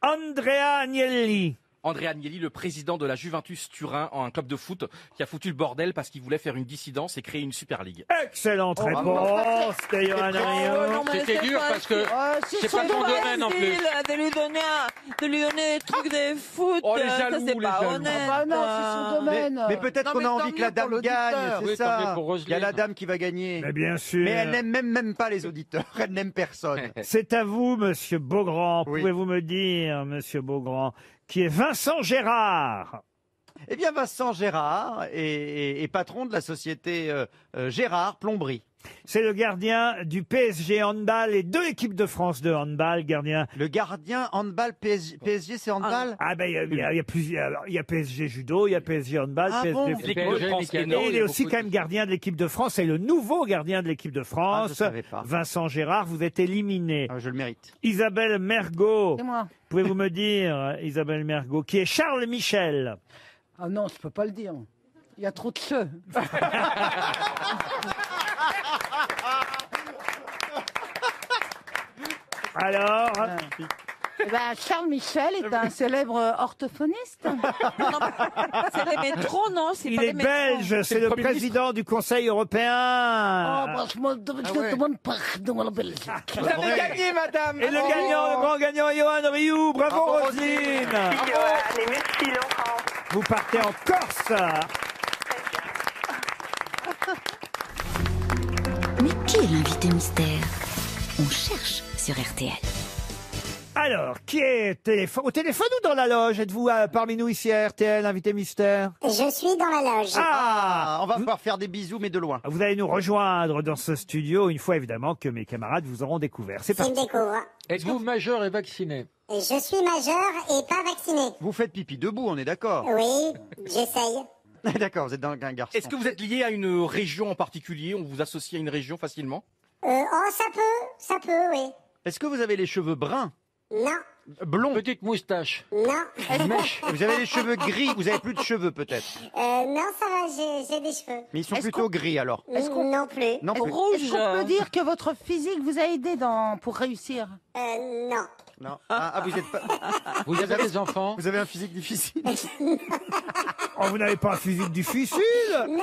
Andrea Agnelli. Andrea Agnelli, le président de la Juventus Turin, un club de foot qui a foutu le bordel parce qu'il voulait faire une dissidence et créer une Super Ligue. Excellente réponse de Johan Rioux. C'était dur parce que c'est pas son domaine en plus. De lui donner des trucs de foot, Oh, les ça jaloux, c'est les pas jaloux. honnête. Ah non, c'est son domaine. Mais peut-être Non, qu'on mais a tant envie que la mieux pour dame gagne, l'auditeur. c'est Oui, tant mieux ça. pour Roselyne. Il y a la dame qui va gagner. Mais bien sûr. Mais elle n'aime même pas les auditeurs. Elle n'aime personne. C'est à vous, monsieur Beaugrand. Oui. Pouvez-vous me dire, monsieur Beaugrand, qui est Vincent Gérard? Eh bien, Vincent Gérard est patron de la société Gérard Plomberie. C'est le gardien du PSG handball et de l'équipe de France de handball, gardien. Le gardien handball PSG, c'est handball Ah ben il y a plusieurs, il y a PSG judo, il y a PSG handball, Ah PSG bon football. L'équipe de France Mécano, Et il est aussi quand même gardien de l'équipe de France, c'est le nouveau gardien de l'équipe de Ah, je France. savais pas. Vincent Gérard, vous êtes éliminé. Je le mérite. Isabelle Mergot, C'est moi. pouvez-vous me dire, Isabelle Mergot, qui est Charles Michel? Ah non, je peux pas le dire. Il y a trop de cheveux. Alors, Eh ben, Charles Michel est un célèbre orthophoniste. C'est les métros, non? C'est il pas est les métros. belge, c'est le Premier président du Conseil Oh, européen. bah, je me demande pardon à la Belgique. Vous avez gagné, madame. Et le gagnant, le grand gagnant, Johan Rioux. Bravo, Roselyne. Johan, et merci Laurent. Vous partez en Corse. Mais qui est l'invité mystère? On cherche sur RTL. Alors, qui est au téléphone ou dans la loge? Êtes-vous parmi nous ici à RTL, invité mystère? Je suis dans la loge. Ah, On va pouvoir faire des bisous, mais de loin. Vous allez nous rejoindre dans ce studio une fois évidemment que mes camarades vous auront découvert. C'est Tu me parti. découvres. Êtes-vous majeur et vacciné? Je suis majeur et pas vacciné. Vous faites pipi debout, on est d'accord? Oui, j'essaye. D'accord, vous êtes un garçon. Est-ce que vous êtes lié à une région en particulier? On vous associe à une région facilement? Oh, ça peut, oui. Est-ce que vous avez les cheveux bruns? Non, Blonds? Petite moustache. non. Mèche. Vous avez les cheveux gris, vous avez plus de cheveux peut-être. Non, ça va, j'ai des cheveux. Mais ils sont Est-ce plutôt gris alors. Non plus. Non plus. Est-ce qu'on peut dire que votre physique vous a aidé pour réussir? Non. Non. Vous êtes pas. Vous avez des enfants? Vous avez un physique difficile. Oh, vous n'avez pas un physique difficile? Non,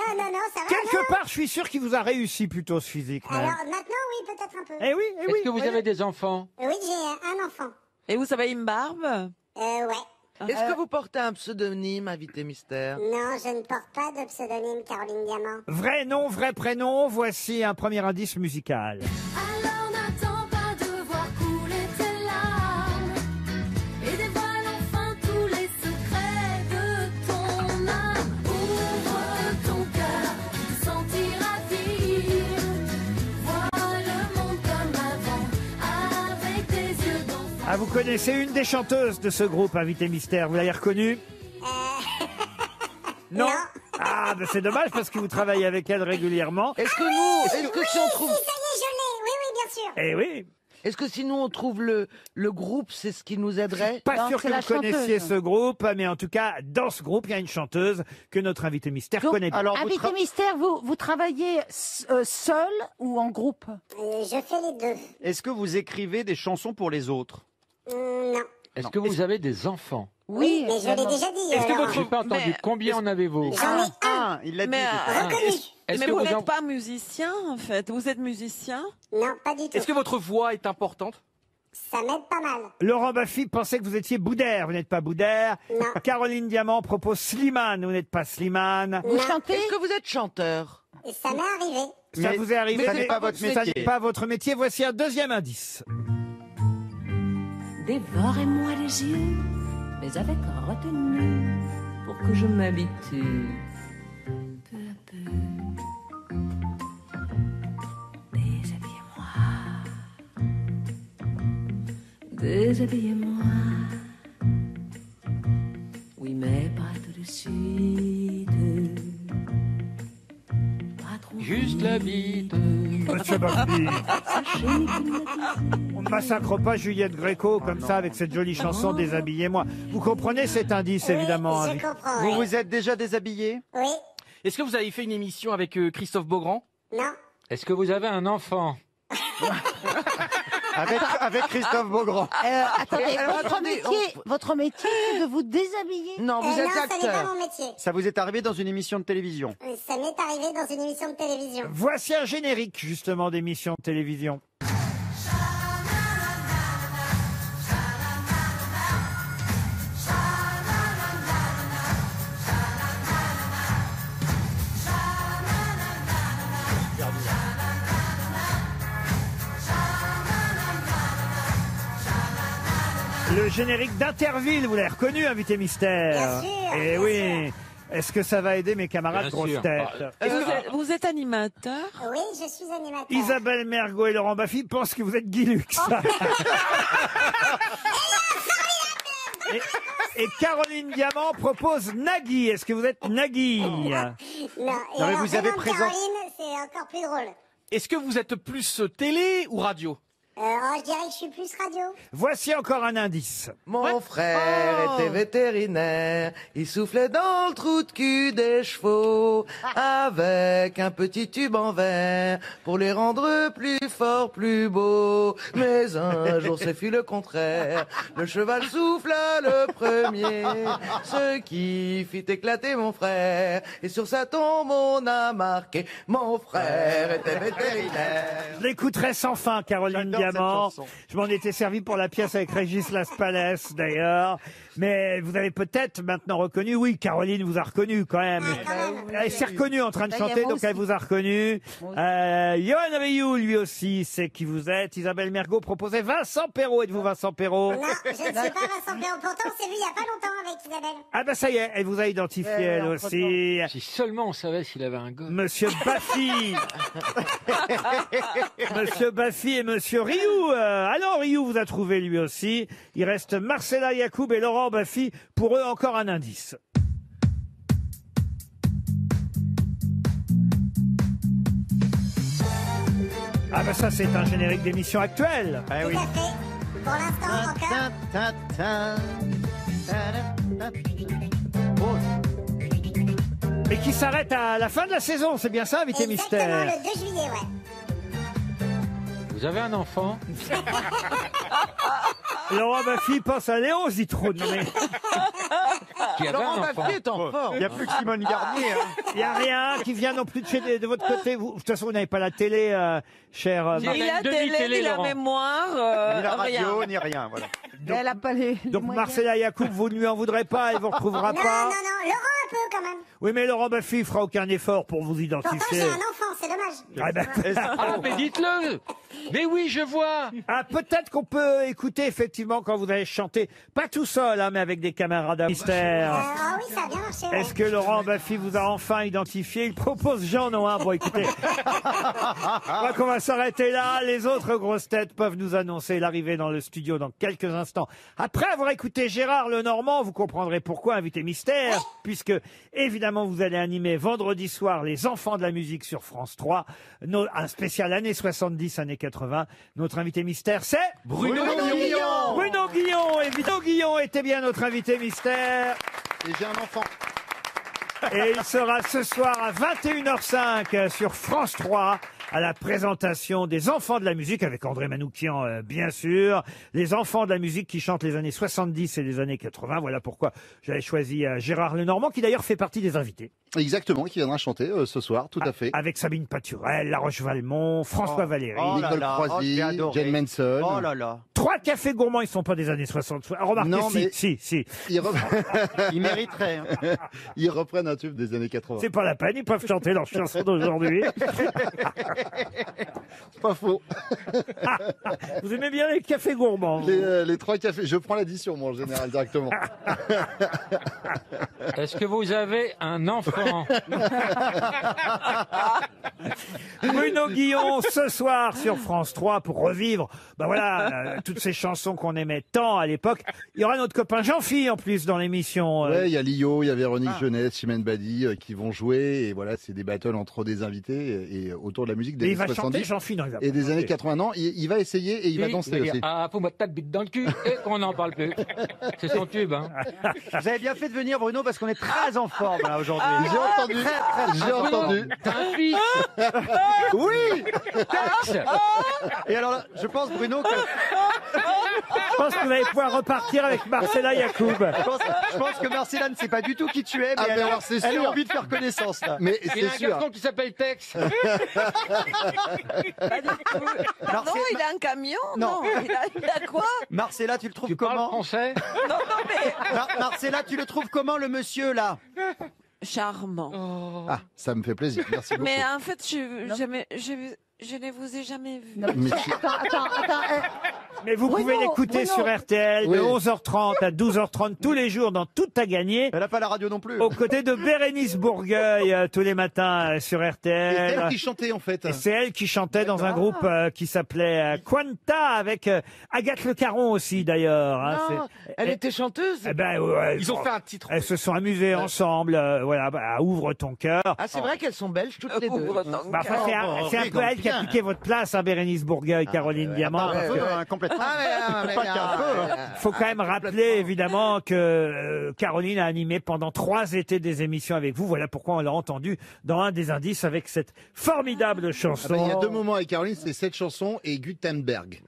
ça va. Quelque part, je suis sûr qu'il vous a réussi plutôt ce physique. même. Alors maintenant, oui, peut-être un peu. Eh oui, eh oui. Est-ce que vous avez des enfants? Oui, j'ai un enfant. Et vous avez une barbe? Ouais. Est-ce que vous portez un pseudonyme, invité mystère? Non, je ne porte pas de pseudonyme Caroline Diamant. Vrai nom, vrai prénom. Voici un premier indice musical. Alors n'attends pas de voir couler tes larmes et dévoile enfin tous les secrets de ton âme. Ouvre ton cœur, tu te sentiras vivre. Vois le monde comme avant, avec tes yeux d'enfant. Ah, vous connaissez une des chanteuses de ce groupe, invité mystère. Vous l'avez reconnue? Non. Ah, ben c'est dommage parce que vous travaillez avec elle régulièrement. Est-ce que si on trouve, Ça y est, je l'ai. Oui, bien sûr. Eh oui. est-ce que si nous on trouve le groupe, c'est ce qui nous aiderait? Pas Non, sûr que c'est la vous connaissiez chanteuse. ce groupe, mais en tout cas, dans ce groupe, il y a une chanteuse que notre invité mystère Donc, connaît bien. Alors, Invité mystère, vous travaillez seul ou en groupe? Je fais les deux. est-ce que vous écrivez des chansons pour les autres? Non. Est-ce que vous avez des enfants? Oui, mais je l'ai déjà dit. Est-ce que Laurent. votre... J'ai pas entendu. Combien en avez-vous? J'en ai un. Il l'a dit. Mais, Reconnu. Est-ce mais que vous vous n'êtes en- pas musicien, en fait. Vous êtes musicien? Non, pas du tout. Est-ce que votre voix est importante? Ça m'aide pas mal. Laurent Baffy pensait que vous étiez Boudère. Vous n'êtes pas Boudère. Non. Caroline Diamant propose Slimane. Vous n'êtes pas Slimane. Vous Non. chantez? Est-ce que vous êtes chanteur? Et ça m'est arrivé. Ça Mais- vous est arrivé. mais ça ça n'est pas votre ça métier. n'est pas votre métier. Voici un deuxième indice. Dévorez-moi les yeux, mais avec retenue, pour que je m'habitue peu à peu. Déshabillez-moi, déshabillez-moi. Oui, mais pas tout de suite. Pas trop Juste la bite. Monsieur Baffy. Sachez qu'il m'a On ne massacre pas Juliette Gréco comme ça avec cette jolie chanson Déshabillez-moi. Vous comprenez cet indice, évidemment. Oui, hein. je comprends. Vous oui. vous êtes déjà déshabillé? Oui. Est-ce que vous avez fait une émission avec Christophe Beaugrand? Non. Est-ce que vous avez un enfant? Avec Christophe Beaugrand. Attendez, Alors, votre attendez, métier, votre métier, c'est de vous déshabiller. Non, vous êtes Non, ça n'est pas acteur. mon métier. Ça vous est arrivé dans une émission de télévision? Ça m'est arrivé dans une émission de télévision. Voici un générique, justement, d'émission de télévision. Le générique d'Interville, vous l'avez reconnu, invité mystère. Bien sûr, Eh bien oui. Est-ce que ça va aider mes camarades Bien grosses sûr. têtes Vous êtes animateur? Oui, je suis animateur. Isabelle Mergo et Laurent Baffy pensent que vous êtes Guy Lux. Et Caroline Diamant propose Nagui. Est-ce que vous êtes Nagui? Non, et mais alors, vous avez venant de présent- Caroline, c'est encore plus drôle. Est-ce que vous êtes plus télé ou radio? Je dirais que je suis plus radio. Voici encore un indice. Mon frère était vétérinaire, il soufflait dans le trou de cul des chevaux avec un petit tube en verre pour les rendre plus forts, plus beaux. Mais un jour ce fut le contraire, le cheval souffla le premier, ce qui fit éclater mon frère. Et sur sa tombe on a marqué mon frère était vétérinaire. Je l'écouterai sans fin, Caroline J'adore cette Diamant. chanson. Je m'en étais servi pour la pièce avec Régis Laspalès, d'ailleurs. Mais vous avez peut-être maintenant reconnu. Oui, Caroline vous a reconnu quand même. Elle s'est reconnue en train de Ça y est, chanter, moi donc elle aussi. vous a reconnu. Johan Rioux, lui aussi, sait qui vous êtes. Isabelle Mergo proposait Vincent Perrault. Êtes-vous Vincent Perrault? Non, je ne suis pas Vincent Perrault. Pourtant, on s'est vu il n'y a pas longtemps avec Isabelle. Ah ben ça y est, elle vous a identifié elle aussi. Si seulement on savait s'il avait un gosse. Monsieur Baffy. Monsieur Baffy et Monsieur Rioux. Alors Rioux vous a trouvé lui aussi. Il reste Marcella Yacoub et Laurent Baffy. Pour eux, encore un indice. Ah ben ça, c'est un générique d'émission actuelle. Ah oui. Tout à fait. Pour l'instant, encore. Mais qui s'arrête à la fin de la saison, c'est bien ça, invité Exactement, mystère. le 2 juillet, ouais. Vous avez un enfant? Laurent Baffy pense à Léon Zitrone. Mais Qui avait Laurent un enfant? Baffy est en forme. Il n'y a plus que Simone Garnier. Hein. il n'y a rien qui vient non plus de votre côté. Vous, de toute façon, vous n'avez pas la télé, cher Si. Ni la une télé, demi-télé, ni la Laurent. mémoire, Ni la radio, rien. ni rien. Voilà. Elle a pas les Donc moyens. Marcella Yacoub, vous ne lui en voudrez pas, elle vous retrouvera Non, pas. non, non, Laurent un peu quand même. Oui, mais Laurent Baffy fera aucun effort pour vous Pourtant, identifier. j'ai un enfant, c'est dommage. Ah, ben, Ah, mais dites-le! Mais oui, je vois! ah, peut-être qu'on peut écouter effectivement quand vous allez chanter, pas tout seul, hein, mais avec des camarades à mystère. Ah oui, ça a bien marché. ouais. Est-ce que Laurent Baffy vous a enfin identifié? Il propose Jean Noin. Bon, écoutez, je crois qu'on va s'arrêter là. Les autres grosses têtes peuvent nous annoncer l'arrivée dans le studio dans quelques instants. Après avoir écouté Gérard Lenormand, vous comprendrez pourquoi invité mystère, puisque évidemment vous allez animer vendredi soir les enfants de la musique sur France 3, un spécial années 70, années 80. Notre invité mystère, c'est Bruno Guillon. Bruno Guillon. Et Bruno Guillon était bien notre invité mystère. Et j'ai un enfant. Et il sera ce soir à 21h05 sur France 3 à la présentation des Enfants de la musique avec André Manoukian, bien sûr. Les Enfants de la musique qui chantent les années 70 et les années 80. Voilà pourquoi j'avais choisi Gérard Lenormand, qui d'ailleurs fait partie des invités. Exactement, qui viendra chanter ce soir, tout à fait. Avec Sabine Paturel, La Roche-Valmont, François Valéry, Nicole Croisy, Jane Manson. Oh là là. 3 cafés gourmands, ils sont pas des années 60. Remarquez, Non, mais- si. Il mériterait. Hein. Ils reprennent un tube des années 80. C'est pas la peine, ils peuvent chanter leurs chansons d'aujourd'hui. C'est pas faux. Vous aimez bien les cafés gourmands? Les 3 cafés, je prends l'addition, moi, en général, directement. Est-ce que vous avez un enfant? Bruno Guillon, ce soir sur France 3 pour revivre, toutes ces chansons qu'on aimait tant à l'époque. Il y aura notre copain Jean-Phi en plus dans l'émission. Ouais, il y a Lio, il y a Véronique Jeunesse, Chimène Badi qui vont jouer. Et voilà, c'est des battles entre des invités et autour de la musique des Mais années il va 70 chanter Jean-Phi, non, il va et pas des chanter. années 80. Non, il va essayer et il va danser aussi. Ah, faut mettre ta bite dans le cul et qu'on n'en parle plus. C'est son tube, hein. Vous avez bien fait de venir, Bruno, parce qu'on est très en forme là aujourd'hui. J'ai entendu, j'ai entendu. T'as un fils? Oui. Et alors là, je pense, Bruno, que Je pense que vous allez pouvoir repartir avec Marcella Yacoub. je pense que Marcella ne sait pas du tout qui tu es, mais Ah, elle, mais alors, c'est elle a sûr. envie de faire connaissance là. Mais Il c'est a un sûr. garçon qui s'appelle Tex. Non, il a un camion. Non, il a quoi? Marcella, tu le trouves Tu parles comment? français? Non, mais Marcella, tu le trouves comment le monsieur là? charmant. Ah, ça me fait plaisir. Merci beaucoup. Mais en fait, je ne vous ai jamais vu. Mais- Attends. Mais vous pouvez Bruno, l'écouter Bruno. sur RTL de Oui. 11h30 à 12h30 tous les jours dans Tout à gagner. Elle n'a pas la radio non plus. Aux côtés de Bérénice Bourgueil tous les matins sur Et c'est elle RTL. qui chantait en fait. Et c'est elle qui chantait dans un groupe qui s'appelait Quanta avec Agathe Le Caron aussi d'ailleurs. hein. Non, elle était chanteuse. Eh ben, ouais, Ils ont fait un titre. elles se sont amusées ensemble. Ouvre ton cœur. Ah, c'est vrai qu'elles sont belges toutes les deux. Ouvre ton Bah, enfin, Oh, c'est un peu elle qui a piqué votre place, hein, Bérénice Bourgueil, Caroline Diamant. Un peu, hein, complètement. Pas qu'un peu. hein. Il faut quand même rappeler évidemment que Caroline a animé pendant 3 étés des émissions avec vous. Voilà pourquoi on l'a entendu dans un des indices avec cette formidable chanson. Ah bah, il y a 2 moments avec Caroline, c'est cette chanson et Gutenberg.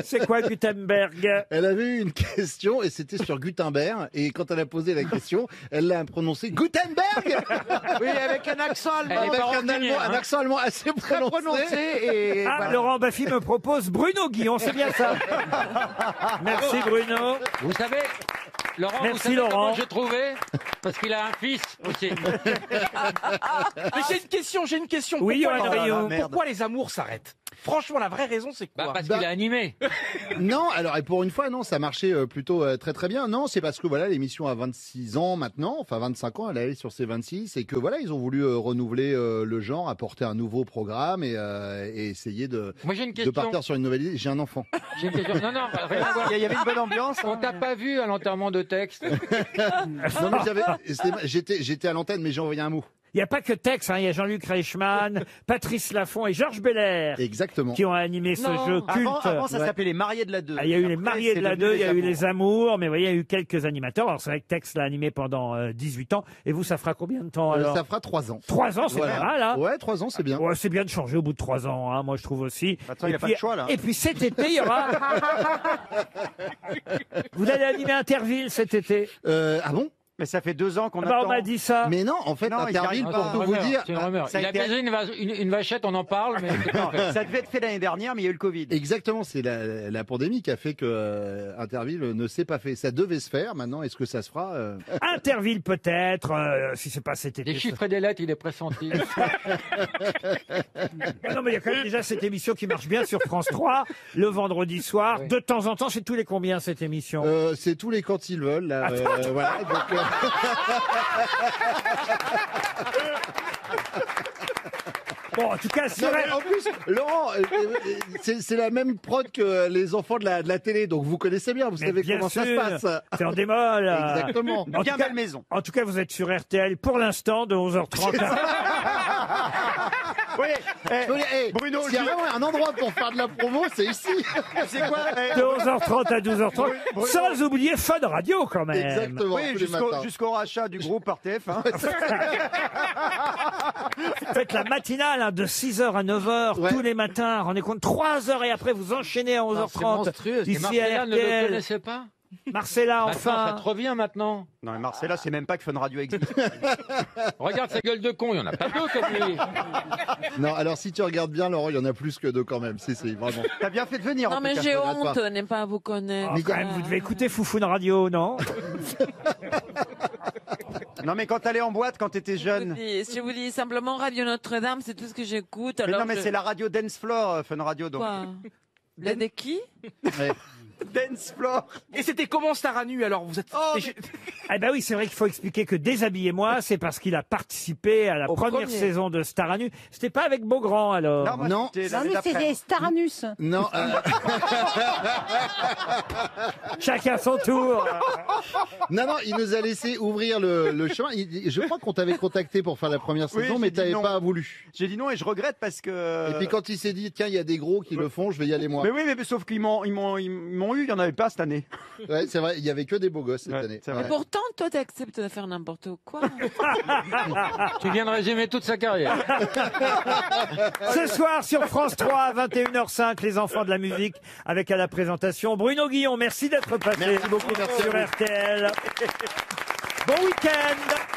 C'est quoi Gutenberg? Elle avait eu une question et c'était sur Gutenberg. Et quand elle a posé la question, elle l'a prononcé Gutenberg Oui, avec un accent allemand. Elle est avec pas un, ordinaire, allemand, un hein. accent allemand assez Très prononcé. prononcé et Ah, voilà. Laurent Baffy me propose Bruno Guillon, c'est bien ça. Merci Bruno. Vous savez, Laurent, Merci, vous savez Laurent. comment j'ai trouvé? Parce qu'il a un fils aussi. Mais j'ai une question. Oui, Pourquoi, Johan Rioux. pourquoi les amours s'arrêtent? Franchement, la vraie raison, c'est quoi? Parce qu'il a animé. Non, alors et pour une fois, non, ça marchait plutôt très très bien. Non, c'est parce que voilà, l'émission a 26 ans maintenant, enfin 25 ans, elle allait sur ses 26, et que voilà, ils ont voulu renouveler le genre, apporter un nouveau programme et essayer de, Moi, j'ai une de question. partir sur une nouvelle idée. J'ai un enfant. J'ai une question. Non, rien à voir. Il y avait une bonne ambiance. On t'a pas vu à l'enterrement de texte. Non, mais j'étais à l'antenne, mais j'ai envoyé un mot. Il n'y a pas que Tex, hein, il y a Jean-Luc Reichmann, Patrice Laffont et Georges Belair Exactement. qui ont animé ce jeu culte. Avant, ça Ouais. s'appelait les mariés de la 2. Ah, il y a eu les Après, mariés c'est de la devenu 2, il y a eu amours. les amours, mais vous voyez, il y a eu quelques animateurs. Alors c'est vrai que Tex l'a animé pendant 18 ans. Et vous, ça fera combien de temps alors Ça fera 3 ans. 3 ans, c'est Voilà. pas mal, hein. Ouais, 3 ans, c'est bien. Ouais, c'est bien de changer au bout de 3 ans, hein, moi je trouve aussi. Attends, il Et a pas puis- de choix, là. Et puis cet été, il y aura... Vous allez animer Interville cet été. Ah bon? Mais ça fait 2 ans qu'on Ah bah, attend. on m'a dit ça. Mais non, en fait, Non, il y Interville, arrive pour pas. tout vous dire, C'est une rumeur. ça a Il a été- baisé une vachette, on en parle, mais c'est pas fait. Ça devait être fait l'année dernière, mais il y a eu le Covid. exactement, c'est la pandémie qui a fait que Interville ne s'est pas fait. Ça devait se faire. Maintenant, est-ce que ça se fera Interville peut-être, si c'est pas cet été. Des chiffres et des lettres, il est pressenti. Ah non, mais il y a quand même déjà cette émission qui marche bien sur France 3, le vendredi soir. Oui. De temps en temps, c'est tous les combien cette émission? C'est tous les quand ils veulent. Là, voilà. Donc, Bon, en tout cas, c'est non, vrai. mais en plus, Laurent, c'est la même prod que les enfants de la télé, donc vous connaissez bien, vous Mais savez bien comment ça se sûr, passe. c'est en démol. Exactement. En Bien tout cas- belle maison. En tout cas, vous êtes sur RTL pour l'instant de 11h30 à... Oui, Bruno, s'il y a vraiment un endroit pour faire de la promo, c'est ici. C'est quoi De 11h30 à 12h30. Sans oublier Fun Radio quand même. Exactement. Oui, tous les matins. jusqu'au rachat du groupe par TF1. Faites la matinale hein, de 6h à 9h tous les matins. Rendez compte 3h et après vous enchaînez à 11h30. C'est monstrueux. Et Ici à Marcella ne le RTL. connaissait pas. Marcella Maintenant, ça enfin. te revient maintenant. Non, mais Marcella, c'est même pas que Fun Radio existe. Regarde sa gueule de con, il y en a pas deux comme lui. Non, alors si tu regardes bien, Laurent, il y en a plus que deux quand même. Si, vraiment. T'as bien fait de venir. Non, en mais tout cas. j'ai regrette honte pas. de ne pas vous connaître. Oh, quand même, vous devez écouter Foufoune Radio, non? Non, mais quand t'allais en boîte, quand t'étais jeune. Je vous dis simplement Radio Notre-Dame, c'est tout ce que j'écoute. Mais alors non, mais je- c'est la radio Dance Floor, Fun Radio. Donc. Quoi Les de qui Ouais. Dance Floor. Et c'était comment Star à nu alors vous êtes Eh ben oui, c'est vrai qu'il faut expliquer que Déshabillez-moi, c'est parce qu'il a participé à la Au première premier. saison de Star à nu. C'était pas avec Beaugrand alors. Non, moi, Non. c'était Non, l'année lui, c'est d'après. des Staranus. Non, Chacun son tour. non, il nous a laissé ouvrir le chemin. Je crois qu'on t'avait contacté pour faire la première Oui, saison, j'ai mais dit t'avais non. pas voulu. J'ai dit non et je regrette parce que. Et puis quand il s'est dit, tiens, il y a des gros qui le font, je vais y aller moi. Mais oui, mais sauf qu'ils m'ont eu, il y en avait pas cette année. Ouais, c'est vrai, il y avait que des beaux gosses cette Ouais, année. c'est Et vrai. pourtant, toi, t'acceptes de faire n'importe quoi. Tu viens de résumer toute sa carrière. Ce soir sur France 3 à 21h05, les enfants de la musique avec à la présentation Bruno Guillon. Merci d'être passé Merci beaucoup, merci sur à vous. RTL. Bon week-end.